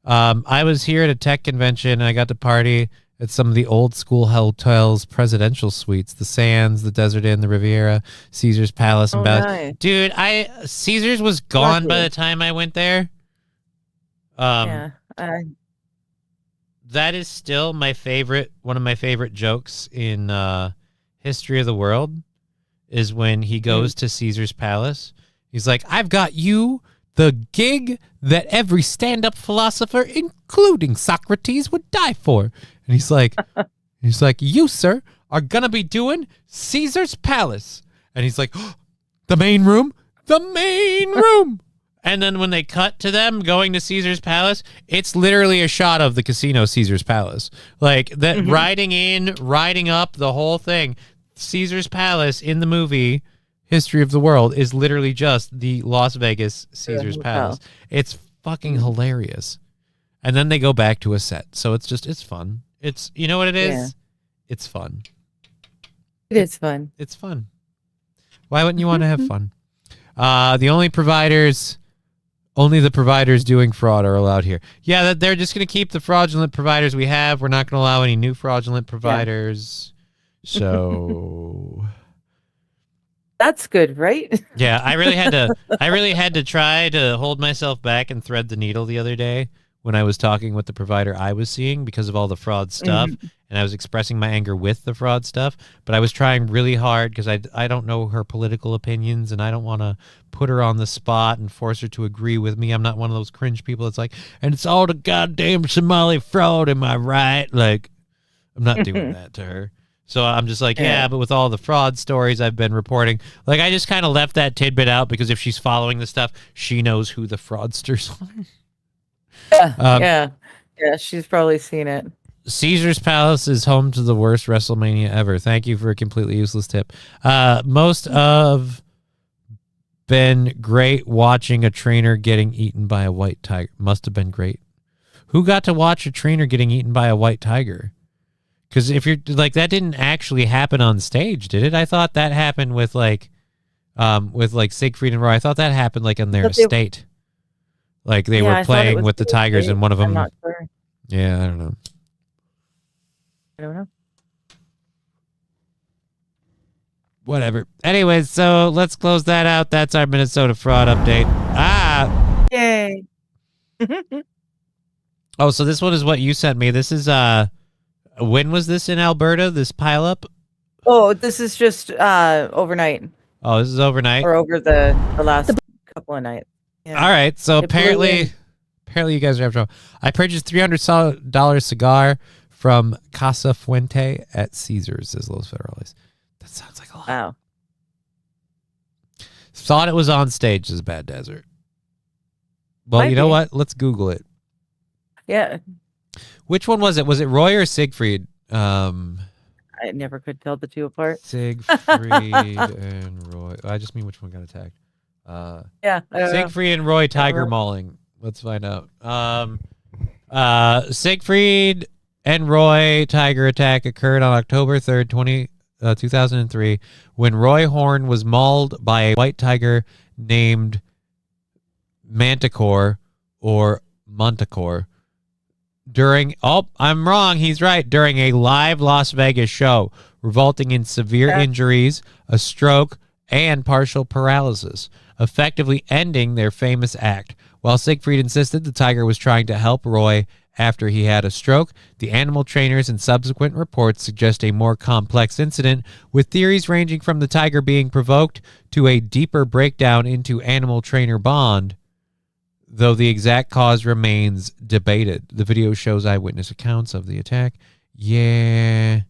I was here at a tech convention, and I got to party at some of the old school hotels, presidential suites, the Sands, the Desert Inn, the Riviera, Caesar's Palace, and nice. Dude, Caesar's was gone by the time I went there. That is still one of my favorite jokes in history of the world, is when he goes to Caesar's Palace. He's like, I've got you the gig that every stand-up philosopher, including Socrates, would die for. And he's like, you, sir, are going to be doing Caesar's Palace. And he's like, oh, the main room. And then when they cut to them going to Caesar's Palace, it's literally a shot of the casino Caesar's Palace. Like that, riding up the whole thing. Caesar's Palace in the movie History of the World is literally just the Las Vegas Caesar's Palace. It's fucking hilarious. And then they go back to a set. So it's fun. It's, you know what it is? Yeah. It's fun. It is fun. It's fun. Why wouldn't you want to have fun? Only the providers doing fraud are allowed here. Yeah, they're just going to keep the fraudulent providers we have. We're not going to allow any new fraudulent providers. Yeah. So that's good, right? Yeah, I really had to try to hold myself back and thread the needle the other day when I was talking with the provider I was seeing because of all the fraud stuff, and I was expressing my anger with the fraud stuff, but I was trying really hard because I don't know her political opinions, and I don't want to put her on the spot and force her to agree with me. I'm not one of those cringe people that's like, and it's all the goddamn Somali fraud, am I right? Like, I'm not doing that to her. So I'm just like, yeah, but with all the fraud stories I've been reporting, like I just kind of left that tidbit out because if she's following the stuff, she knows who the fraudsters are. Yeah, she's probably seen it. Caesar's Palace is home to the worst WrestleMania ever. Thank you for a completely useless tip. Most of been great watching a trainer getting eaten by a white tiger. Must have been great. Who got to watch a trainer getting eaten by a white tiger? Because if you're like, that didn't actually happen on stage, did it? I thought that happened with Siegfried and Roy. I thought that happened like on their estate. Like they were playing with the tigers and one of them. I'm not sure. Yeah, I don't know. Whatever. Anyways, so let's close that out. That's our Minnesota fraud update. Yay. Oh, so this one is what you sent me. This is when was this in Alberta, this pileup? Oh, this is just overnight. Oh, this is overnight? Or over the last couple of nights. Yeah. All right, so apparently you guys are having trouble. I purchased $300 cigar from Casa Fuente at Caesars, says Los Federales. That sounds like a lot. Wow. Thought it was on stage as Bad Desert. Well, you know what? Let's Google it. Yeah. Which one was it? Was it Roy or Siegfried? I never could tell the two apart. Siegfried and Roy. I just mean which one got attacked. Yeah. Siegfried and Roy tiger mauling. Let's find out. Siegfried and Roy tiger attack occurred on October 3rd, 2003, when Roy Horn was mauled by a white tiger named Manticore or Monticore during, I'm wrong, he's right, during a live Las Vegas show, resulting in severe injuries, a stroke, and partial paralysis, effectively ending their famous act. While Siegfried insisted the tiger was trying to help Roy after he had a stroke, the animal trainers and subsequent reports suggest a more complex incident, with theories ranging from the tiger being provoked to a deeper breakdown into animal trainer bond, though the exact cause remains debated. The video shows eyewitness accounts of the attack. Yeah.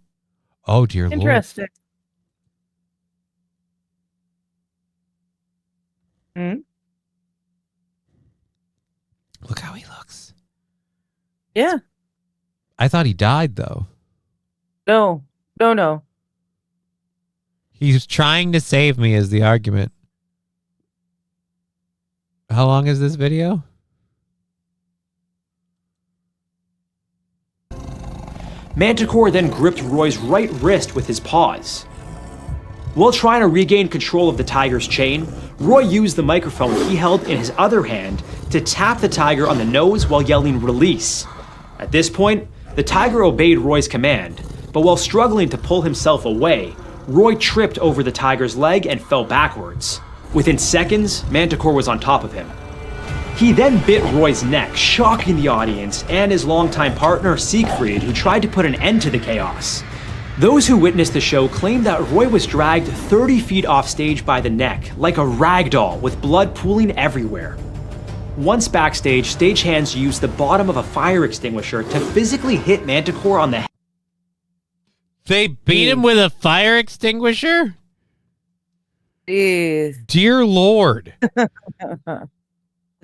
Oh, dear Lord. Interesting. Look how he looks. Yeah. I thought he died, though. No. He's trying to save me is the argument. How long is this video? Manticore then gripped Roy's right wrist with his paws. While trying to regain control of the tiger's chain, Roy used the microphone he held in his other hand to tap the tiger on the nose while yelling "release." At this point, the tiger obeyed Roy's command, but while struggling to pull himself away, Roy tripped over the tiger's leg and fell backwards. Within seconds, Manticore was on top of him. He then bit Roy's neck, shocking the audience and his longtime partner, Siegfried, who tried to put an end to the chaos. Those who witnessed the show claimed that Roy was dragged 30 feet off stage by the neck, like a rag doll, with blood pooling everywhere. Once backstage, stagehands used the bottom of a fire extinguisher to physically hit Manticore on the head. They beat him with a fire extinguisher? Jeez. Dear Lord. The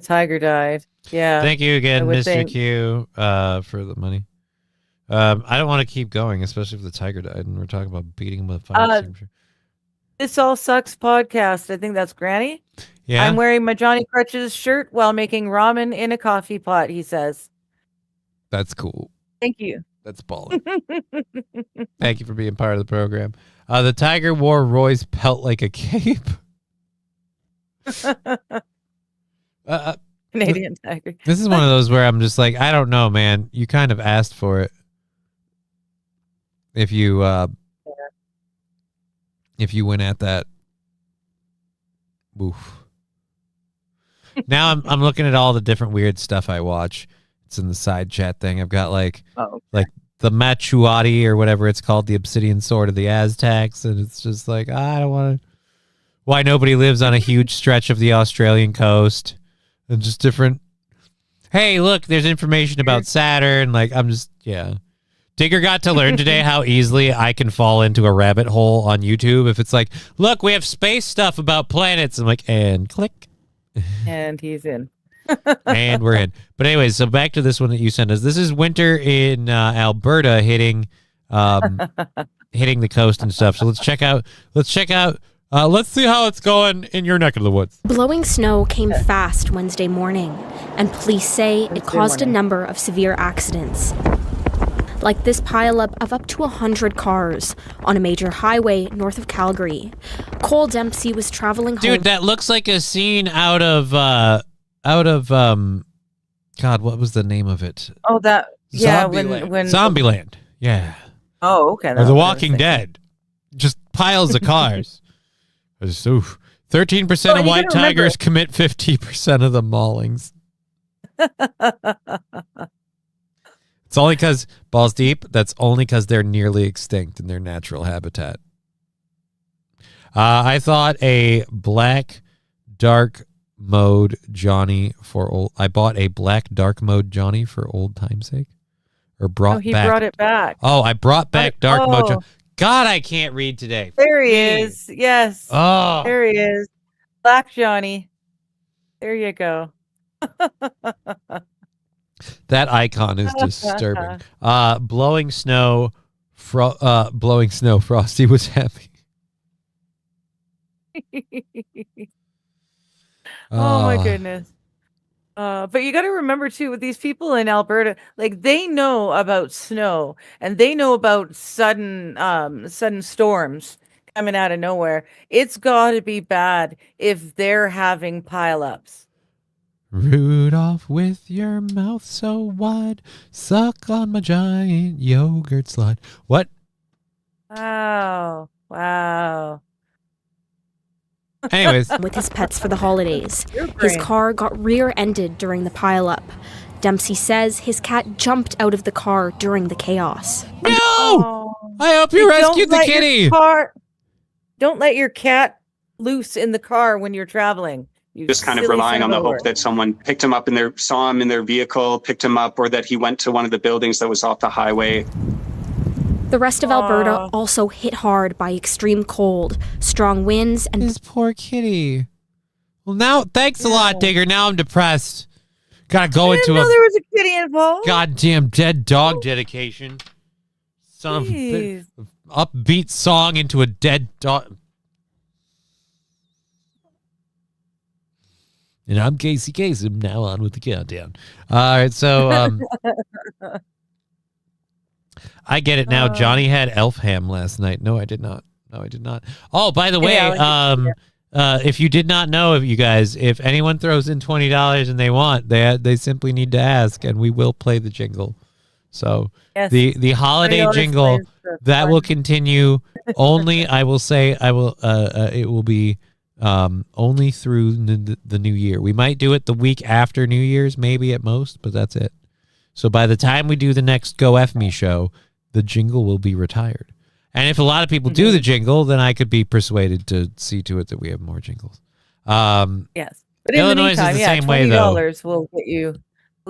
tiger died. Yeah. Thank you again, Mr. think. Q, for the money. I don't want to keep going, especially if the tiger died and we're talking about beating him with a fire extinguisher. This All Sucks podcast. I think that's Granny. Yeah. I'm wearing my Johnny-krutches shirt while making ramen in a coffee pot, he says. That's cool. Thank you. That's balling. Thank you for being part of the program. The tiger wore Roy's pelt like a cape. Canadian tiger. This is one of those where I'm just like, I don't know, man. You kind of asked for it. If you went at that. Oof. Now I'm looking at all the different weird stuff I watch. It's in the side chat thing. I've got like the Machuati or whatever it's called, the Obsidian Sword of the Aztecs, and it's just like I don't want to. Why nobody lives on a huge stretch of the Australian coast, and just different. Hey, look, there's information about Saturn. Like I'm just Digger got to learn today how easily I can fall into a rabbit hole on YouTube. If it's like, look, we have space stuff about planets. I'm like, and click. And he's in. And we're in. But anyways, so back to this one that you sent us. This is winter in Alberta hitting hitting the coast and stuff. So let's check out. Let's see how it's going in your neck of the woods. Blowing snow came fast Wednesday morning, and police say it caused a number of severe accidents. Like this pileup of up to 100 cars on a major highway north of Calgary. Cole Dempsey was traveling home. Dude, that looks like a scene out of God, what was the name of it? Oh, that Zombieland. when Zombieland. Yeah. Oh, okay. Or The Walking Dead. Just piles of cars. 13% of white tigers commit 50% of the maulings. It's only because, balls deep, that's only because they're nearly extinct in their natural habitat. I thought a black dark mode Johnny for old. I bought a black dark mode Johnny for old time's sake. Or brought he back. brought it back. Oh, I brought back dark mode Johnny. God, I can't read today. There he is. Yes. Oh. There he is. Black Johnny. There you go. That icon is disturbing. Blowing snow. Frosty was happy. Oh my goodness. But you got to remember too, with these people in Alberta, like they know about snow and they know about sudden storms coming out of nowhere. It's got to be bad if they're having pileups. Rudolph, with your mouth so wide, suck on my giant yogurt slide. What? Wow. Anyways. With his pets for the holidays. His car got rear-ended during the pileup. Dempsey says his cat jumped out of the car during the chaos. No! Oh. I hope you rescued the kitty. Don't let your cat loose in the car when you're traveling. Just kind of relying on the hope that someone picked him up and saw him in their vehicle, picked him up, or that he went to one of the buildings that was off the highway. The rest of Alberta also hit hard by extreme cold, strong winds, and this poor kitty. Well, now, thanks a lot, Digger. Now I'm depressed. Gotta go into there was a kitty involved. Goddamn dead dog dedication. Some upbeat song into a dead dog. And I'm Casey Kasem, now on with the countdown. All right, so I get it now. Johnny had elf ham last night. No, I did not. Oh, by the way, if you did not know, you guys, if anyone throws in $20 and they want, they simply need to ask, and we will play the jingle. So the holiday jingle that will continue only. I will say it will be only through the new year. We might do it the week after New Year's, maybe at most, but that's it. So by the time we do the next Go F Me show, the jingle will be retired. And if a lot of people do the jingle, then I could be persuaded to see to it that we have more jingles. Yes. But in Illinois the meantime, is the same way, though. $20 will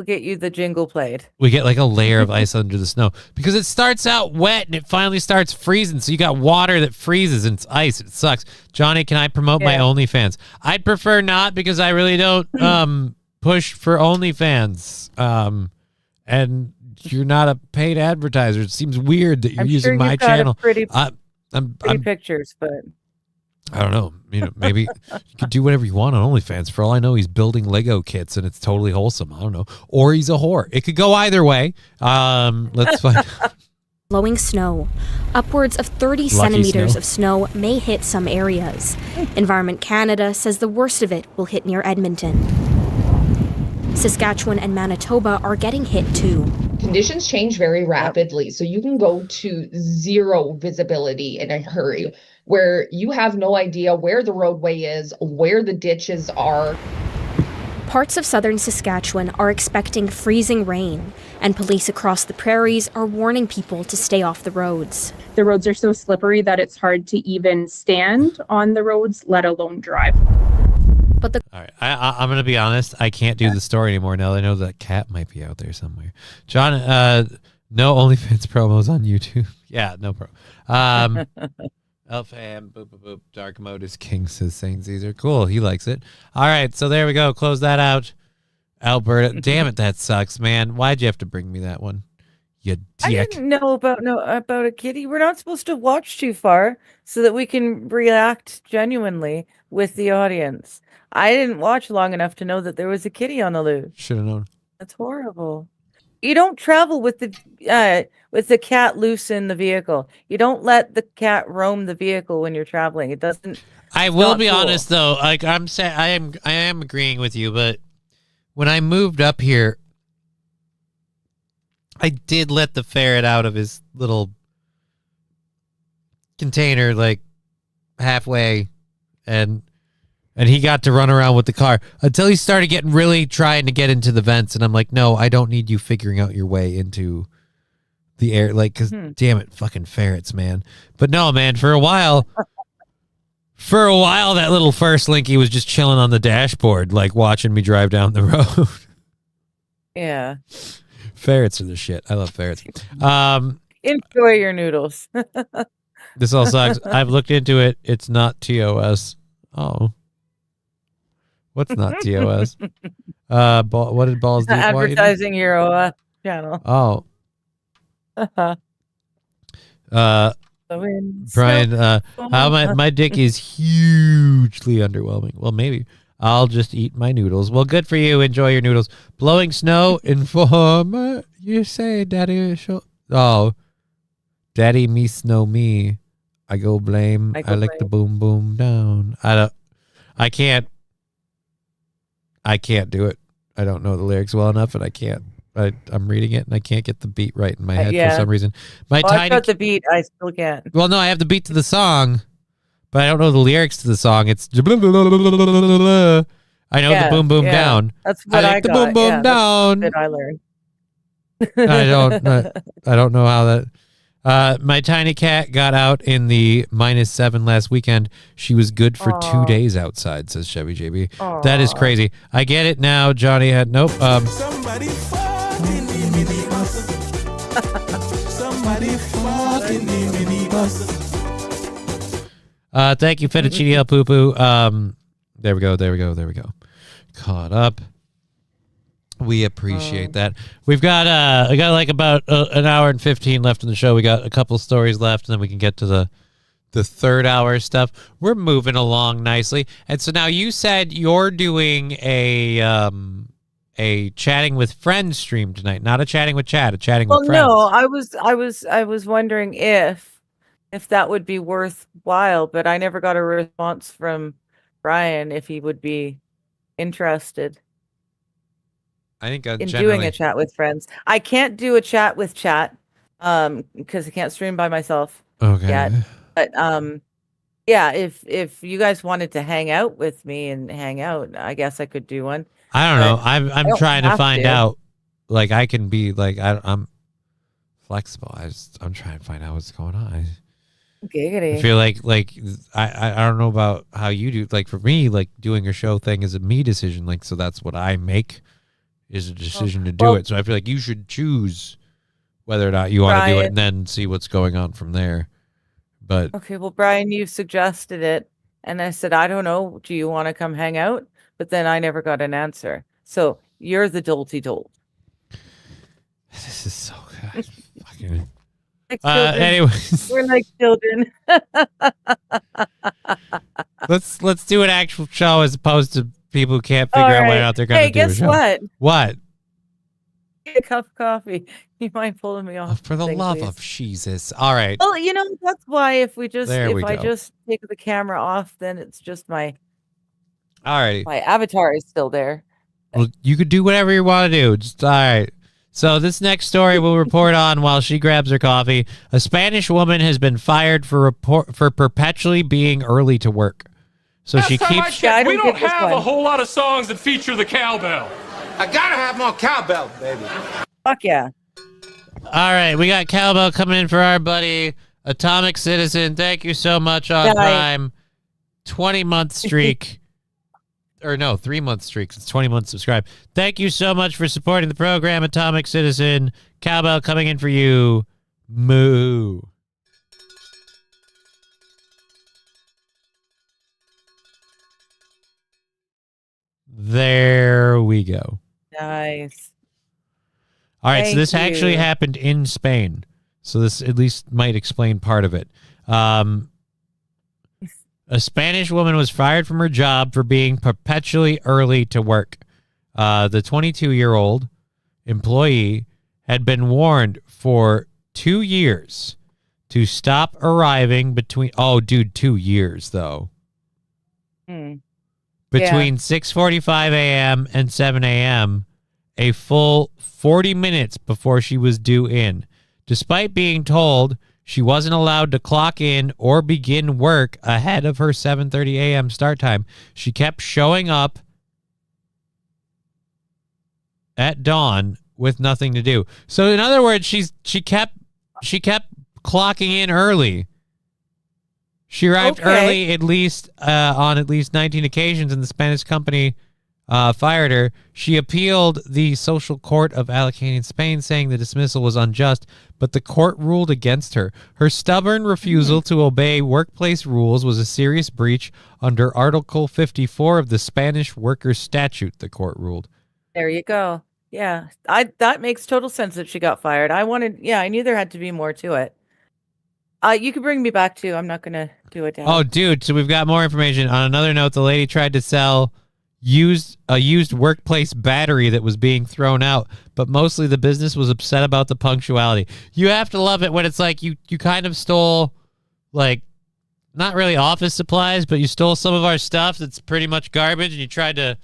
get you the jingle played. We get like a layer of ice under the snow because it starts out wet and it finally starts freezing. So you got water that freezes and it's ice. It sucks. Johnny, can I promote my OnlyFans? I'd prefer not because I really don't push for OnlyFans. And you're not a paid advertiser. It seems weird that you're using my channel. Pretty pictures, but I don't know. Maybe you could do whatever you want on OnlyFans. For all I know, he's building Lego kits and it's totally wholesome. I don't know. Or he's a whore. It could go either way. Let's find out. Blowing snow. Upwards of 30 centimeters of snow may hit some areas. Environment Canada says the worst of it will hit near Edmonton. Saskatchewan and Manitoba are getting hit too. Conditions change very rapidly, so you can go to zero visibility in a hurry, where you have no idea where the roadway is, where the ditches are. Parts of southern Saskatchewan are expecting freezing rain, and police across the prairies are warning people to stay off the roads. The roads are so slippery that it's hard to even stand on the roads, let alone drive. All right, I'm going to be honest. I can't do the story anymore now that I know that cat might be out there somewhere. John, No OnlyFans promos on YouTube. Yeah, no problem. Elfam, boop, boop, boop. Dark mode is king, says St. Caesar. Cool, he likes it. All right, so there we go. Close that out. Alberta. Damn it, that sucks, man. Why'd you have to bring me that one? You dick. I didn't know about a kitty. We're not supposed to watch too far so that we can react genuinely with the audience. I didn't watch long enough to know that there was a kitty on the loose. Should have known. That's horrible. You don't travel with the cat loose in the vehicle. You don't let the cat roam the vehicle when you're traveling. It doesn't. I will be honest though. Like I'm saying, I am agreeing with you. But when I moved up here, I did let the ferret out of his little container, like halfway, and he got to run around with the car until he started getting really trying to get into the vents. And I'm like, no, I don't need you figuring out your way into the air. Like, because damn it, fucking ferrets, man. But no, man, for a while, that little first Linky was just chilling on the dashboard, like watching me drive down the road. Yeah. Ferrets are the shit. I love ferrets. Enjoy your noodles. This all sucks. I've looked into it. It's not TOS. Oh. What's not TOS? What did Balls do? Advertising your channel. Oh. Brian, how my dick is hugely underwhelming. Well, maybe I'll just eat my noodles. Well, good for you. Enjoy your noodles. Blowing snow informer. You say, Daddy. Oh, Daddy me snow me. I go blame. I like the boom boom down. I can't do it. I don't know the lyrics well enough, and I can't. I'm reading it, and I can't get the beat right in my head for some reason. I got the beat. I still can't. Well, no, I have the beat to the song, but I don't know the lyrics to the song. It's I know the boom boom down. That's what I the got. boom boom down. That's what I learned. I don't know how that. My tiny cat got out in the -7 last weekend. She was good for 2 days outside, says Chevy JB. Aww. That is crazy. I get it now. Johnny had nope. Somebody fucking in mini bus. Somebody fucking in mini bus. Thank you, Fettuccine El Poo Poo. There we go. Caught up. We appreciate that. We've got like about an hour and 15 left in the show. We got a couple stories left, and then we can get to the third hour stuff. We're moving along nicely. And so now you said you're doing a chatting with friends stream tonight, not a chatting with chat, a chatting with friends. No, I was wondering if that would be worthwhile, but I never got a response from Brian if he would be interested. I think in doing a chat with friends. I can't do a chat with chat because I can't stream by myself yet. But yeah, if you guys wanted to hang out with me and hang out, I guess I could do one. I don't know. I'm trying to find out. Like I can be like I'm flexible. I'm trying to find out what's going on. Giggity. I feel like I don't know about how you do. Like for me, like doing a show thing is a me decision. Like so that's what I make. Is a decision to do it. So I feel like you should choose whether or not you want to do it and then see what's going on from there. But okay, well, Brian, you suggested it. And I said, I don't know. Do you want to come hang out? But then I never got an answer. So you're the dolty dolt. This is so good. Fucking... anyways. We're like children. Let's do an actual show as opposed to people who can't figure out whether or not they're going to do a show. Hey, guess what? Get a cup of coffee. You mind pulling me off? For the love of Jesus. All right. Well, that's why if I just take the camera off, then it's just my avatar is still there. Well, you could do whatever you want to do. Just all right. So this next story we'll report on while she grabs her coffee. A Spanish woman has been fired for perpetually being early to work. So That's she keeps. We don't have a whole lot of songs that feature the cowbell. I gotta have more cowbell, baby. Fuck yeah. All right, we got cowbell coming in for our buddy Atomic Citizen. Thank you so much on Prime. 20-month streak. 3-month streaks. It's 20 months subscribed. Thank you so much for supporting the program, Atomic Citizen. Cowbell coming in for you. Moo. There we go. Nice. All right, so this Thank actually you. happened in Spain. So this at least might explain part of it. A Spanish woman was fired from her job for being perpetually early to work. The 22-year-old employee had been warned for 2 years to stop arriving between... Oh, dude, 2 years, though. Between 6:45 a.m. and 7 a.m., a full 40 minutes before she was due in. Despite being told she wasn't allowed to clock in or begin work ahead of her 7:30 a.m. start time, she kept showing up at dawn with nothing to do. So in other words, she kept clocking in early. She arrived early on at least 19 occasions, and the Spanish company fired her. She appealed the social court of Alicante in Spain, saying the dismissal was unjust, but the court ruled against her. Her stubborn refusal to obey workplace rules was a serious breach under Article 54 of the Spanish Workers' Statute, the court ruled. There you go. Yeah, that makes total sense that she got fired. I knew there had to be more to it. You can bring me back too. I'm not gonna do it down. Oh, dude! So we've got more information. On another note, the lady tried to sell a used workplace battery that was being thrown out, but mostly the business was upset about the punctuality. You have to love it when it's like you kind of stole, like, not really office supplies, but you stole some of our stuff that's pretty much garbage, and you tried to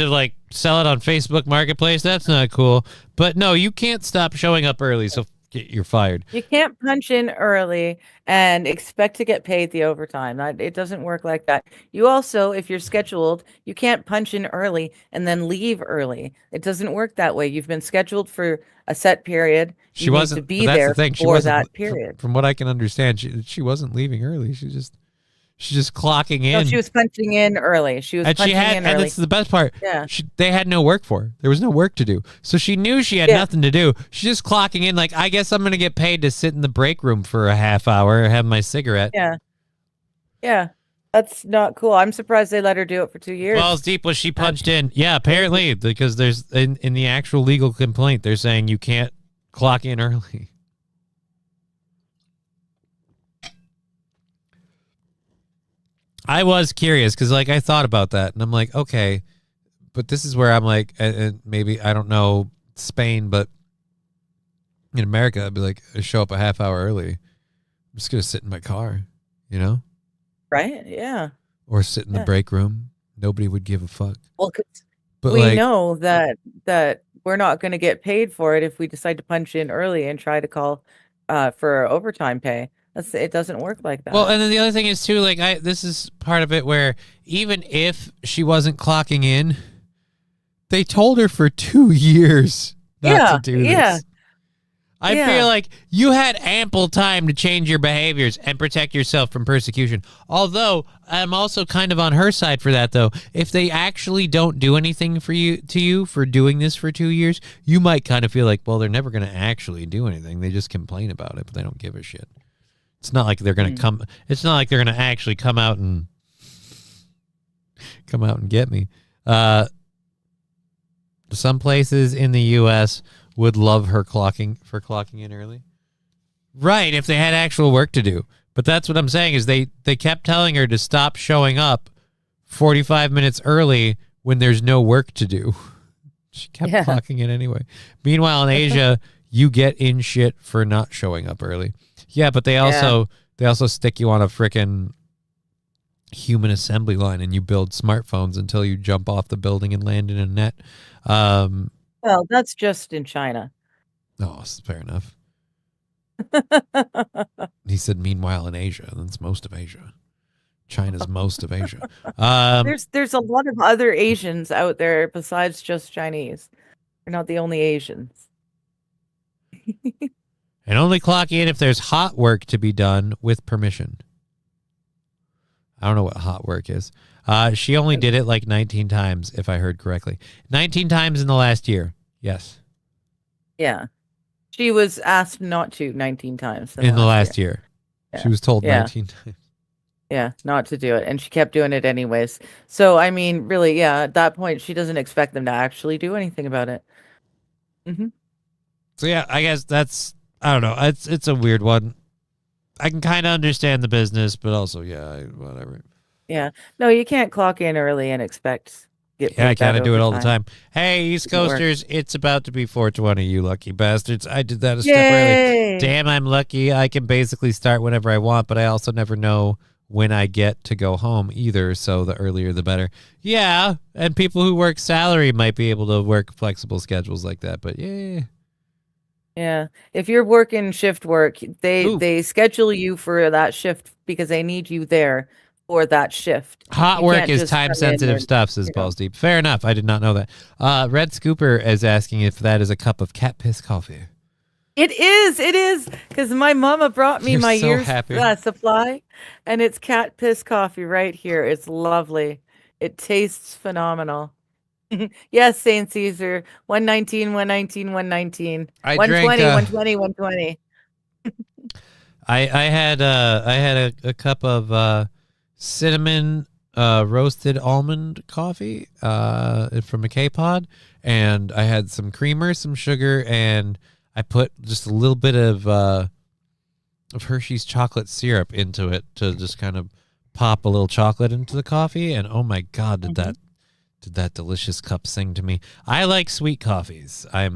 like sell it on Facebook Marketplace. That's not cool. But no, you can't stop showing up early, so you're fired. You can't punch in early and expect to get paid the overtime. It doesn't work like that. You also, if you're scheduled, you can't punch in early and then leave early. It doesn't work that way. You've been scheduled for a set period. She wasn't need to be there for that period. From what I can understand, she wasn't leaving early. She's just clocking in. No, she was punching in early. And it's the best part. Yeah. They had no work for her. There was no work to do. So she knew she had nothing to do. She's just clocking in like, I guess I'm going to get paid to sit in the break room for a half hour and have my cigarette. Yeah. Yeah. That's not cool. I'm surprised they let her do it for 2 years. Well, as deep was she punched in? Yeah, apparently, because there's in the actual legal complaint, they're saying you can't clock in early. I was curious because, like, I thought about that, and I'm like, okay, but this is where I'm like, and maybe, I don't know Spain, but in America, I'd be like, I show up a half hour early. I'm just going to sit in my car, you know? Right? Yeah. Or sit in the break room. Nobody would give a fuck. Well, but we know that we're not going to get paid for it if we decide to punch in early and try to call for overtime pay. It doesn't work like that. Well, and then the other thing is too, like, this is part of it where even if she wasn't clocking in, they told her for 2 years not to do this. I feel like you had ample time to change your behaviors and protect yourself from persecution. Although I'm also kind of on her side for that, though. If they actually don't do anything to you for doing this for 2 years, you might kind of feel like, well, they're never going to actually do anything. They just complain about it, but they don't give a shit. It's not like they're going to come. It's not like they're going to actually come out and get me. Some places in the U.S. would love her clocking in early. Right, if they had actual work to do. But that's what I'm saying is they kept telling her to stop showing up 45 minutes early when there's no work to do. She kept clocking in anyway. Meanwhile, in Asia, you get in shit for not showing up early. Yeah, but they also stick you on a frickin' human assembly line and you build smartphones until you jump off the building and land in a net. Well, that's just in China. Oh, fair enough. He said, meanwhile, in Asia. That's most of Asia. China's most of Asia. There's a lot of other Asians out there besides just Chinese. They're not the only Asians. And only clock in if there's hot work to be done with permission. I don't know what hot work is. She only did it like 19 times, if I heard correctly. 19 times in the last year. Yes. Yeah. She was asked not to 19 times in the last year. Yeah. She was told 19 times. Yeah, not to do it. And she kept doing it anyways. So, I mean, really, yeah, at that point, she doesn't expect them to actually do anything about it. Mm-hmm. So, yeah, I guess that's, I don't know. It's a weird one. I can kind of understand the business, but also, yeah, whatever. Yeah. No, you can't clock in early and expect Yeah, I kind of do it all the time. Hey, East Coasters, it's about to be 420, you lucky bastards. I did that a step early. Damn, I'm lucky. I can basically start whenever I want, but I also never know when I get to go home either, so the earlier the better. Yeah, and people who work salary might be able to work flexible schedules like that, but yeah. Yeah. If you're working shift work, they schedule you for that shift because they need you there for that shift. Hot work is time-sensitive stuff, says Balls Deep. Fair enough. I did not know that. Red Scooper is asking if that is a cup of cat piss coffee. It is, because my mama brought me my year's supply, and it's cat piss coffee right here. It's lovely. It tastes phenomenal. Yes, St. Caesar. 119, 119, 119. 120, 120, 120. I had a cup of cinnamon roasted almond coffee from a K-Pod, and I had some creamer, some sugar, and I put just a little bit of Hershey's chocolate syrup into it to just kind of pop a little chocolate into the coffee, and oh my God, did that delicious cup sing to me. I like sweet coffees. I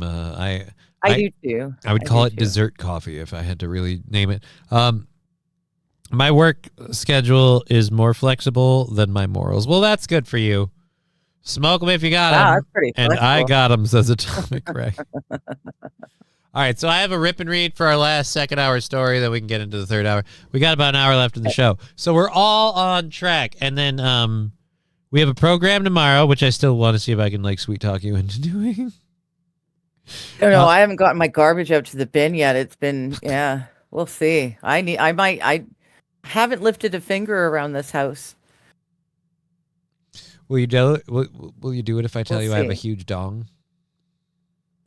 do too. I would call it dessert coffee if I had to really name it. My work schedule is more flexible than my morals. Well, that's good for you. Smoke them if you got them. That's pretty flexible. And I got them, says Atomic Ray. All right, so I have a rip and read for our last second hour story, then we can get into the third hour. We got about an hour left in the show. So we're all on track. And then we have a program tomorrow, which I still want to see if I can like sweet talk you into doing. No, I haven't gotten my garbage out to the bin yet. It's been, we'll see. I haven't lifted a finger around this house. Will you do it? Will you do it if I tell you I have a huge dong?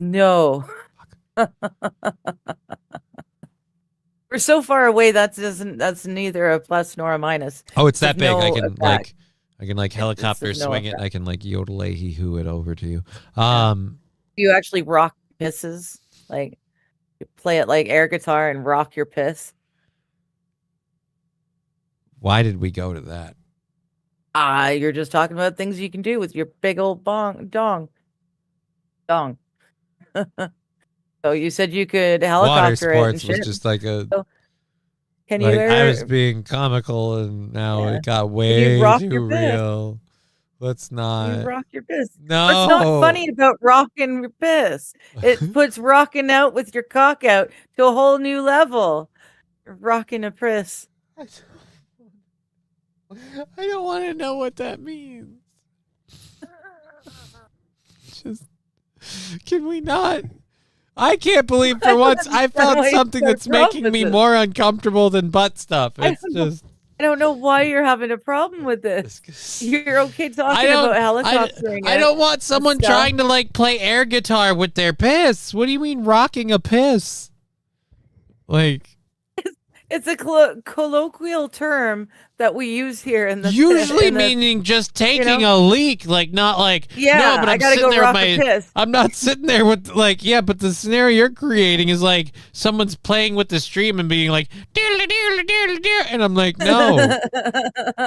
No. We're so far away that's neither a plus nor a minus. Oh, it's that big. I can helicopter swing it. I can like yodel hoo it over to you. Do you actually rock pisses? Like you play it like air guitar and rock your piss? Why did we go to that? You're just talking about things you can do with your big old dong. So you said you could helicopter Water it. sports was just like a. So, can you? I was being comical, and now it got way too real. Let's not. You rock your piss. No, what's not funny about rocking your piss? It puts rocking out with your cock out to a whole new level. You're rocking a piss. I don't want to know what that means. Just can we not? I can't believe for once I found something that's making me more uncomfortable than butt stuff. It's just. I don't know why you're having a problem with this. You're okay talking about helicoptering. I don't want someone trying to like play air guitar with their piss. What do you mean rocking a piss? Like. It's a colloquial term that we use here in the usually meaning just taking a leak, like not like no, but I'm sitting there with my I'm not sitting there with like but the scenario you're creating is like someone's playing with the stream and being like and I'm like no.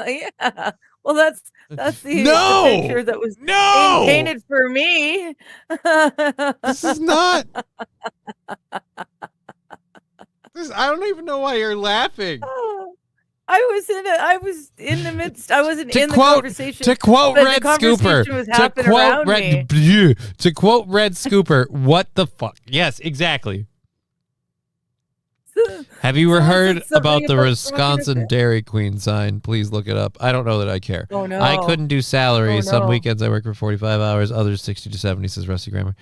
Yeah. Well, that's the picture that was painted for me. This is not. I don't even know why you're laughing. I was in the midst. I wasn't in the conversation. To quote Red Scooper. To quote Red Scooper. What the fuck? Yes, exactly. Have you heard about the Wisconsin Dairy Queen sign? Please look it up. I don't know that I care. Oh, no. I couldn't do salary. Some weekends I work for 45 hours. Others 60 to 70, says Rusty Grammar.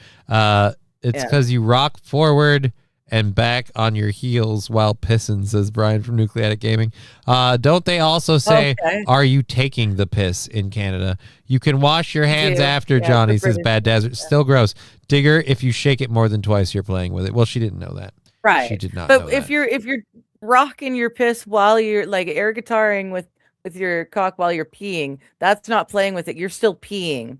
It's because you rock forward and back on your heels while pissing, says Brian from Nucleatic Gaming. Don't they also say, are you taking the piss in Canada? You can wash your hands after, Johnny, says Bad Desert. Still gross. Digger, if you shake it more than twice, you're playing with it. Well, she didn't know that. Right. She did not know But if you're rocking your piss while you're like air guitaring with your cock while you're peeing, that's not playing with it. You're still peeing.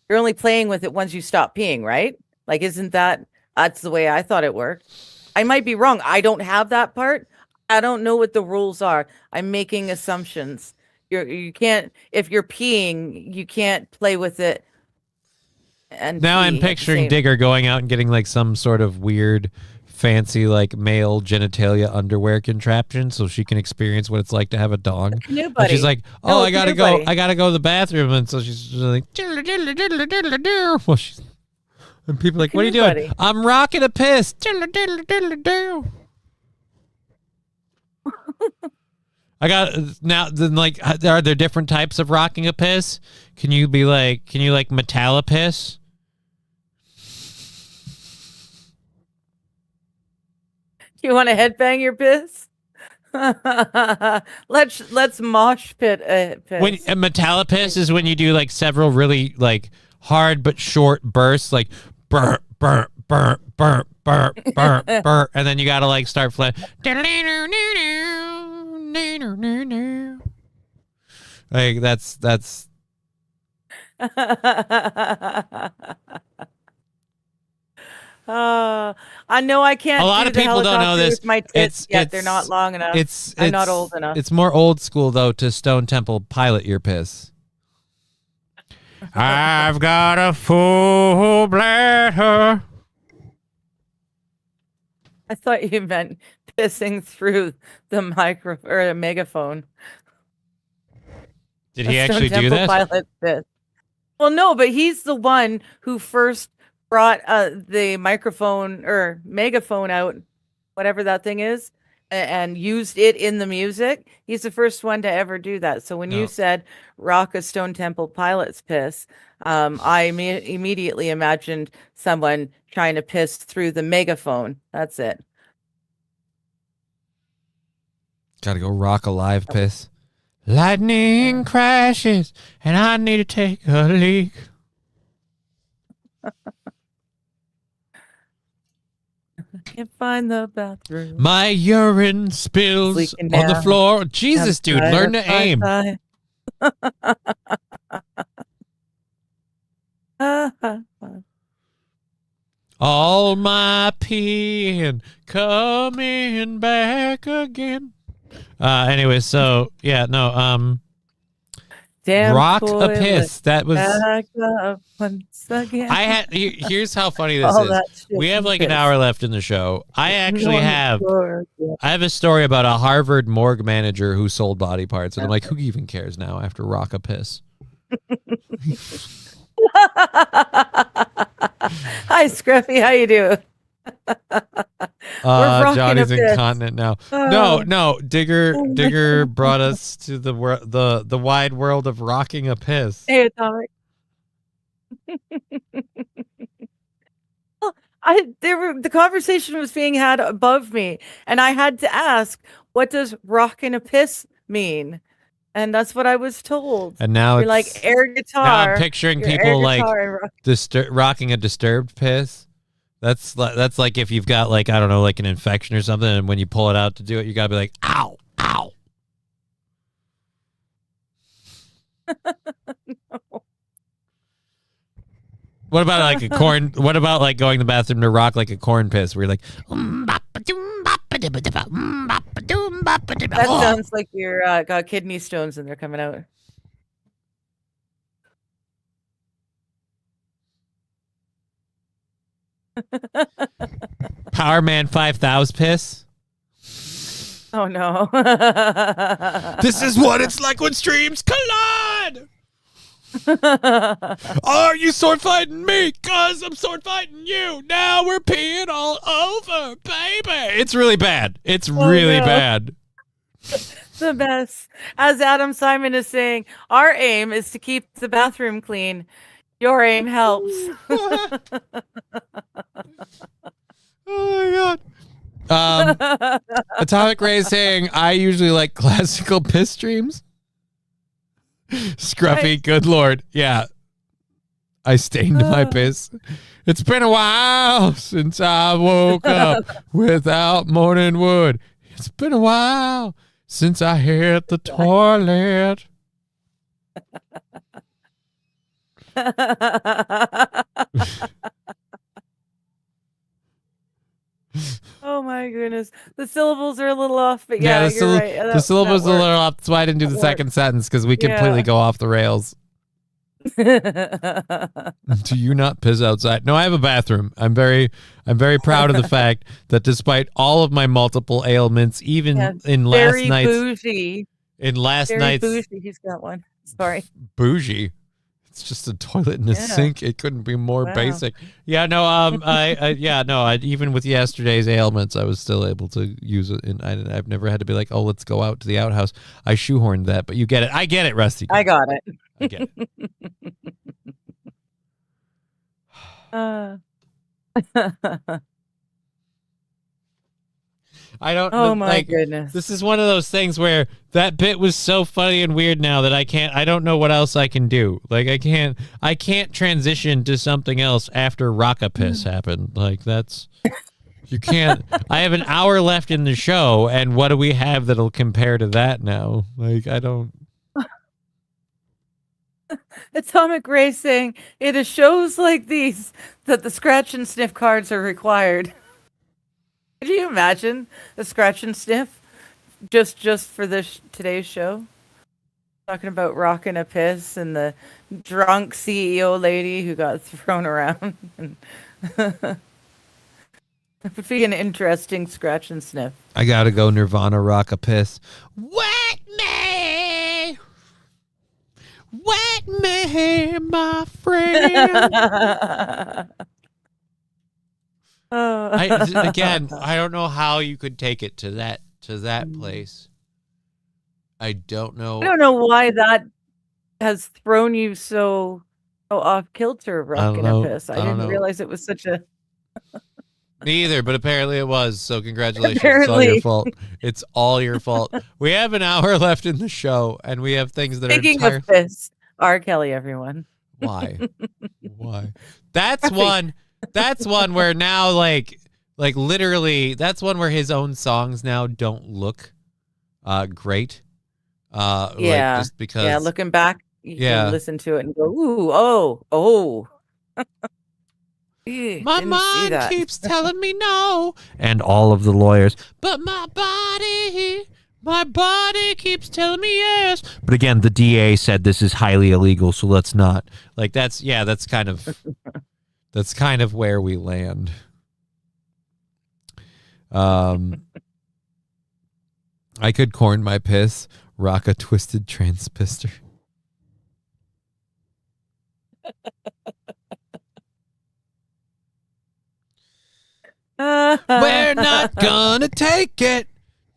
You're only playing with it once you stop peeing, right? Like, isn't that's the way I thought it worked. I might be wrong. I don't have that part. I don't know what the rules are. I'm making assumptions. You can't, if you're peeing, you can't play with it. And now I'm picturing Digger going out and getting like some sort of weird fancy like male genitalia underwear contraption so she can experience what it's like to have a dong. And she's like, oh, I gotta go to the bathroom. And so she's like, well, and people are like, what are you doing? Buddy. I'm rocking a piss. I got now. Then, like, are there different types of rocking a piss? Can you like Metallica piss? You want to headbang your piss? let's mosh pit piss. When a Metallica piss is when you do like several really like hard but short bursts, like burr burr burr burr burr burr burr, and then you gotta like start flat. Like that's. I know I can't. A lot of people don't know this. My tits yet they're not long enough. I'm not old enough. It's more old school though to Stone Temple Pilot your piss. I've got a full bladder. I thought you meant pissing through the micro or a megaphone. Did he actually do that? Pilot piss. Well, no, but he's the one who first brought the microphone or megaphone out, whatever that thing is, and used it in the music. He's the first one to ever do that. So when you said rock a Stone Temple Pilot's piss, I immediately imagined someone trying to piss through the megaphone. That's it. Gotta go rock a live piss. Lightning crashes and I need to take a leak. Can't find the bathroom. My urine spills on the floor. Jesus, dude, learn to aim. All my peeing coming back again. Anyway, so yeah, no, damn rock a piss. That was once again. I had here's how funny this is. We have like an hour left in the show. I actually have a story about a Harvard morgue manager who sold body parts, and I'm like, who even cares now after rock a piss? Hi, Scruffy, how you doing? Johnny's incontinent now. No, Digger brought us to the wide world of rocking a piss. Hey, Atomic. The conversation was being had above me, and I had to ask, what does rocking a piss mean? And that's what I was told. And now you're it's like air guitar. Now I'm picturing people like rocking a disturbed piss. That's like if you've got like, I don't know, like an infection or something, and when you pull it out to do it, you gotta be like, ow, ow. No. What about like a corn? What about like going to the bathroom to rock like a corn piss, where you're like, that sounds like you're got kidney stones and they're coming out. Power Man 5000 piss. Oh no. This is what it's like when streams collide. Are you sword fighting me? Cause I'm sword fighting you. Now we're peeing all over, baby. It's really bad. It's really bad. The best. As Adam Simon is saying, our aim is to keep the bathroom clean. Your aim helps. Oh my god. Atomic Ray saying, I usually like classical piss streams. Scruffy, Right. good Lord. Yeah. I stained my piss. It's been a while since I woke up without morning wood. It's been a while since I hit the toilet. Oh my goodness. The syllables are a little off, but yeah, the, you're right. the syllables are a little off. That's why I didn't do the second sentence, because we completely go off the rails. Do you not piss outside? No, I have a bathroom. I'm very proud of the fact that despite all of my multiple ailments, even in last night's bougie. Bougie, he's got one. Sorry. Bougie. It's just a toilet and a sink. It couldn't be more basic. Yeah, no, even with yesterday's ailments, I was still able to use it, and I've never had to be like, oh, let's go out to the outhouse. I shoehorned that, but you get it. I get it, Rusty. I got it. I get it. I don't. Oh my goodness! This is one of those things where that bit was so funny and weird now that I don't know what else I can do. Like I can't transition to something else after Rockapiss happened. Like that's, you can't. I have an hour left in the show, and what do we have that'll compare to that now? Like I don't. Atomic Ray saying it is shows like these that the scratch and sniff cards are required. Could you imagine a scratch and sniff just for this today's show? Talking about rocking a piss and the drunk CEO lady who got thrown around. It would be an interesting scratch and sniff. I gotta go Nirvana rock a piss. Wet me, my friend. I don't know how you could take it to that place. I don't know. I don't know why that has thrown you so off kilter, rocking a piss. I didn't realize it was such a. Me either, but apparently it was. So congratulations. It's all your fault. It's all your fault. We have an hour left in the show, and we have things that Speaking are of piss, R. Kelly, everyone. Why? That's one. That's one where now, like literally, that's one where his own songs now don't look great. Just because. Yeah, looking back, you can listen to it and go, ooh, oh. My mind keeps telling me no, and all of the lawyers, but my body keeps telling me yes. But again, the DA said this is highly illegal, so let's not. Like that's kind of. That's kind of where we land. I could corn my piss, rock a twisted transpister. We're not gonna take it.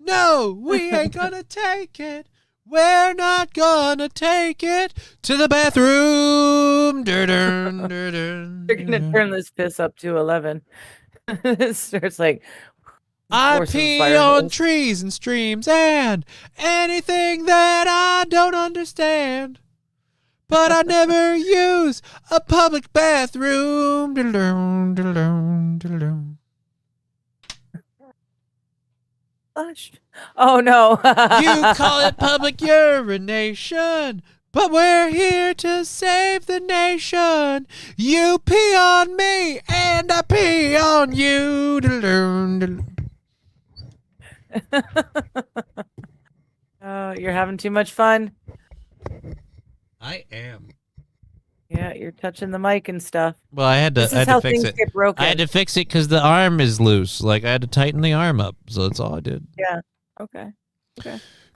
No, we ain't gonna take it. We're not gonna take it to the bathroom. They're gonna turn this piss up to 11. It starts like I pee on trees and streams and anything that I don't understand. But I never use a public bathroom. Flush. Oh no. You call it public urination, but we're here to save the nation. You pee on me and I pee on you. Oh, you're having too much fun. I am. Yeah, you're touching the mic and stuff. Well, I had to fix it. Get broken. I had to fix it because the arm is loose. Like I had to tighten the arm up. So that's all I did. Yeah. Okay.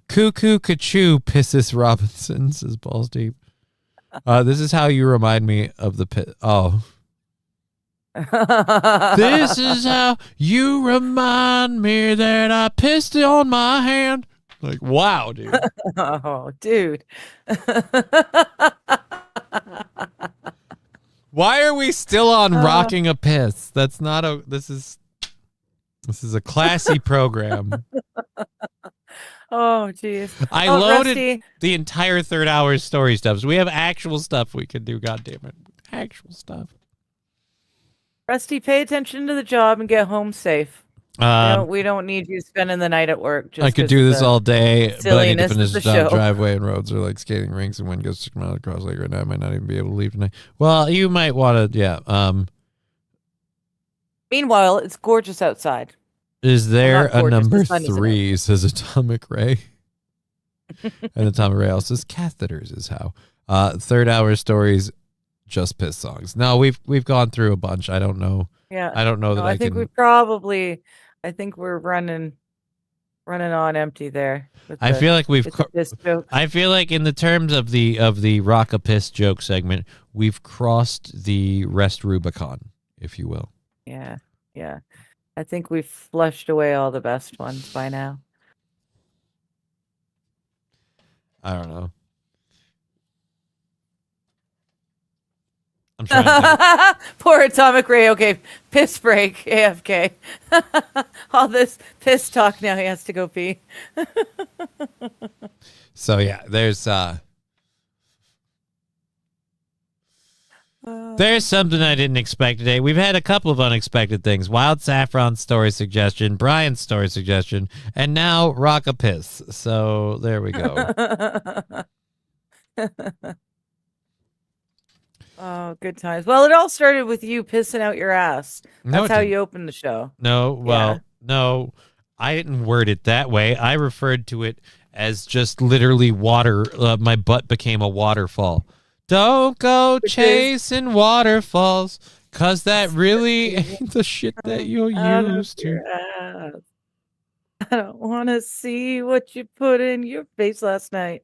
Cuckoo Kachoo pisses Robinson, says Balls Deep. This is how you remind me of the pit. Oh. This is how you remind me that I pissed on my hand. Like, wow, dude. Oh, dude. Why are we still on rocking a piss? That's not a. This is This is a classy program. Oh, geez. I loaded the entire 3rd hour story stuff. So we have actual stuff we can do. God damn it. Actual stuff. Rusty, pay attention to the job and get home safe. We don't need you spending the night at work. I could do this all day, but I need to finish the the driveway, and roads are like skating rinks, and wind goes 6 miles across lake right now. I might not even be able to leave tonight. Well, you might want to, yeah. Meanwhile, it's gorgeous outside. Is there a number 3, says Atomic Ray? And Atomic Ray also says catheters is how. 3rd hour stories, just piss songs. No, we've gone through a bunch. I don't know. Yeah. I don't know that I think we're running on empty there. I feel like I feel like in the terms of the rock a piss joke segment, we've crossed the rest Rubicon, if you will. Yeah. Yeah. I think we've flushed away all the best ones by now. I don't know. I'm trying to Poor Atomic Ray. Okay, piss break. AFK. All this piss talk now. He has to go pee. So yeah, there's something I didn't expect today. We've had a couple of unexpected things. Wild Saffron's story suggestion, Brian's story suggestion, and now Rock a Piss. So there we go. Oh, good times. Well, it all started with you pissing out your ass. That's how you opened the show. No, I didn't word it that way. I referred to it as just literally water. My butt became a waterfall. Don't go chasing waterfalls, because that really ain't the shit that you're used to. I don't want to see what you put in your face last night,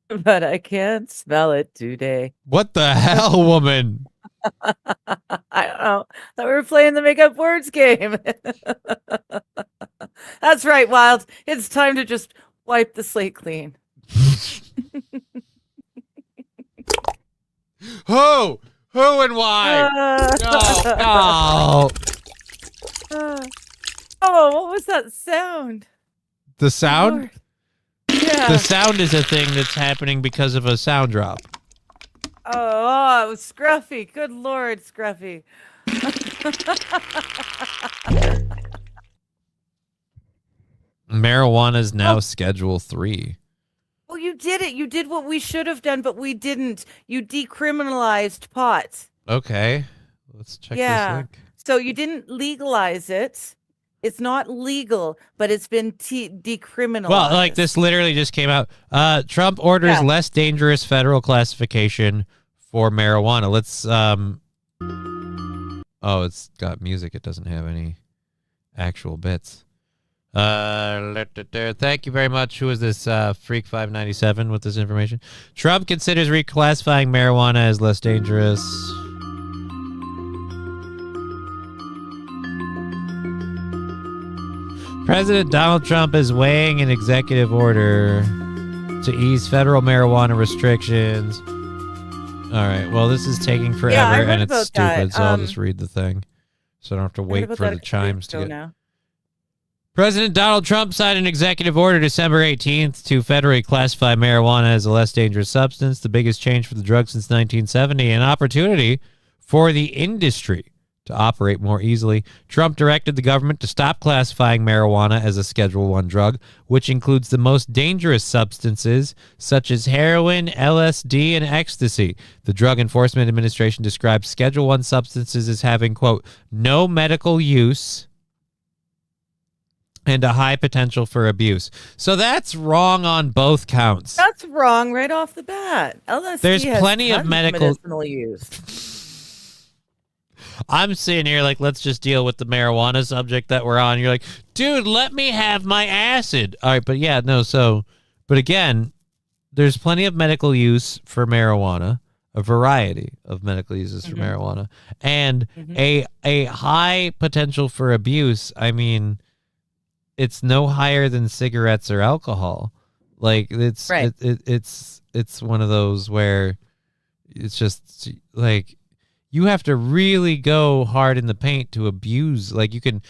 but I can't smell it today. What the hell, woman? I don't know. Thought we were playing the make-up words game. That's right, Wild. It's time to just wipe the slate clean. Who and why? No. Oh, what was that sound? The sound? Lord. Yeah. The sound is a thing that's happening because of a sound drop. Oh, it was Scruffy. Good Lord, Scruffy. Marijuana's now Schedule 3. Well, you did it. You did what we should have done, but we didn't. You decriminalized pot. Okay. Let's check this link. So you didn't legalize it. It's not legal, but it's been decriminalized. Well, like this literally just came out. Trump orders less dangerous federal classification for marijuana. Let's oh, it's got music. It doesn't have any actual bits. Thank you very much. Who is this Freak 597 with this information? Trump considers reclassifying marijuana as less dangerous. President Donald Trump is weighing an executive order to ease federal marijuana restrictions. All right. Well, this is taking forever and it's stupid, so I'll just read the thing. So I don't have to wait for the chimes to get... Now. President Donald Trump signed an executive order December 18th to federally classify marijuana as a less dangerous substance, the biggest change for the drug since 1970, an opportunity for the industry to operate more easily. Trump directed the government to stop classifying marijuana as a Schedule I drug, which includes the most dangerous substances such as heroin, LSD, and ecstasy. The Drug Enforcement Administration describes Schedule I substances as having, quote, no medical use and a high potential for abuse. So that's wrong on both counts. That's wrong right off the bat. LSD There's plenty of medicinal use. I'm sitting here like, let's just deal with the marijuana subject that we're on. You're like, dude, let me have my acid. All right, but yeah, no, so, but again, there's plenty of medical use for marijuana, a variety of medical uses for marijuana, and a high potential for abuse. I mean, it's no higher than cigarettes or alcohol. Like, it's, it's one of those where it's just like, you have to really go hard in the paint to abuse. Like you can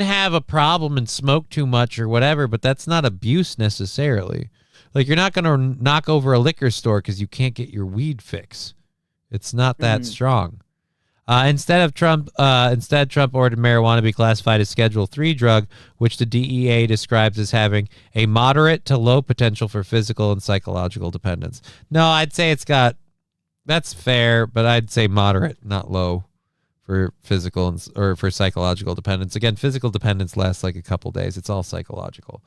have a problem and smoke too much or whatever, but that's not abuse necessarily. Like you're not going to knock over a liquor store because you can't get your weed fix. It's not that strong. Instead, Trump ordered marijuana to be classified as Schedule 3 drug, which the DEA describes as having a moderate to low potential for physical and psychological dependence. No, I'd say that's fair, but I'd say moderate, not low, for physical or for psychological dependence. Again, physical dependence lasts like a couple days. It's all psychological.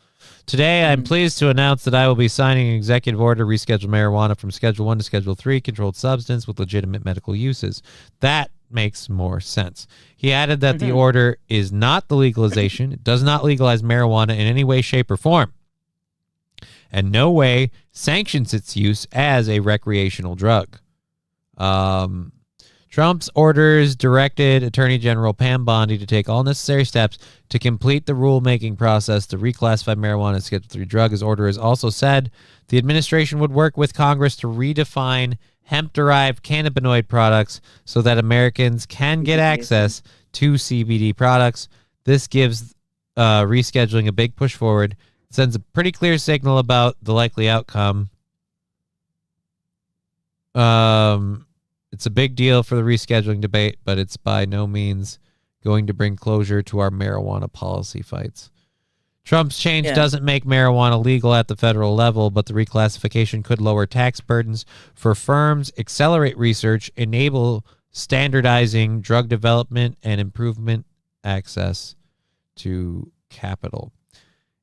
Today, I'm pleased to announce that I will be signing an executive order to reschedule marijuana from Schedule 1 to Schedule 3, controlled substance with legitimate medical uses. That makes more sense. He added that the order is not the legalization. It does not legalize marijuana in any way, shape, or form, and no way sanctions its use as a recreational drug. Trump's orders directed Attorney General Pam Bondi to take all necessary steps to complete the rulemaking process to reclassify marijuana as Schedule 3 drug. His order has also said the administration would work with Congress to redefine hemp-derived cannabinoid products so that Americans can get access to CBD products. This gives rescheduling a big push forward. It sends a pretty clear signal about the likely outcome. It's a big deal for the rescheduling debate, but it's by no means going to bring closure to our marijuana policy fights. Trump's change doesn't make marijuana legal at the federal level, but the reclassification could lower tax burdens for firms, accelerate research, enable standardizing drug development, and improvement access to capital.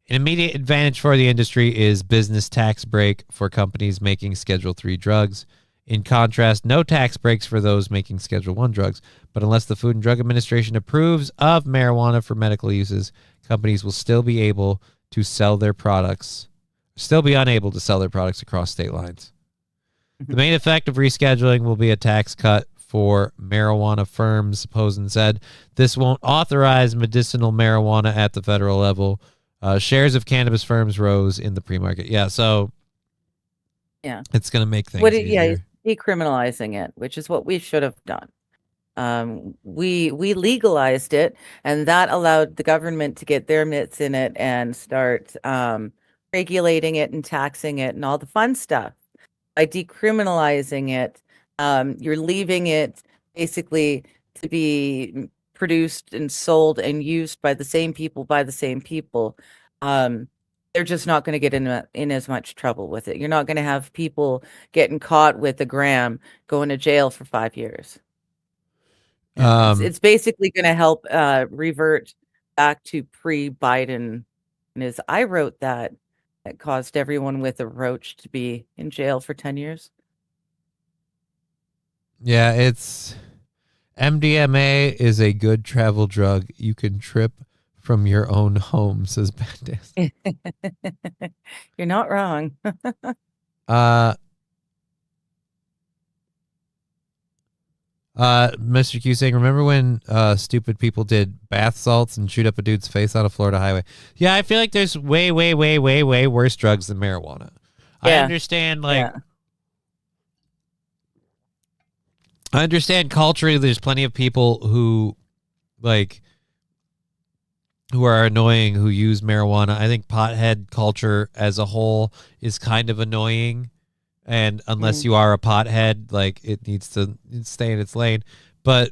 An immediate advantage for the industry is business tax break for companies making Schedule 3 drugs. In contrast, no tax breaks for those making Schedule 1 drugs, but unless the Food and Drug Administration approves of marijuana for medical uses, companies will still be unable to sell their products across state lines. The main effect of rescheduling will be a tax cut for marijuana firms, Posen said. This won't authorize medicinal marijuana at the federal level. Shares of cannabis firms rose in the pre-market. It's going to make things easier. Decriminalizing it, which is what we should have done. We legalized it, and that allowed the government to get their mitts in it and start regulating it and taxing it and all the fun stuff. By decriminalizing it, you're leaving it basically to be produced and sold and used by the same people they're just not going to get in as much trouble with it. You're not going to have people getting caught with a gram going to jail for 5 years. It's basically going to help revert back to pre-Biden. And as I wrote that caused everyone with a roach to be in jail for 10 years. Yeah, it's MDMA is a good travel drug. You can trip from your own home, says Bandis. You're not wrong. Mr. Q saying, remember when stupid people did bath salts and shoot up a dude's face on a Florida highway? Yeah, I feel like there's way worse drugs than marijuana. I understand, I understand culturally there's plenty of people who are annoying who use marijuana. I think pothead culture as a whole is kind of annoying. And unless you are a pothead, it needs to stay in its lane. But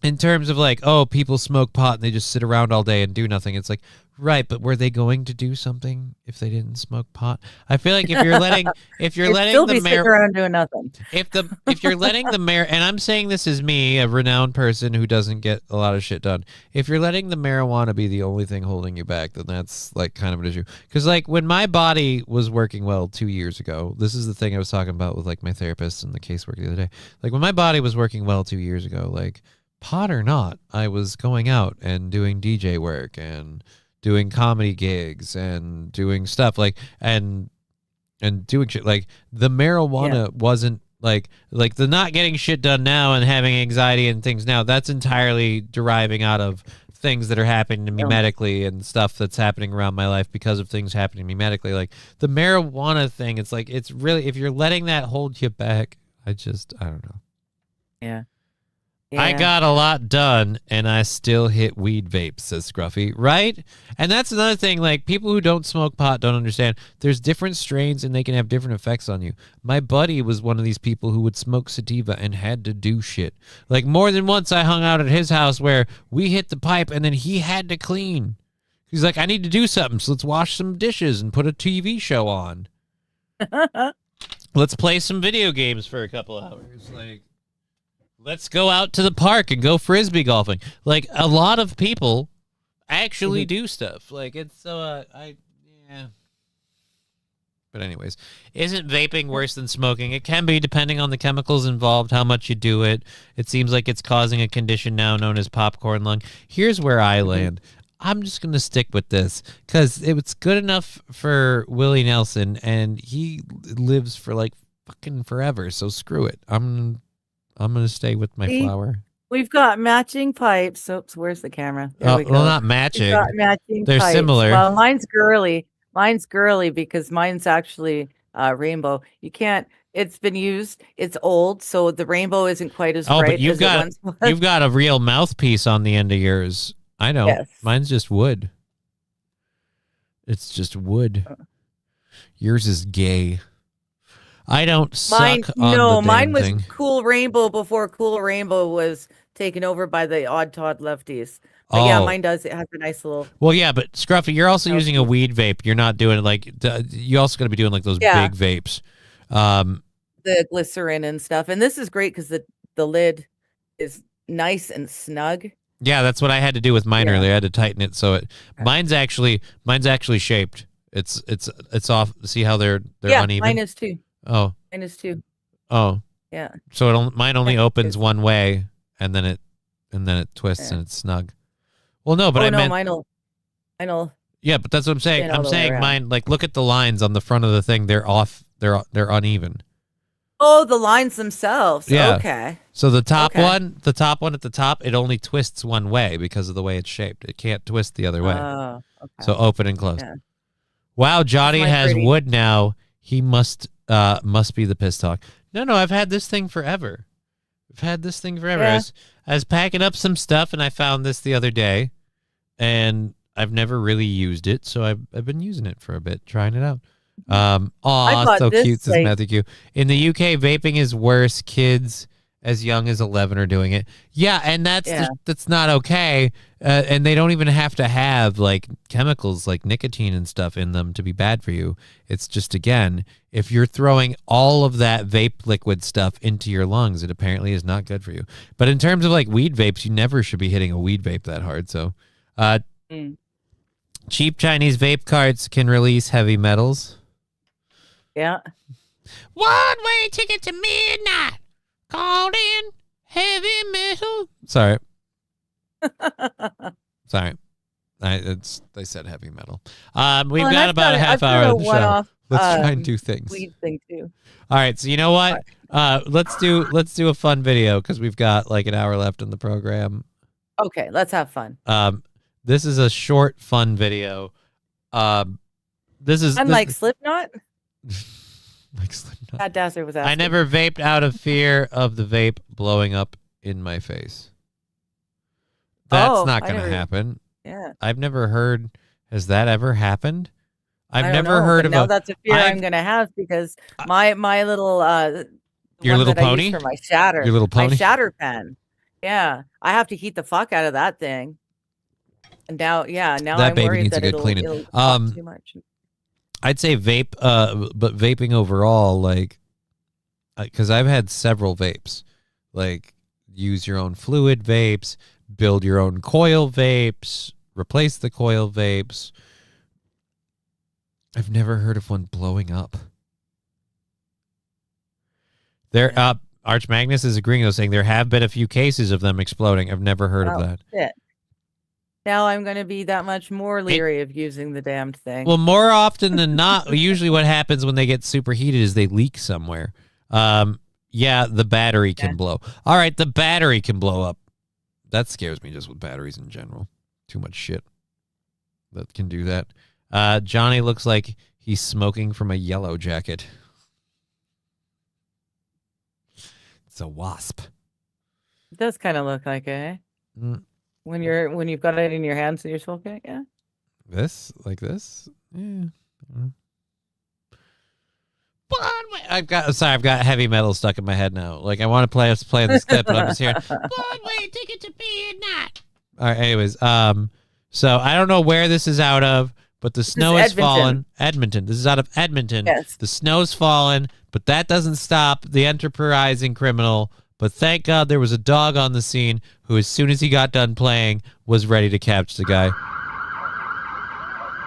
in terms of people smoke pot and they just sit around all day and do nothing. It's like, right, but were they going to do something if they didn't smoke pot? I feel like if you're letting the mayor around doing nothing. If you're letting the mayor, and I'm saying this as me, a renowned person who doesn't get a lot of shit done. If you're letting the marijuana be the only thing holding you back, then that's kind of an issue. Because when my body was working well 2 years ago, this is the thing I was talking about with my therapist and the casework the other day. When my body was working well 2 years ago, pot or not, I was going out and doing DJ work and doing comedy gigs and doing stuff and doing shit. The marijuana wasn't the not getting shit done now and having anxiety and things now, that's entirely deriving out of things that are happening to me medically and stuff that's happening around my life because of things happening to me medically. The marijuana thing, it's really, if you're letting that hold you back, I don't know. Yeah. I got a lot done, and I still hit weed vapes, says Scruffy. Right? And that's another thing. Like, people who don't smoke pot don't understand. There's different strains, and they can have different effects on you. My buddy was one of these people who would smoke sativa and had to do shit. Like, more than once I hung out at his house where we hit the pipe, and then he had to clean. He's like, I need to do something, so let's wash some dishes and put a TV show on. Let's play some video games for a couple hours. Like, let's go out to the park and go frisbee golfing. Like, a lot of people actually do stuff. Like, it's so, yeah. But anyways, isn't vaping worse than smoking? It can be, depending on the chemicals involved, how much you do it. It seems like it's causing a condition now known as popcorn lung. Here's where I land. I'm just going to stick with this because it was good enough for Willie Nelson, and he lives for, like, fucking forever. So screw it. I'm going to stay with my flower. We've got matching pipes. Oops, where's the camera? There we go. Well, not matching. We've got matching They're pipes. similar. Well, mine's girly. Mine's girly because mine's actually rainbow. You can't. It's been used. It's old, so the rainbow isn't quite as bright. But you've as you've got a real mouthpiece on the end of yours. I know. Yes. Mine's just wood. It's just wood. Yours is gay. I don't suck on the mine was thing. Cool Rainbow before Cool Rainbow was taken over by the Odd Todd lefties. But yeah, mine does. It has a nice little. Well, yeah, but Scruffy, you're also using a weed vape. You're not doing like you also got to be doing like those big vapes. The glycerin and stuff, and this is great because the lid is nice and snug. Yeah, that's what I had to do with mine earlier. I had to tighten it so it. Mine's actually shaped. It's off. See how they're uneven. Mine is too. Oh, mine is too. Oh, yeah. So mine only opens one way, and then it twists and it's snug. Well, no, but I meant mine'll. Yeah, but that's what I'm saying. I'm saying mine. Like, look at the lines on the front of the thing. They're off. They're uneven. Oh, the lines themselves. Yeah. Okay. So the top one at the top, it only twists one way because of the way it's shaped. It can't twist the other way. Oh, okay. So open and closed. Yeah. Wow, Johnny has wood now. He must be the piss talk. No, I've had this thing forever. Yeah. I was packing up some stuff and I found this the other day, and I've never really used it, so I've been using it for a bit, trying it out. So cute, says Matthew Q. In the UK, vaping is worse. Kids as young as 11 are doing it. Yeah, and that's not okay. And they don't even have to have like chemicals like nicotine and stuff in them to be bad for you. It's just, again, if you're throwing all of that vape liquid stuff into your lungs, it apparently is not good for you. But in terms of like weed vapes, you never should be hitting a weed vape that hard. So cheap Chinese vape carts can release heavy metals. Yeah. One-way ticket to midnight. Called in heavy metal. Sorry. They said heavy metal. We've got about a half hour of the show. Let's try and do things. Weed thing too. All right. So you know what? Let's do a fun video because we've got like an hour left in the program. Okay, let's have fun. This is a short, fun video. Unlike Slipknot. Like Slipknot. Pat Dasser was asking. I never vaped out of fear of the vape blowing up in my face. That's not going to happen. Yeah. I've never heard. Has that ever happened? I've never know, heard of now that's a fear I'm going to have because my little your little pony I use for my shatter. Your little pony. My shatter pen. Yeah, I have to heat the fuck out of that thing. And now that I'm baby worried needs that a good it'll cleaning. too much. I'd say vape, but vaping overall, like, because I've had several vapes, like use your own fluid vapes, build your own coil vapes, replace the coil vapes. I've never heard of one blowing up. Arch Magnus is agreeing, though, saying there have been a few cases of them exploding. I've never heard of that. Shit. Now I'm going to be that much more leery of using the damned thing. Well, more often than not, usually what happens when they get superheated is they leak somewhere. Yeah, the battery can blow. All right, the battery can blow up. That scares me just with batteries in general. Too much shit that can do that. Johnny looks like he's smoking from a yellow jacket. It's a wasp. It does kind of look like it, eh? Mm. When you've got it in your hands and you're smoking it, yeah. This? Like this? Yeah. I've got heavy metal stuck in my head now. Like I want to play this clip, but I'm just hearing Broadway ticket to be not. All right, anyways, so I don't know where this is out of, but the snow has fallen. Edmonton. This is out of Edmonton. Yes. The snow's fallen, but that doesn't stop the enterprising criminal. But thank God there was a dog on the scene who, as soon as he got done playing, was ready to catch the guy.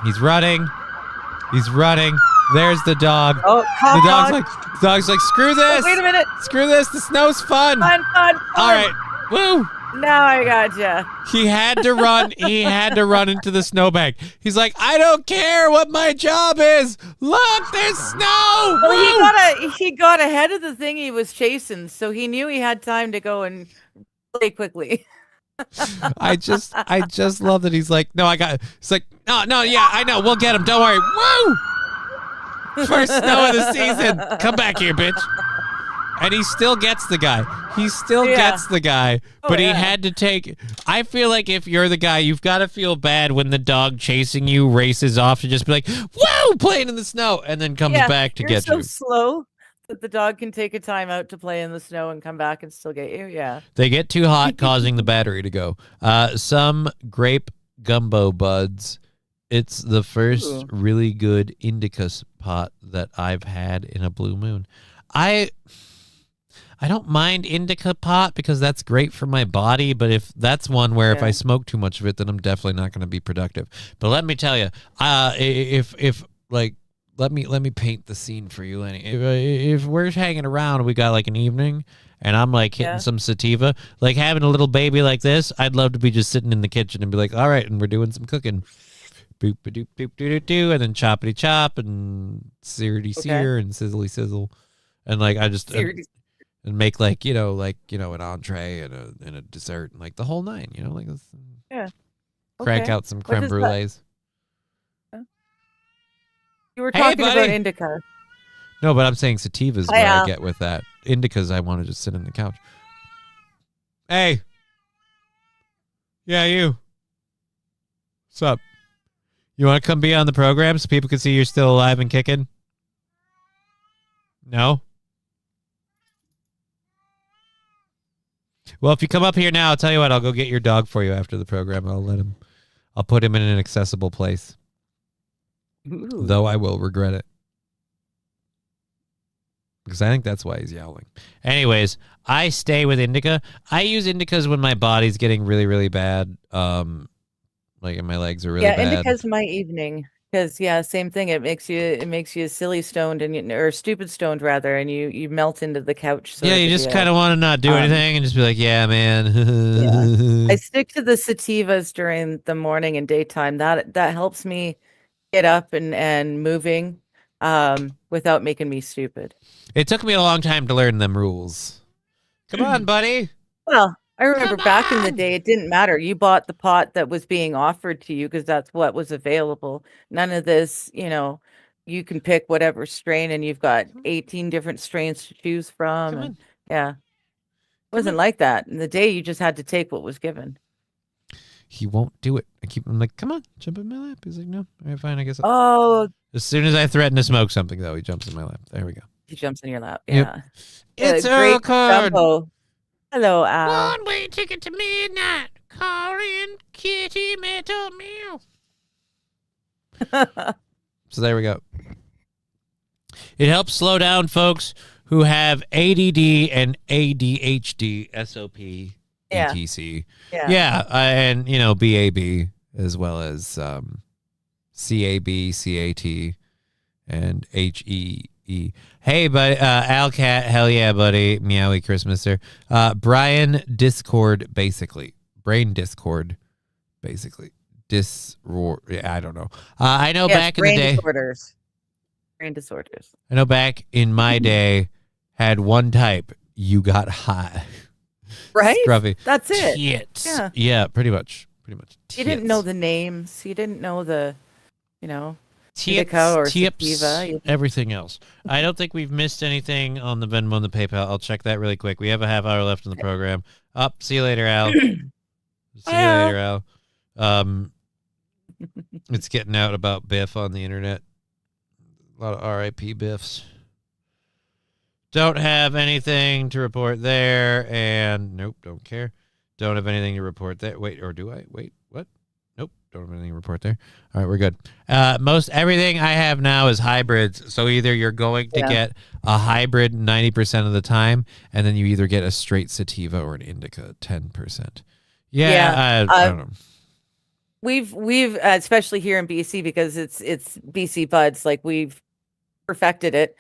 He's running. He's running. There's the dog. Oh, the dog's like, screw this. Oh, wait a minute. Screw this. The snow's fun. Fun. All right. Woo. Now I gotcha. He had to run. He had to run into the snowbank. He's like, I don't care what my job is. Look, there's snow. Well, he got ahead of the thing he was chasing, so he knew he had time to go and play quickly. I just love that he's like, no, it's like, no, yeah, I know. We'll get him. Don't worry. Woo! First snow of the season. Come back here, bitch. And he still gets the guy. He still gets the guy. But he had to take... I feel like if you're the guy, you've got to feel bad when the dog chasing you races off to just be like, woo, playing in the snow, and then comes back to get you. You're so slow that the dog can take a time out to play in the snow and come back and still get you. Yeah. They get too hot, causing the battery to go. Some grape gumbo buds. It's the first really good indica pot that I've had in a blue moon. I don't mind indica pot because that's great for my body, but if that's one where if I smoke too much of it, then I'm definitely not going to be productive. But let me tell you, if like let me paint the scene for you, Lenny. If we're hanging around, we got like an evening, and I'm like hitting some sativa, like having a little baby like this, I'd love to be just sitting in the kitchen and be like, all right, and we're doing some cooking. Boop ba doop doop doo doo doo, and then choppity chop and searity sear and sizzly sizzle, and like I just and make like an entree and a dessert and like the whole nine, like this. Yeah. Crank out some creme brulees. You were talking about indica. No, but I'm saying sativas what I get with that. Indicas I want to just sit on the couch. Hey. Yeah, you. What's up? You want to come be on the program so people can see you're still alive and kicking? No? Well, if you come up here now, I'll tell you what, I'll go get your dog for you after the program. I'll put him in an accessible place. Ooh. Though I will regret it. Because I think that's why he's yowling. Anyways, I stay with indica. I use indicas when my body's getting really, really bad. Like my legs are really bad. Yeah, indica's my evening. Because same thing. It makes you silly stoned or stupid stoned rather, and you melt into the couch. Yeah, you just kind of want to not do anything and just be like, yeah, man. I stick to the sativas during the morning and daytime. That helps me get up and moving without making me stupid. It took me a long time to learn them rules. Come on, buddy. Well, I remember back in the day, it didn't matter. You bought the pot that was being offered to you because that's what was available. None of this, you can pick whatever strain and you've got 18 different strains to choose from. And it wasn't like that. In the day, you just had to take what was given. He won't do it. I'm like, come on, jump in my lap. He's like, no. All right, fine, I guess. Oh. As soon as I threaten to smoke something, though, he jumps in my lap. There we go. He jumps in your lap. Yep. Yeah. It's a card. Hello, Al. One-way ticket to midnight. Call in kitty metal meow. So there we go. It helps slow down folks who have ADD and ADHD, SOP, ETC. Yeah. And, BAB as well as CAB, CAT, and HEE. Hey, buddy, Alcat, hell yeah, buddy, meowy Christmaser. Brian Discord, basically. Brain Discord, basically. I don't know. I know back in the day. Brain disorders. I know back in my day, had one type, you got high. Right? Scruffy. That's it. Tits. Yeah, pretty much. You didn't know the names. You didn't know the, indica or tips, sativa. everything else. I don't think we've missed anything on the Venmo and the PayPal. I'll check that really quick. We have a half hour left in the program. See you later, Al. See you later, Al. It's getting out about Biff on the internet. A lot of RIP Biffs. Don't have anything to report there, and nope, don't care. Don't have anything to report there. Wait, or do I? Wait, what? Nope, don't have anything to report there. All right, we're good. Most everything I have now is hybrids. So either you're going to get a hybrid 90% of the time, and then you either get a straight sativa or an indica 10%. I don't know. We've especially here in BC, because it's BC buds, like we've perfected it.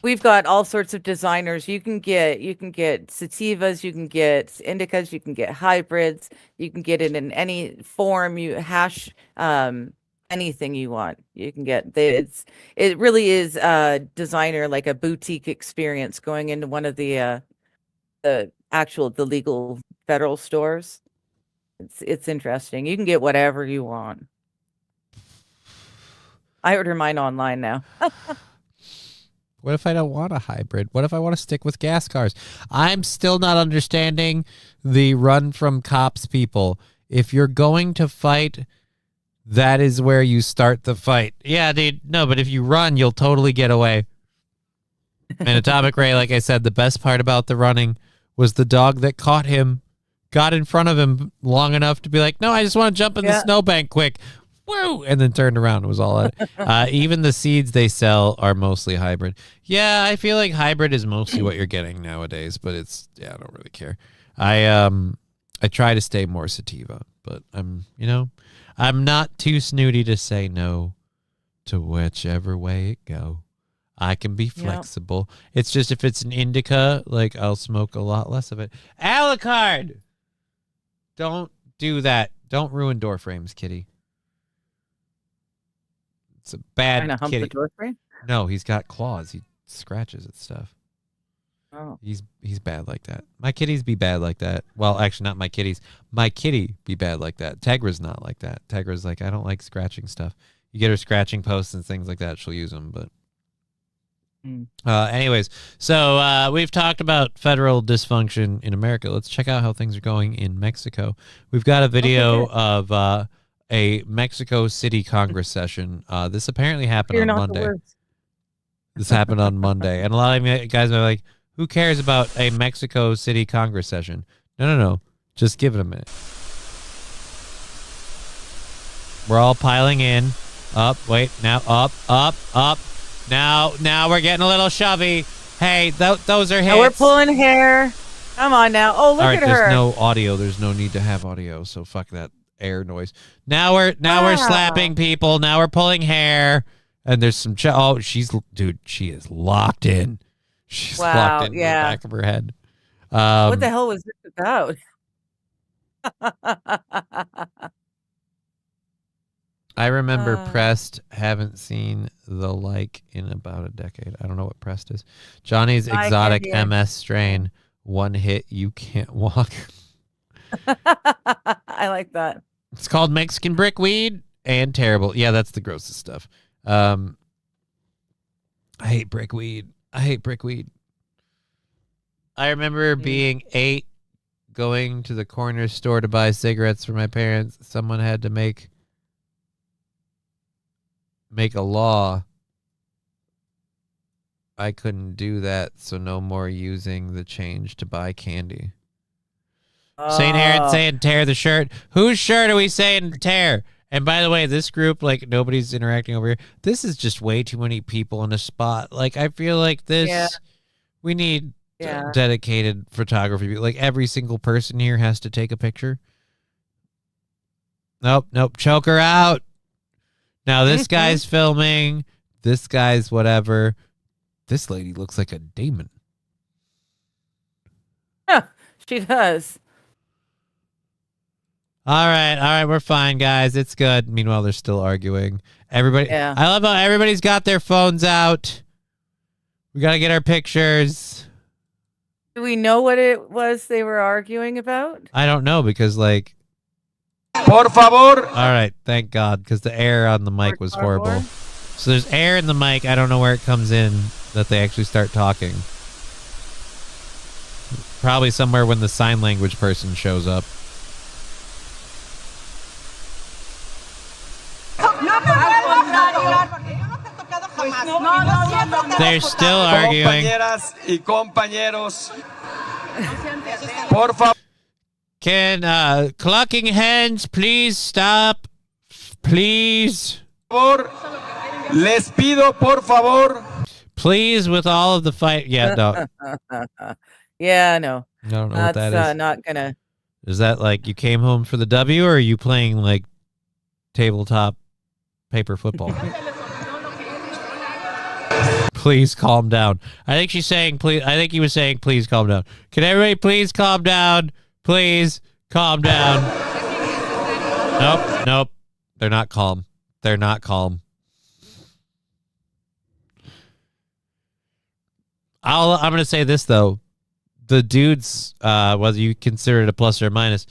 We've got all sorts of designers. You can get sativas, you can get indicas, you can get hybrids, you can get it in any form. You hash anything you want. You can get it really is a designer, like a boutique experience, going into one of the legal federal stores. It's interesting. You can get whatever you want. I order mine online now. What if I don't want a hybrid? What if I want to stick with gas cars? I'm still not understanding the run from cops people. If you're going to fight, that is where you start the fight. Yeah, dude. No, but if you run, you'll totally get away. And Atomic Ray, like I said, the best part about the running was the dog that caught him got in front of him long enough to be like, no, I just want to jump in the snowbank quick. Woo! And then turned around. It was all that. Even the seeds they sell are mostly hybrid. Yeah, I feel like hybrid is mostly what you're getting nowadays, but I don't really care. I try to stay more sativa, but I'm not too snooty to say no to whichever way it go. I can be flexible. Yep. It's just if it's an indica, like I'll smoke a lot less of it. Alucard! Don't do that. Don't ruin door frames, kitty. It's a bad kitty. The door frame? No, he's got claws. He scratches at stuff. Oh. He's bad like that. My kitties be bad like that. Well, actually, not my kitties. My kitty be bad like that. Tegra's not like that. Tegra's like, I don't like scratching stuff. You get her scratching posts and things like that, she'll use them. But anyways, so we've talked about federal dysfunction in America. Let's check out how things are going in Mexico. We've got a video of a Mexico City Congress session. This apparently happened on Monday. This happened on Monday. And a lot of you guys are like, who cares about a Mexico City Congress session? No. Just give it a minute. We're all piling in. Up. Now we're getting a little shovey. Hey, those are hits. Now we're pulling hair. Come on now. Oh, look at her. There's no audio. There's no need to have audio. So fuck that air noise. Now we're slapping people. Now we're pulling hair. And there's some she is locked in. She's locked in the back of her head. What the hell was this about? I remember Pressed. Haven't seen the like in about a decade. I don't know what Pressed is. Johnny's exotic MS strain. One hit, you can't walk. I like that. It's called Mexican brickweed and terrible. Yeah, that's the grossest stuff. I hate brickweed. I remember being 8, going to the corner store to buy cigarettes for my parents. Someone had to make a law. I couldn't do that, so no more using the change to buy candy. St. Aaron saying tear the shirt. Whose shirt are we saying to tear? And by the way, this group, like, nobody's interacting over here. This is just way too many people in a spot. Like, I feel like this, we need dedicated photography. Like, every single person here has to take a picture. Nope. Choke her out. Now, this guy's filming. This guy's whatever. This lady looks like a demon. Yeah, she does. All right, we're fine, guys. It's good. Meanwhile, they're still arguing. Everybody, I love how everybody's got their phones out. We got to get our pictures. Do we know what it was they were arguing about? I don't know, because, like, Por favor. All right, thank God, because the air on the mic was horrible. So there's air in the mic. I don't know where it comes in that they actually start talking. Probably somewhere when the sign language person shows up. They're still arguing. Compañeras y compañeros. Por favor. Can clucking hands please stop? Please. Les pido por favor. Please, with all of the fight. Yeah, no. Yeah, no. I don't know what that is. That's not gonna. Is that like you came home for the W, or are you playing like tabletop paper football? Please calm down. I think she's saying please. I think he was saying please calm down. Can everybody please calm down? Please calm down. Nope. They're not calm. They're not calm. I'm going to say this, though. The dudes, whether you consider it a plus or a minus,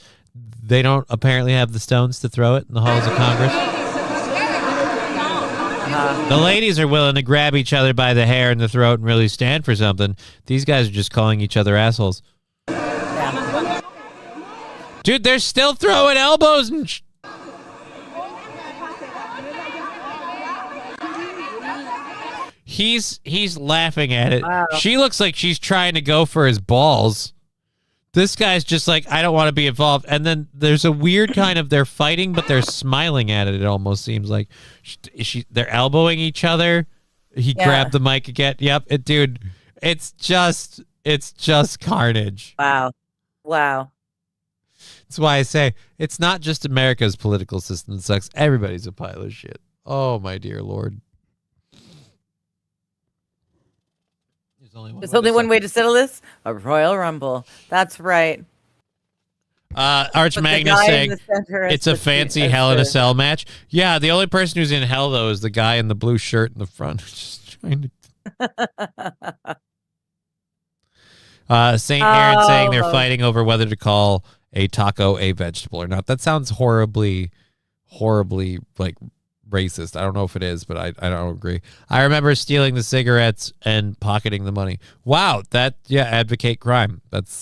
they don't apparently have the stones to throw it in the halls of Congress. The ladies are willing to grab each other by the hair and the throat and really stand for something. These guys are just calling each other assholes. Dude, they're still throwing elbows and He's laughing at it. Wow. She looks like she's trying to go for his balls. This guy's just like, I don't want to be involved. And then there's a weird kind of, they're fighting, but they're smiling at it. It almost seems like they're elbowing each other. He grabbed the mic again. Yep, dude, it's just carnage. Wow. That's why I say it's not just America's political system that sucks. Everybody's a pile of shit. Oh my dear Lord. There's only one way to settle this: a Royal Rumble. That's right. Arch Magnus saying it's a fancy Hell in a Cell match. Yeah, the only person who's in hell though is the guy in the blue shirt in the front. Just trying to. Saint Aaron saying they're fighting over whether to call a taco a vegetable or not. That sounds horribly like racist. I don't know if it is, but I don't agree. I remember stealing the cigarettes and pocketing the money. Wow, advocate crime.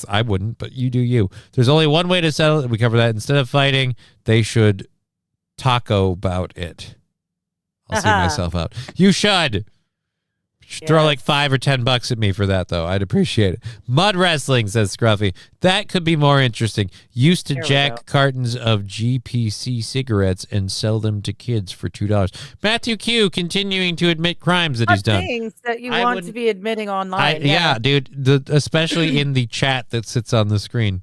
I wouldn't, but you do you. There's only one way to settle it. We cover that. Instead of fighting, they should taco about it. I'll see myself out. You should. Throw like $5 or $10 at me for that, though. I'd appreciate it. Mud wrestling, says Scruffy. That could be more interesting. Used to jack cartons of GPC cigarettes and sell them to kids for $2. Matthew Q continuing to admit crimes that he's done. Things that you want to be admitting online. Yeah, dude. Especially in the chat that sits on the screen.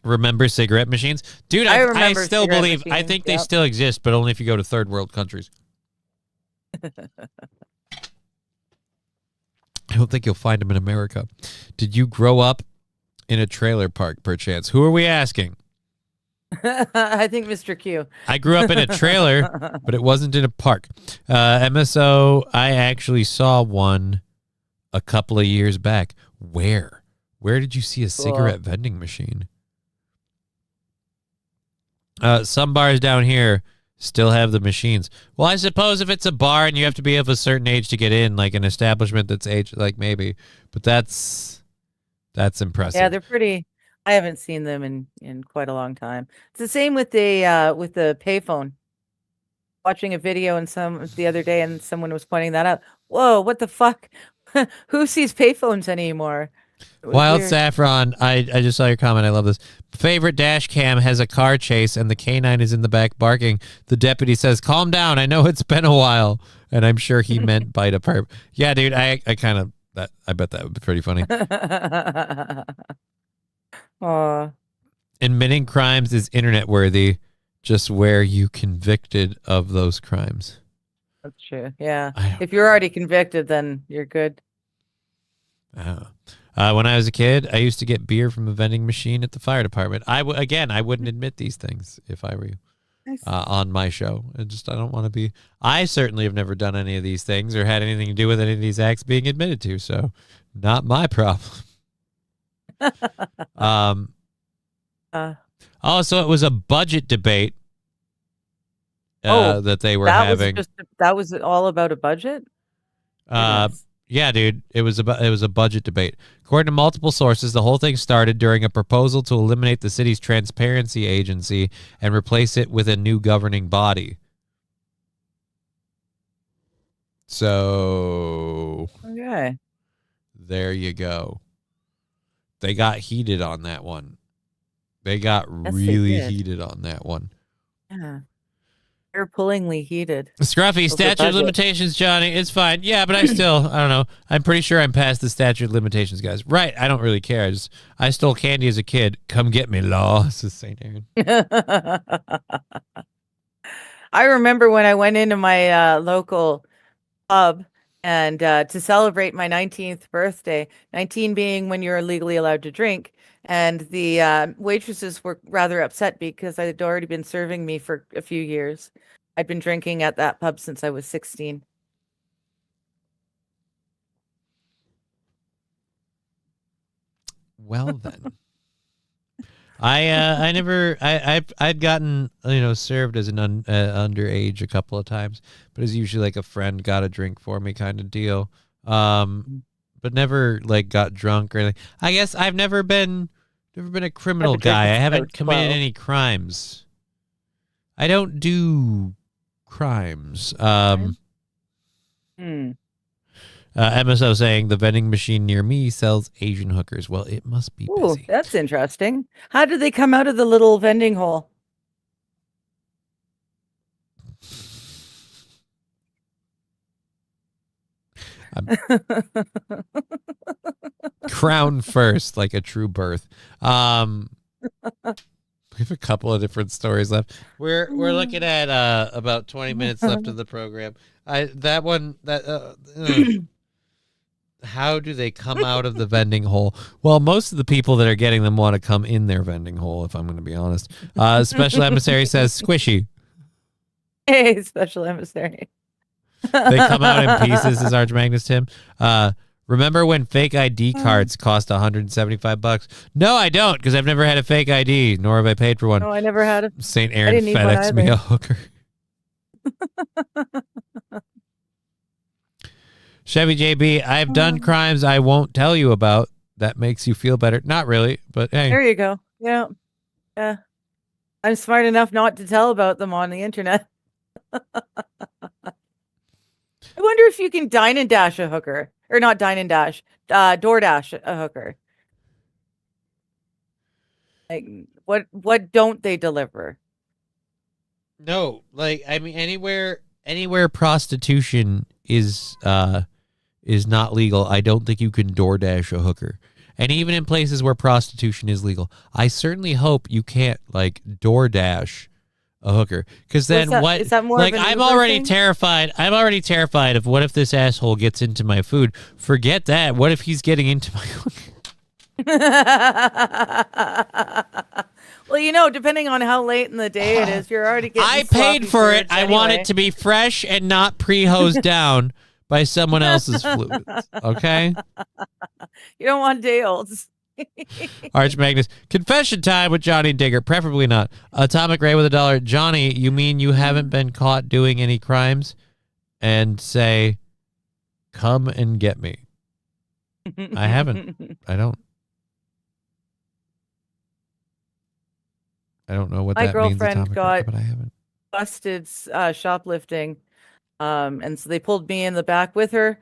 Remember cigarette machines? Dude, I still believe. I think they still exist, but only if you go to third world countries. I don't think you'll find them in America. Did you grow up in a trailer park, perchance? Who are we asking? I think Mr. Q. I grew up in a trailer, but it wasn't in a park. MSO, I actually saw one a couple of years back. Where? Where did you see a cigarette vending machine? Some bars down here still have the machines. Well, I suppose if it's a bar and you have to be of a certain age to get in, like an establishment that's aged, like maybe. But that's impressive. Yeah, they're pretty. I haven't seen them in quite a long time. It's the same with the payphone. Watching a video the other day, and someone was pointing that out. Whoa, what the fuck? Who sees payphones anymore? Wild weird. Saffron, I just saw your comment. I love this. Favorite dash cam has a car chase and the canine is in the back barking. The deputy says, "Calm down. I know it's been a while." And I'm sure he meant bite a perp. Yeah, dude, I bet that would be pretty funny. Admitting crimes is internet worthy. Just where you convicted of those crimes. That's true. Yeah. If you're already convicted, then you're good. When I was a kid, I used to get beer from a vending machine at the fire department. I wouldn't admit these things if I were you on my show. I don't want to be. I certainly have never done any of these things or had anything to do with any of these acts being admitted to, so not my problem. Oh, so it was a budget debate that they were having. That was all about a budget? Yeah, dude, it was a budget debate. According to multiple sources, the whole thing started during a proposal to eliminate the city's transparency agency and replace it with a new governing body. So, okay, there you go. They got heated on that one. They got really heated on that one. Yeah. They're pullingly heated. Scruffy, statute of limitations, Johnny. It's fine. Yeah, but I don't know. I'm pretty sure I'm past the statute of limitations, guys. Right. I don't really care. I stole candy as a kid. Come get me, law. This is St. Aaron. I remember when I went into my local pub and to celebrate my 19th birthday, 19 being when you're legally allowed to drink. And the waitresses were rather upset because I had already been serving me for a few years. I'd been drinking at that pub since I was 16. Well then, I'd gotten served as an underage a couple of times, but it's usually like a friend got a drink for me kind of deal. But never like got drunk or anything. I guess I've never been a criminal guy. I haven't committed any crimes. I don't do crimes. MSO saying the vending machine near me sells Asian hookers. Well, it must be busy. That's interesting. How did they come out of the little vending hole? Crown first, like a true birth. We have a couple of different stories left. We're looking at about 20 minutes left of the program. How do they come out of the vending hole? Well, most of the people that are getting them want to come in their vending hole, if I'm going to be honest. Special Emissary says squishy. Hey, Special Emissary. They come out in pieces, says Arch Magnus Tim. Remember when fake ID cards cost $175? No, I don't, because I've never had a fake ID, nor have I paid for one. No, I never had a St. Aaron FedEx me a hooker. Chevy JB, I've done crimes I won't tell you about. That makes you feel better. Not really, but hey. There you go. Yeah. Yeah. I'm smart enough not to tell about them on the internet. I wonder if you can dine and dash a hooker. Or not dine and dash. DoorDash a hooker. Like, what don't they deliver? No, like, I mean, anywhere prostitution is not legal, I don't think you can DoorDash a hooker. And even in places where prostitution is legal, I certainly hope you can't like DoorDash a hooker, because then is that more like of an I'm Uber already thing? terrified. I'm already terrified of what if this asshole gets into my food. Forget that. What if he's getting into my hooker? Well, depending on how late in the day it is, you're already getting I paid for it. I want anyway. it to be fresh and not pre-hosed down by someone else's fluids. Okay? You don't want day olds. Arch Magnus, confession time with Johnny Digger, preferably not. Atomic Ray with $1. Johnny, you mean you haven't been caught doing any crimes? And say, come and get me. I haven't. I don't know what My that means. girlfriend Atomic got Ray, but I haven't. busted shoplifting, and so they pulled me in the back with her.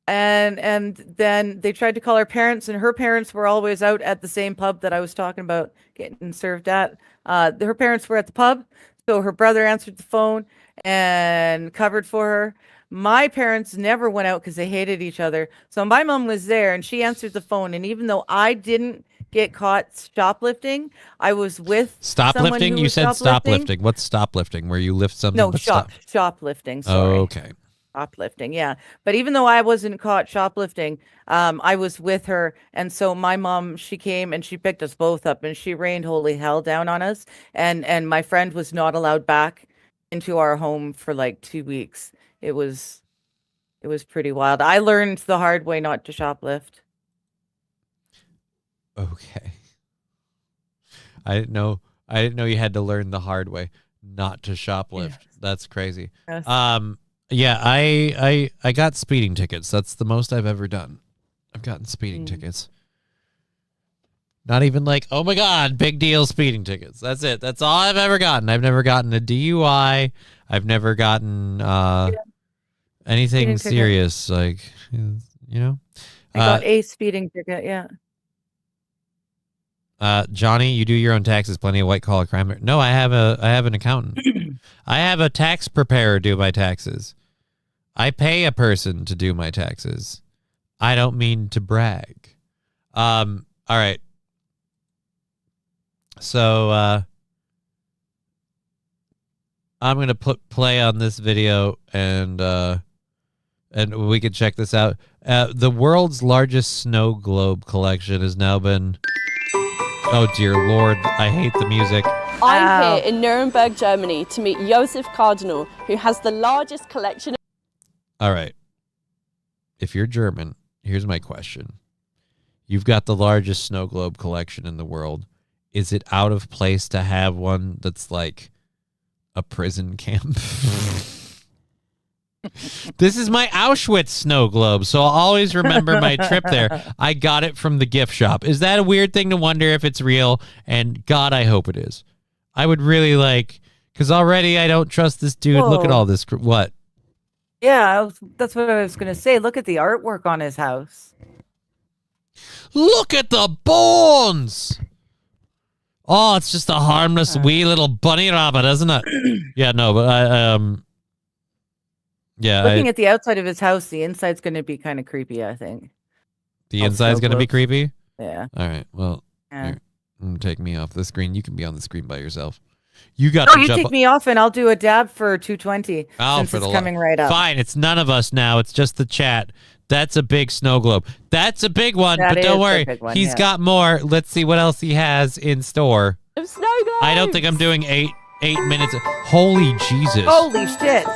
And then they tried to call her parents, and her parents were always out at the same pub that I was talking about getting served at. Her parents were at the pub, so her brother answered the phone and covered for her. My parents never went out because they hated each other. So my mom was there, and she answered the phone. And even though I didn't get caught shoplifting, I was with someone Stoplifting? who You was said shoplifting. stoplifting. What's stoplifting? Where you lift something? No, but stop. shoplifting. Sorry. Oh, okay. Shoplifting, yeah. But even though I wasn't caught shoplifting, I was with her. And so my mom, she came and she picked us both up, and she rained holy hell down on us. And my friend was not allowed back into our home for like 2 weeks. It was pretty wild. I learned the hard way not to shoplift. Okay. I didn't know I didn't know you had to learn the hard way not to shoplift. Yes. That's crazy. Yes. Yeah, I got speeding tickets. That's the most I've ever done. I've gotten speeding tickets. Not even like, oh my God, big deal speeding tickets. That's it. That's all I've ever gotten. I've never gotten a DUI. I've never gotten anything serious. Like, you know. I got a speeding ticket, yeah. Johnny, you do your own taxes. Plenty of white collar crime. No, I have an accountant. I have a tax preparer do my taxes. I pay a person to do my taxes. I don't mean to brag. All right. So I'm gonna play on this video and we can check this out. The world's largest snow globe collection has now been. Oh dear Lord, I hate the music. I'm here in Nuremberg, Germany to meet Josef Cardinal, who has the largest collection. All right. If you're German, here's my question. You've got the largest snow globe collection in the world. Is it out of place to have one that's like a prison camp? This is my Auschwitz snow globe, so I'll always remember my trip there. I got it from the gift shop. Is that a weird thing to wonder if it's real? And God, I hope it is. I would really like, because already I don't trust this dude. Whoa. Look at all this. What? Yeah, that's what I was going to say. Look at the artwork on his house. Look at the bones. Oh, it's just a harmless wee little bunny rabbit, isn't it? Yeah, no, but yeah. Looking at the outside of his house, the inside's going to be kind of creepy, I think. The inside's going to be creepy? Yeah. All right. Well, here, take me off the screen. You can be on the screen by yourself. You take me off and I'll do a dab for 220 since it's coming right up. Fine. It's none of us now. It's just the chat. That's a big snow globe. That's a big one, but don't worry. He's got more. Let's see what else he has in store. Snow globes. I don't think I'm doing eight minutes. Holy Jesus. Holy shit.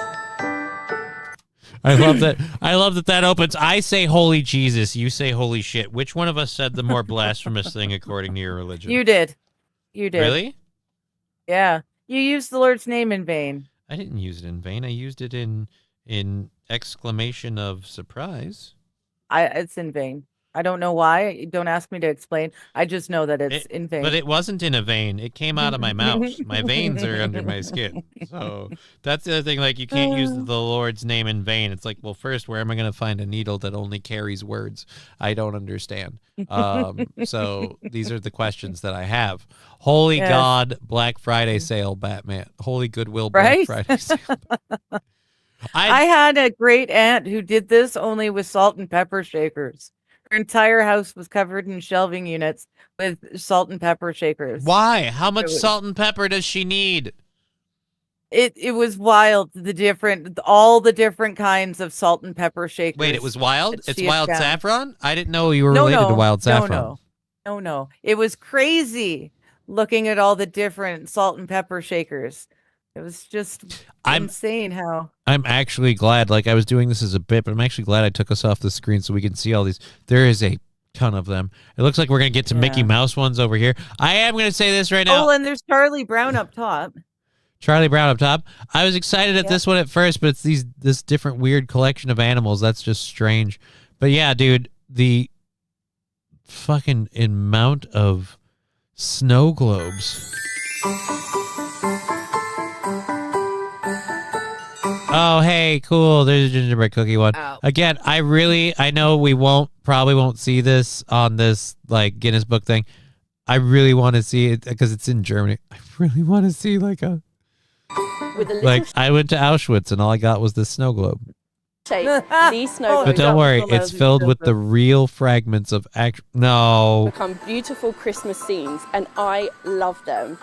I love that. I love that opens. I say holy Jesus. You say holy shit. Which one of us said the more blasphemous thing according to your religion? You did. You did. Really? Yeah. You used the Lord's name in vain. I didn't use it in vain. I used it in exclamation of surprise. It's in vain. I don't know why. Don't ask me to explain. I just know that it's in vain. But it wasn't in a vein. It came out of my mouth. My veins are under my skin. So that's the other thing. Like, you can't use the Lord's name in vain. It's like, well, first, where am I going to find a needle that only carries words? I don't understand. So these are the questions that I have. Holy God, Black Friday sale, Batman. Holy Goodwill, Black Friday sale. I had a great aunt who did this only with salt and pepper shakers. Her entire house was covered in shelving units with salt and pepper shakers. Why? How much salt and pepper does she need? It was wild. All the different kinds of salt and pepper shakers. Wait, it was wild? It's wild saffron? I didn't know you were related to wild saffron. No. It was crazy looking at all the different salt and pepper shakers. It was just insane how. I'm actually glad, like, I was doing this as a bit, but I'm actually glad I took us off the screen so we can see all these. There is a ton of them. It looks like we're going to get to Mickey Mouse ones over here. I am going to say this right now. Oh, and there's Charlie Brown up top. Charlie Brown up top. I was excited at this one at first, but it's this different weird collection of animals. That's just strange. But yeah, dude, the fucking amount of snow globes. Oh, hey, cool. There's a gingerbread cookie one. Ow. Again, I know we probably won't see this on this like Guinness Book thing. I really want to see it because it's in Germany. I really want to see I went to Auschwitz and all I got was this snow globe. These snow globes. But don't worry, it's filled with the real fragments of become beautiful Christmas scenes, and I love them.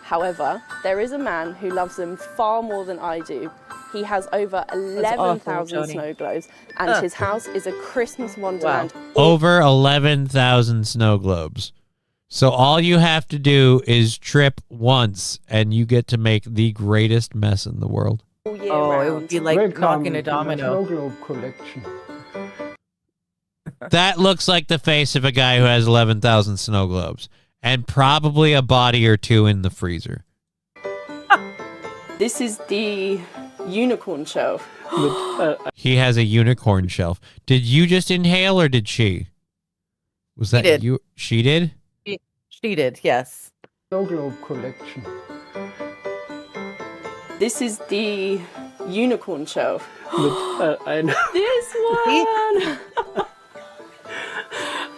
However, there is a man who loves them far more than I do. He has over 11,000 snow globes, and his house is a Christmas wonderland. Wow. Over 11,000 snow globes. So all you have to do is trip once, and you get to make the greatest mess in the world. It would be like knocking a domino. Snow globe collection. That looks like the face of a guy who has 11,000 snow globes. and probably a body or two in the freezer. This is the unicorn shelf. He has a unicorn shelf. Did you just inhale or did she? Was that did. you? She did? She did, yes. Snow globe collection. This is the unicorn shelf. I know. This one!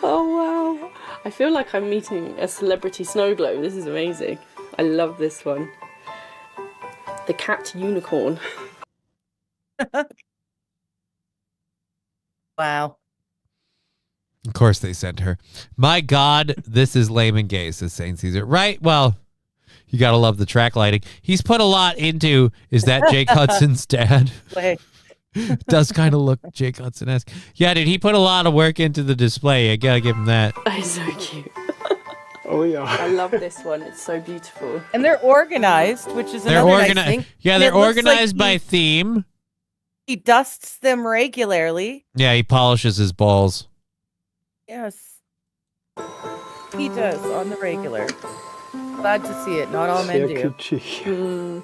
Oh, wow. I feel like I'm meeting a celebrity snow globe. This is amazing. I love this one. The cat unicorn. Wow. Of course they sent her. My God, this is lame and gay, says St. Caesar. Right? Well, you got to love the track lighting. He's put a lot into, is that Jake Hudson's dad? Does kind of look Jake Hudson-esque. Yeah, dude, he put a lot of work into the display. I got to give him that. It's so cute. Oh, yeah. I love this one. It's so beautiful. And they're organized, which is They're another nice thing. Yeah, And they're it looks like organized by theme. He dusts them regularly. Yeah, he polishes his balls. Yes. He does on the regular. Glad to see it. Not all men do.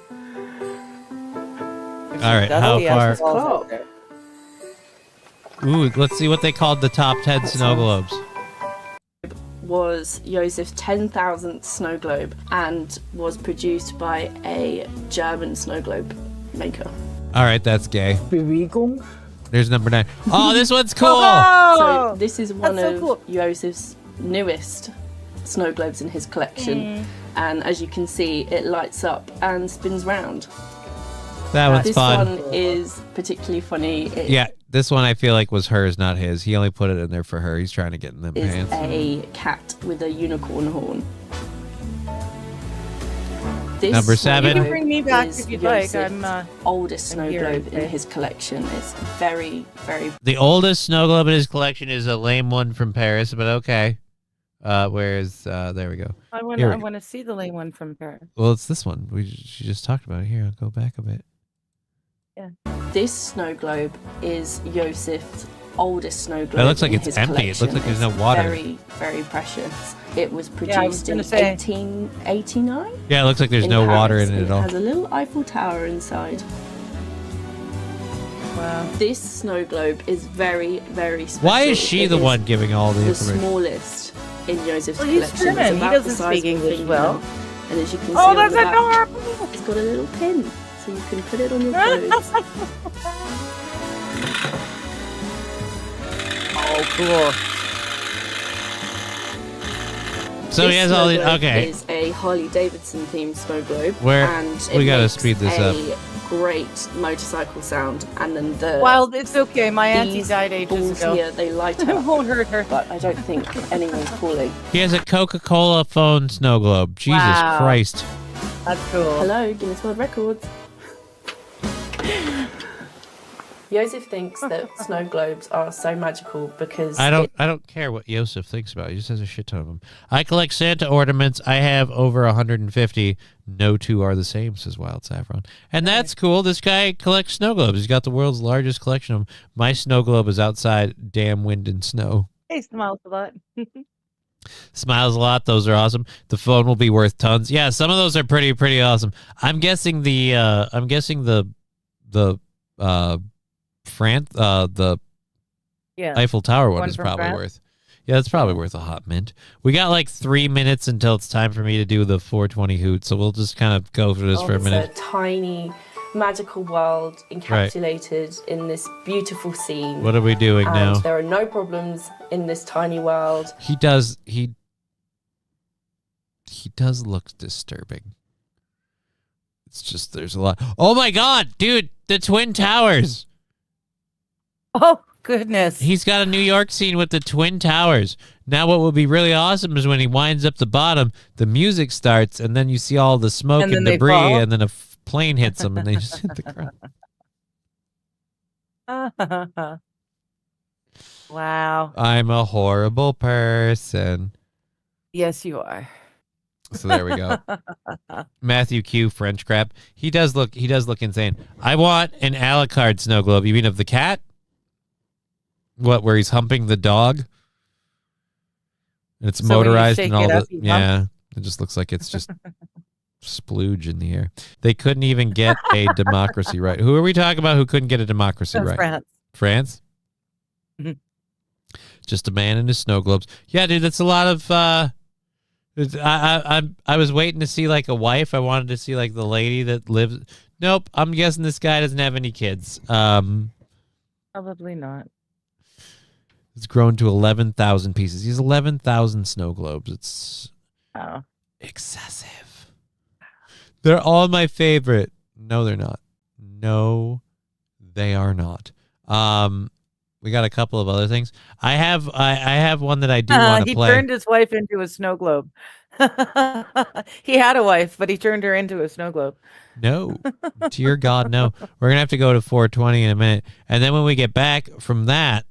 All right, how far? Ooh, let's see what they called the top 10 snow globes. Was Josef's 10,000th snow globe and was produced by a German snow globe maker. All right, that's gay. Bewegung. There's number 9. Oh, this one's cool. So this is one That's of so cool. Josef's newest snow globes in his collection. And as you can see, it lights up and spins round. That one's fun. This one is particularly funny. It Yeah, this one I feel like was hers, not his. He only put it in there for her. He's trying to get in them is pants. a cat with a unicorn horn. This Number 7. You can bring me back is if you'd like. Josef's I'm oldest snow here, globe okay. in his collection. It's very, very. The oldest snow globe in his collection is a lame one from Paris, but okay. Whereas, there we go. I want Here we go. to see the lame one from Paris. Well, it's this one. She just talked about it. Here, I'll go back a bit. Yeah. This snow globe is Josef's oldest snow globe. It looks like in it's his empty. It looks like there's no collection. water. Very, very precious. It was Yeah, I was produced gonna in say. 1889. Yeah, it looks like there's no water in it at all. It has a little Eiffel Tower inside. Wow. This snow globe is very, very special. Why is she It the is one giving all the the information? smallest in Josef's Well, he's collection. German. It's He about doesn't the size speak of a English fingernail. well. And as you can see Oh, on that's the back, adorable! it's got a little pin, so you can put it on your clothes. Oh, cool. So This he has all snow the globe okay. is a Harley Davidson themed snow globe. Where- and we it gotta makes speed this up. a great motorcycle sound, and then the Well, it's okay. My auntie these died ages balls ago. here, they light It up. won't hurt her. But I don't think anyone's calling. He has a Coca-Cola phone snow globe. Jesus Wow. Christ. That's cool. Hello, Guinness World Records. Josef thinks that snow globes are so magical because I don't care what Yosef thinks about it. He just has a shit ton of them. I collect Santa ornaments. I have over 150. No two are the same, says Wild Saffron. And that's cool. This guy collects snow globes. He's got the world's largest collection of them. My snow globe is outside, damn wind and snow. He smiles a lot. Smiles a lot. Those are awesome. The phone will be worth tons. Yeah, some of those are pretty awesome. I'm guessing the Eiffel Tower one is from probably France? worth. Yeah, it's probably worth a hot mint. We got like 3 minutes until it's time for me to do the 420 hoot, so we'll just kind of go through this for a minute. It's a tiny magical world encapsulated in this beautiful scene. What are we doing and now? There are no problems in this tiny world. He does look disturbing. It's just there's a lot. Oh my God, dude, the Twin Towers. Oh, goodness. He's got a New York scene with the Twin Towers. Now what would be really awesome is when he winds up the bottom, the music starts, and then you see all the smoke and they debris, fall. and then a plane hits them, and they just hit the ground. Wow. I'm a horrible person. Yes, you are. So there we go. Matthew Q, French crap. He does look insane. I want an a la carte snow globe. You mean of the cat? What, where he's humping the dog? And it's So when you motorized shake and all it up, the you yeah. It just looks like it's just splooge in the air. They couldn't even get a democracy right. Who are we talking about who couldn't get a democracy right? France. France? Mhm. Just a man in his snow globes. Yeah, dude, that's a lot of I was waiting to see like a wife. I wanted to see like the lady that lives. Nope, I'm guessing this guy doesn't have any kids. Probably not. It's grown to 11,000 pieces. He has 11,000 snow globes. It's excessive. They're all my favorite. No, they're not. No, they are not. We got a couple of other things. I have one that I do want to play. He turned his wife into a snow globe. He had a wife, but he turned her into a snow globe. No, dear God, no. We're gonna have to go to 420 in a minute, and then when we get back from that,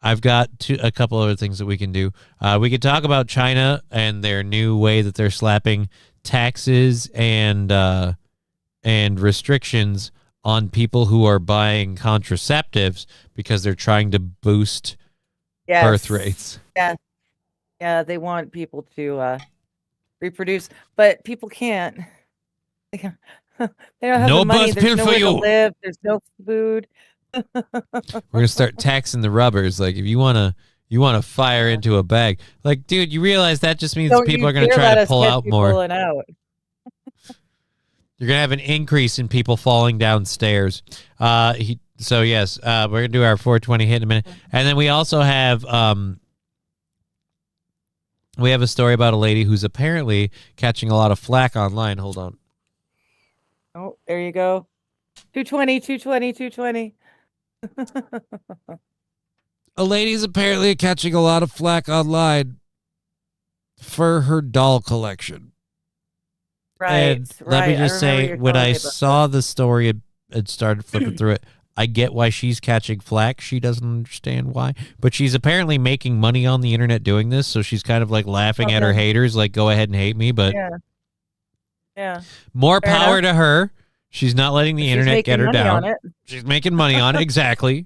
I've got a couple other things that we can do. We could talk about China and their new way that they're slapping taxes and restrictions on people who are buying contraceptives because they're trying to boost birth rates. Yeah, they want people to reproduce, but people can't. They don't have No the money. bus There's pill for nowhere to you. live. There's no food. We're gonna start taxing the rubbers. Like if you wanna fire into a bag, like dude, you realize that just means people are gonna try to pull out more. You're gonna have an increase in people falling downstairs. So yes, we're gonna do our 420 hit in a minute, and then we also have a story about a lady who's apparently catching a lot of flack online. Hold on. Oh, there you go. 220. A lady's apparently catching a lot of flack online for her doll collection. Right. And let me just say, when I saw the story and started flipping through it, I get why she's catching flack. She doesn't understand why. But she's apparently making money on the internet doing this, so she's kind of like laughing at her haters, like, go ahead and hate me. But yeah. More power to her. She's not letting the internet get her down. She's making money on it. Exactly.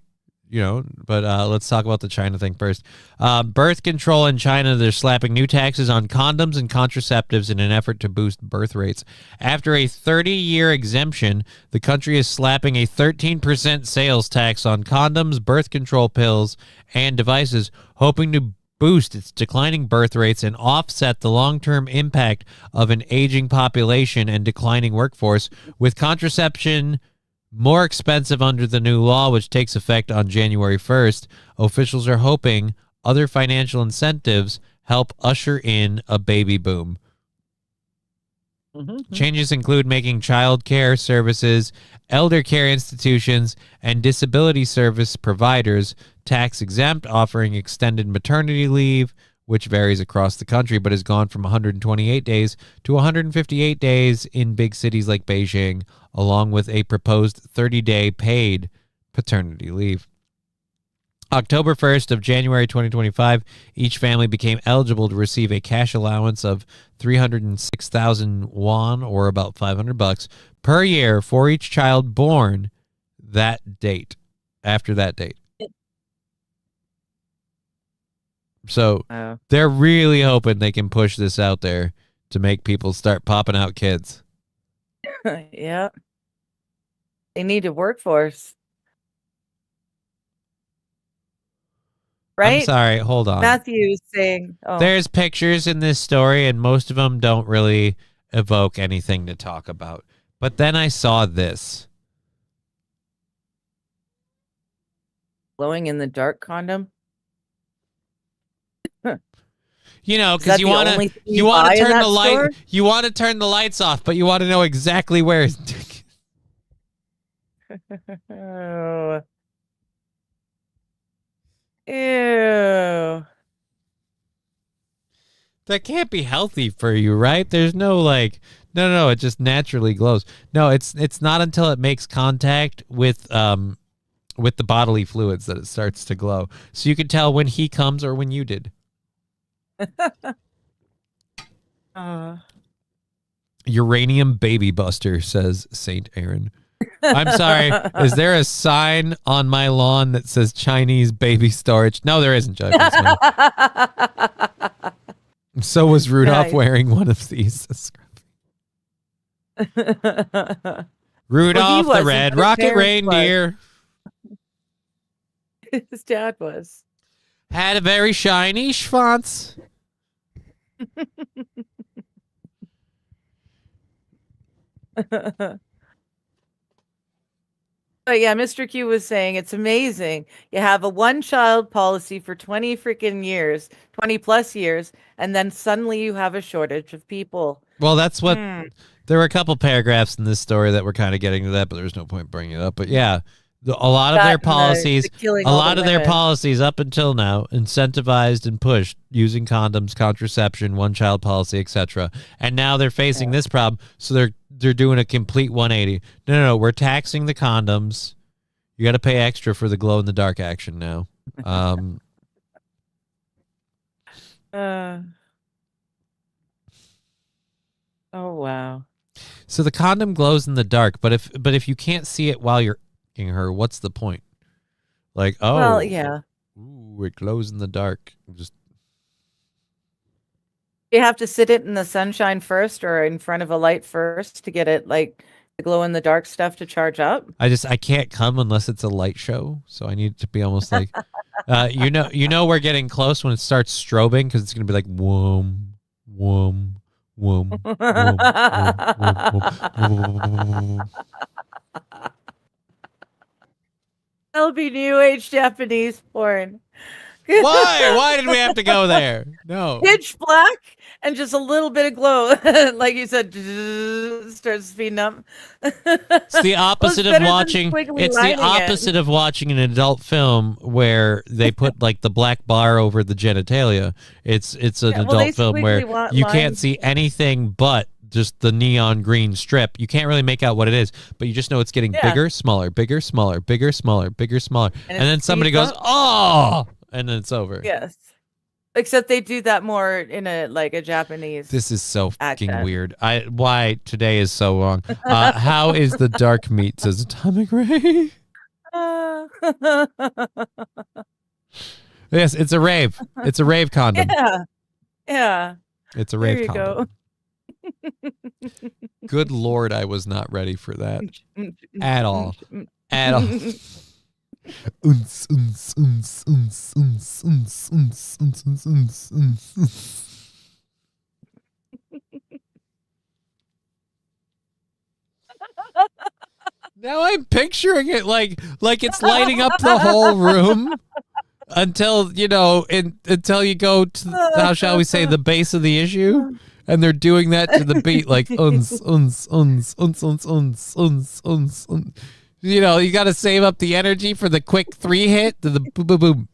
But let's talk about the China thing first. Birth control in China, they're slapping new taxes on condoms and contraceptives in an effort to boost birth rates. After a 30-year exemption, the country is slapping a 13% sales tax on condoms, birth control pills, and devices, hoping to boost its declining birth rates and offset the long-term impact of an aging population and declining workforce. With contraception more expensive under the new law, which takes effect on January 1st, officials are hoping other financial incentives help usher in a baby boom. Changes include making child care services, elder care institutions, and disability service providers tax exempt, offering extended maternity leave, which varies across the country but has gone from 128 days to 158 days in big cities like Beijing, along with a proposed 30-day paid paternity leave. October 1st of January 2025, each family became eligible to receive a cash allowance of 306,000 won, or about $500 per year for each child born after that date. So they're really hoping they can push this out there to make people start popping out kids. Yeah. They need a workforce. Right? I'm sorry, hold on. Matthew's saying, There's pictures in this story, and most of them don't really evoke anything to talk about. But then I saw this. Glowing in the dark condom? Because you want to turn the light. You want to turn the lights off, but you want to know exactly where his dick is. Oh. Ew. That can't be healthy for you, right? There's no no, it just naturally glows. No, it's not until it makes contact with the bodily fluids that it starts to glow. So you can tell when he comes or when you did. Uranium baby buster, says Saint Aaron. I'm sorry. Is there a sign on my lawn that says Chinese baby storage? No, there isn't, Japanese. So was Rudolph wearing one of these. Rudolph the red rocket reindeer. His dad was. Had a very shiny schwanz. But yeah, Mr. Q was saying it's amazing. You have a one-child policy for 20 freaking years, 20 plus years, and then suddenly you have a shortage of people. Well, that's what there were a couple paragraphs in this story that were kind of getting to that, but there's no point bringing it up. But yeah, a lot of their policies, their policies up until now incentivized and pushed using condoms, contraception, one-child policy, etc. And now they're facing this problem, so they're doing a complete 180. No, we're taxing the condoms. You got to pay extra for the glow-in-the-dark action now. Oh wow. So the condom glows in the dark, but if you can't see it while you're ing her, what's the point? Like, oh, well, yeah. Ooh, it glows in the dark. Just you have to sit it in the sunshine first or in front of a light first to get it like the glow in the dark stuff to charge up. I can't come unless it's a light show, so I need it to be almost like you know we're getting close when it starts strobing because it's gonna be like whoom whoom whoom whoom whoom whoom. That'll be new age Japanese porn. Why did we have to go there? No. Pitch black and just a little bit of glow. Like you said, starts speeding up. It's the opposite of watching. It's the opposite of watching an adult film where they put like the black bar over the genitalia. It's an adult film where you can't see anything but just the neon green strip. You can't really make out what it is, but you just know it's getting bigger, smaller, bigger, smaller, bigger, smaller, bigger, smaller. And then somebody goes, "Oh!" and then it's over. Yes. Except they do that more in a Japanese. This is so fucking weird. Why today is so wrong. How is the dark meat says atomic ray? Yes, it's a rave. It's a rave condom. Yeah. It's a rave condom. Good Lord, I was not ready for that at all. At all. Now I'm picturing it like it's lighting up the whole room until you go to how shall we say the base of the issue. And they're doing that to the beat, like uns. You know, you got to save up the energy for the quick 3 hit to the boom, boom, boom,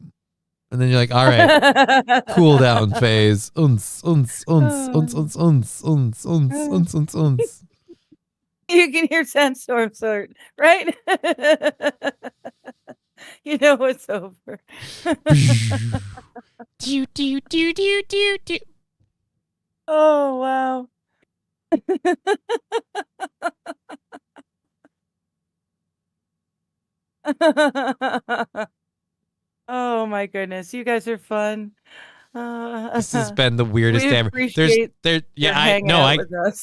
and then you're like, all right, cool down phase. Uns. You can hear Sandstorm sort, right? You know it's over. Do. Oh, wow. Oh, my goodness. You guys are fun. This has been the weirdest day ever.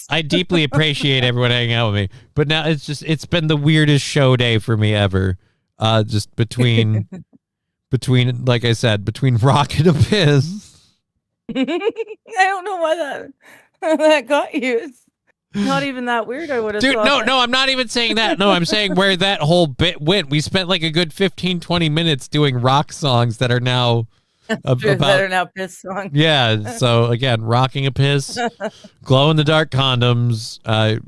I deeply appreciate everyone hanging out with me. But now it's been the weirdest show day for me ever. Just between, like I said, between rock and a piss. I don't know why that got you. It's not even that weird. I would have thought. No, I'm not even saying that. No, I'm saying where that whole bit went. We spent like a good 15-20 minutes doing rock songs that are now piss songs. Yeah, so again, rocking a piss, glow in the dark condoms. I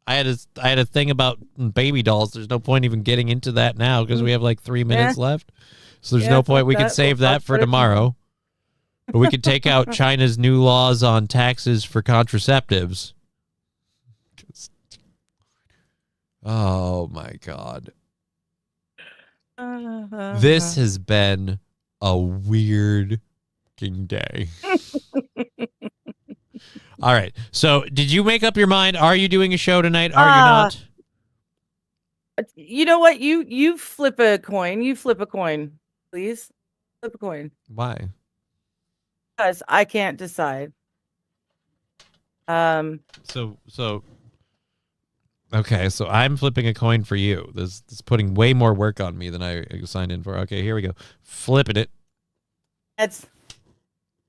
had a thing about baby dolls. There's no point even getting into that now because we have like 3 minutes left. So there's no point. We could save that for tomorrow. But we could take out China's new laws on taxes for contraceptives. Oh, my God. This has been a weird day. All right. So did you make up your mind? Are you doing a show tonight? Are you not? You know what? You flip a coin. You flip a coin, please. Flip a coin. Why? Because I can't decide. So okay, so I'm flipping a coin for you. This is putting way more work on me than I signed in for. Okay, here we go. Flipping it. Heads.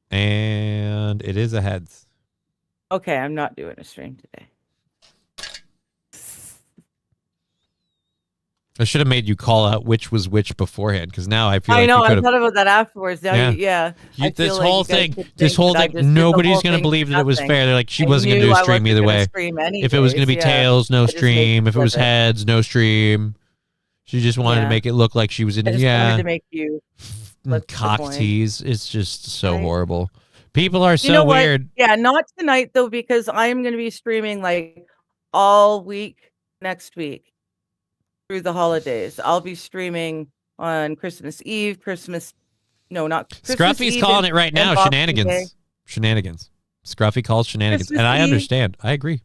And it is a heads. Okay, I'm not doing a stream today. I should have made you call out which was which beforehand, because now I feel like I know. you I could've- thought about that afterwards. Now, Yeah. I This feel whole like you guys thing, could this think whole that I thing, just did the nobody's whole going to thing believe for that it was nothing. fair. They're like, she I wasn't going to knew do a I stream wasn't either gonna way. stream If it was going to be anyways, yeah. tails, no I just made stream. you If it was flip it. heads, no stream. She just wanted to Yeah. make it look like she was in I it. just Yeah. wanted to make you flip the Cock coin. tease. It's just so Right. horrible. People are so You know what? weird. Yeah, not tonight though, because I am going to be streaming like all week next week through the holidays. I'll be streaming on Christmas Eve, not Christmas Scruffy's Eve calling and- it right and now. Boxing Shenanigans. Day. Shenanigans. Scruffy calls shenanigans. Christmas And I Eve. understand. I agree.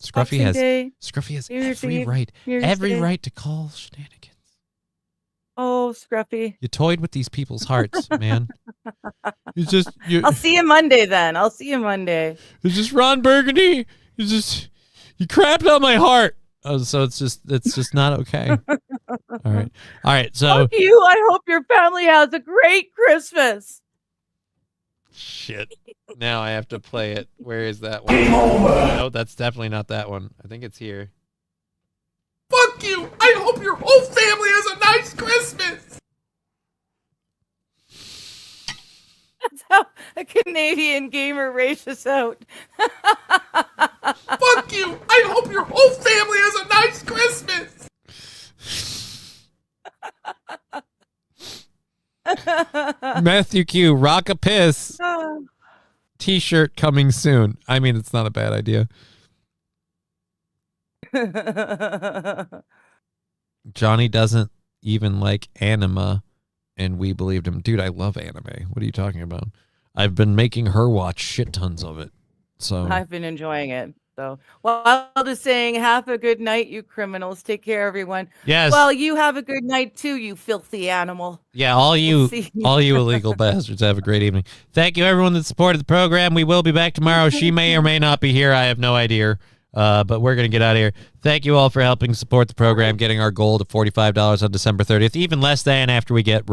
Scruffy Boxing Day, Scruffy has New Year's every Eve, right. New Year's Every Day. right to call shenanigans. Oh, Scruffy. You toyed with these people's hearts, man. You I'll see you Monday then. I'll see you Monday. It's just Ron Burgundy. You crapped on my heart. Oh, so it's just not okay. All right. So Fuck you. I hope your family has a great Christmas. shit. Now I have to play it. Where is that one? No, that's definitely not that one. I think it's here. Fuck you! I hope your whole family has a nice Christmas! That's how a Canadian gamer races out. Fuck you! I hope your whole family has a nice Christmas! Matthew Q, rock a piss. T-shirt coming soon. I mean, it's not a bad idea. Johnny doesn't even like anime, and we believed him. Dude, I love anime. What are you talking about? I've been making her watch shit tons of it. So I've been enjoying it. So, Wild is saying, have a good night, you criminals. Take care, everyone. Yes. Well, you have a good night too, you filthy animal. yeah, all you see. illegal bastards have a great evening. Thank you, everyone that supported the program. We will be back tomorrow. She may or may not be here. I have no idea. But we're going to get out of here. Thank you all for helping support the program, getting our goal to $45 on December 30th, even less than after we get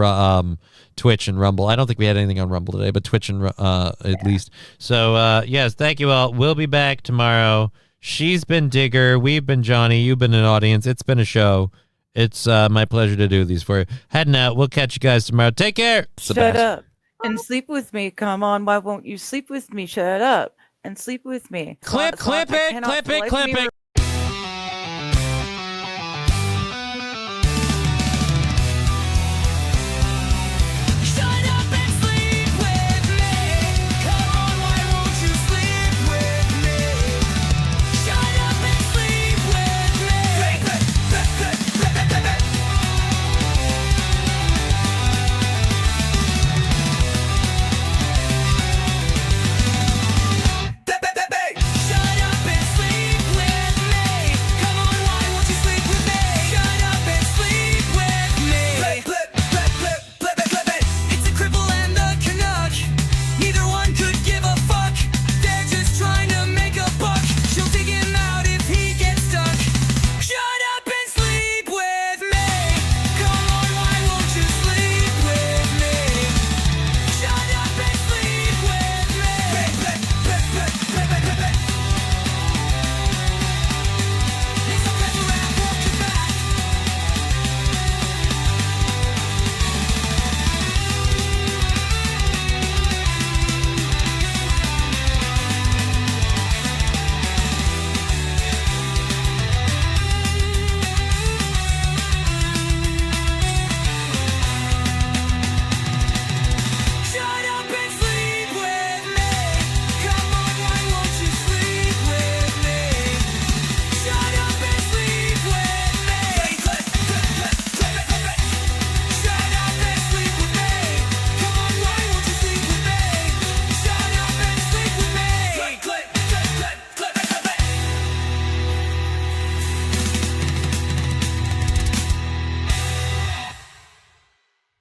Twitch and Rumble. I don't think we had anything on Rumble today, but Twitch and at least. So, yes, thank you all. We'll be back tomorrow. She's been Digger. We've been Johnny. You've been an audience. It's been a show. It's my pleasure to do these for you. Heading out. We'll catch you guys tomorrow. Take care. Shut up and sleep with me. Come on, why won't you sleep with me? Shut up and sleep with me. Clip it.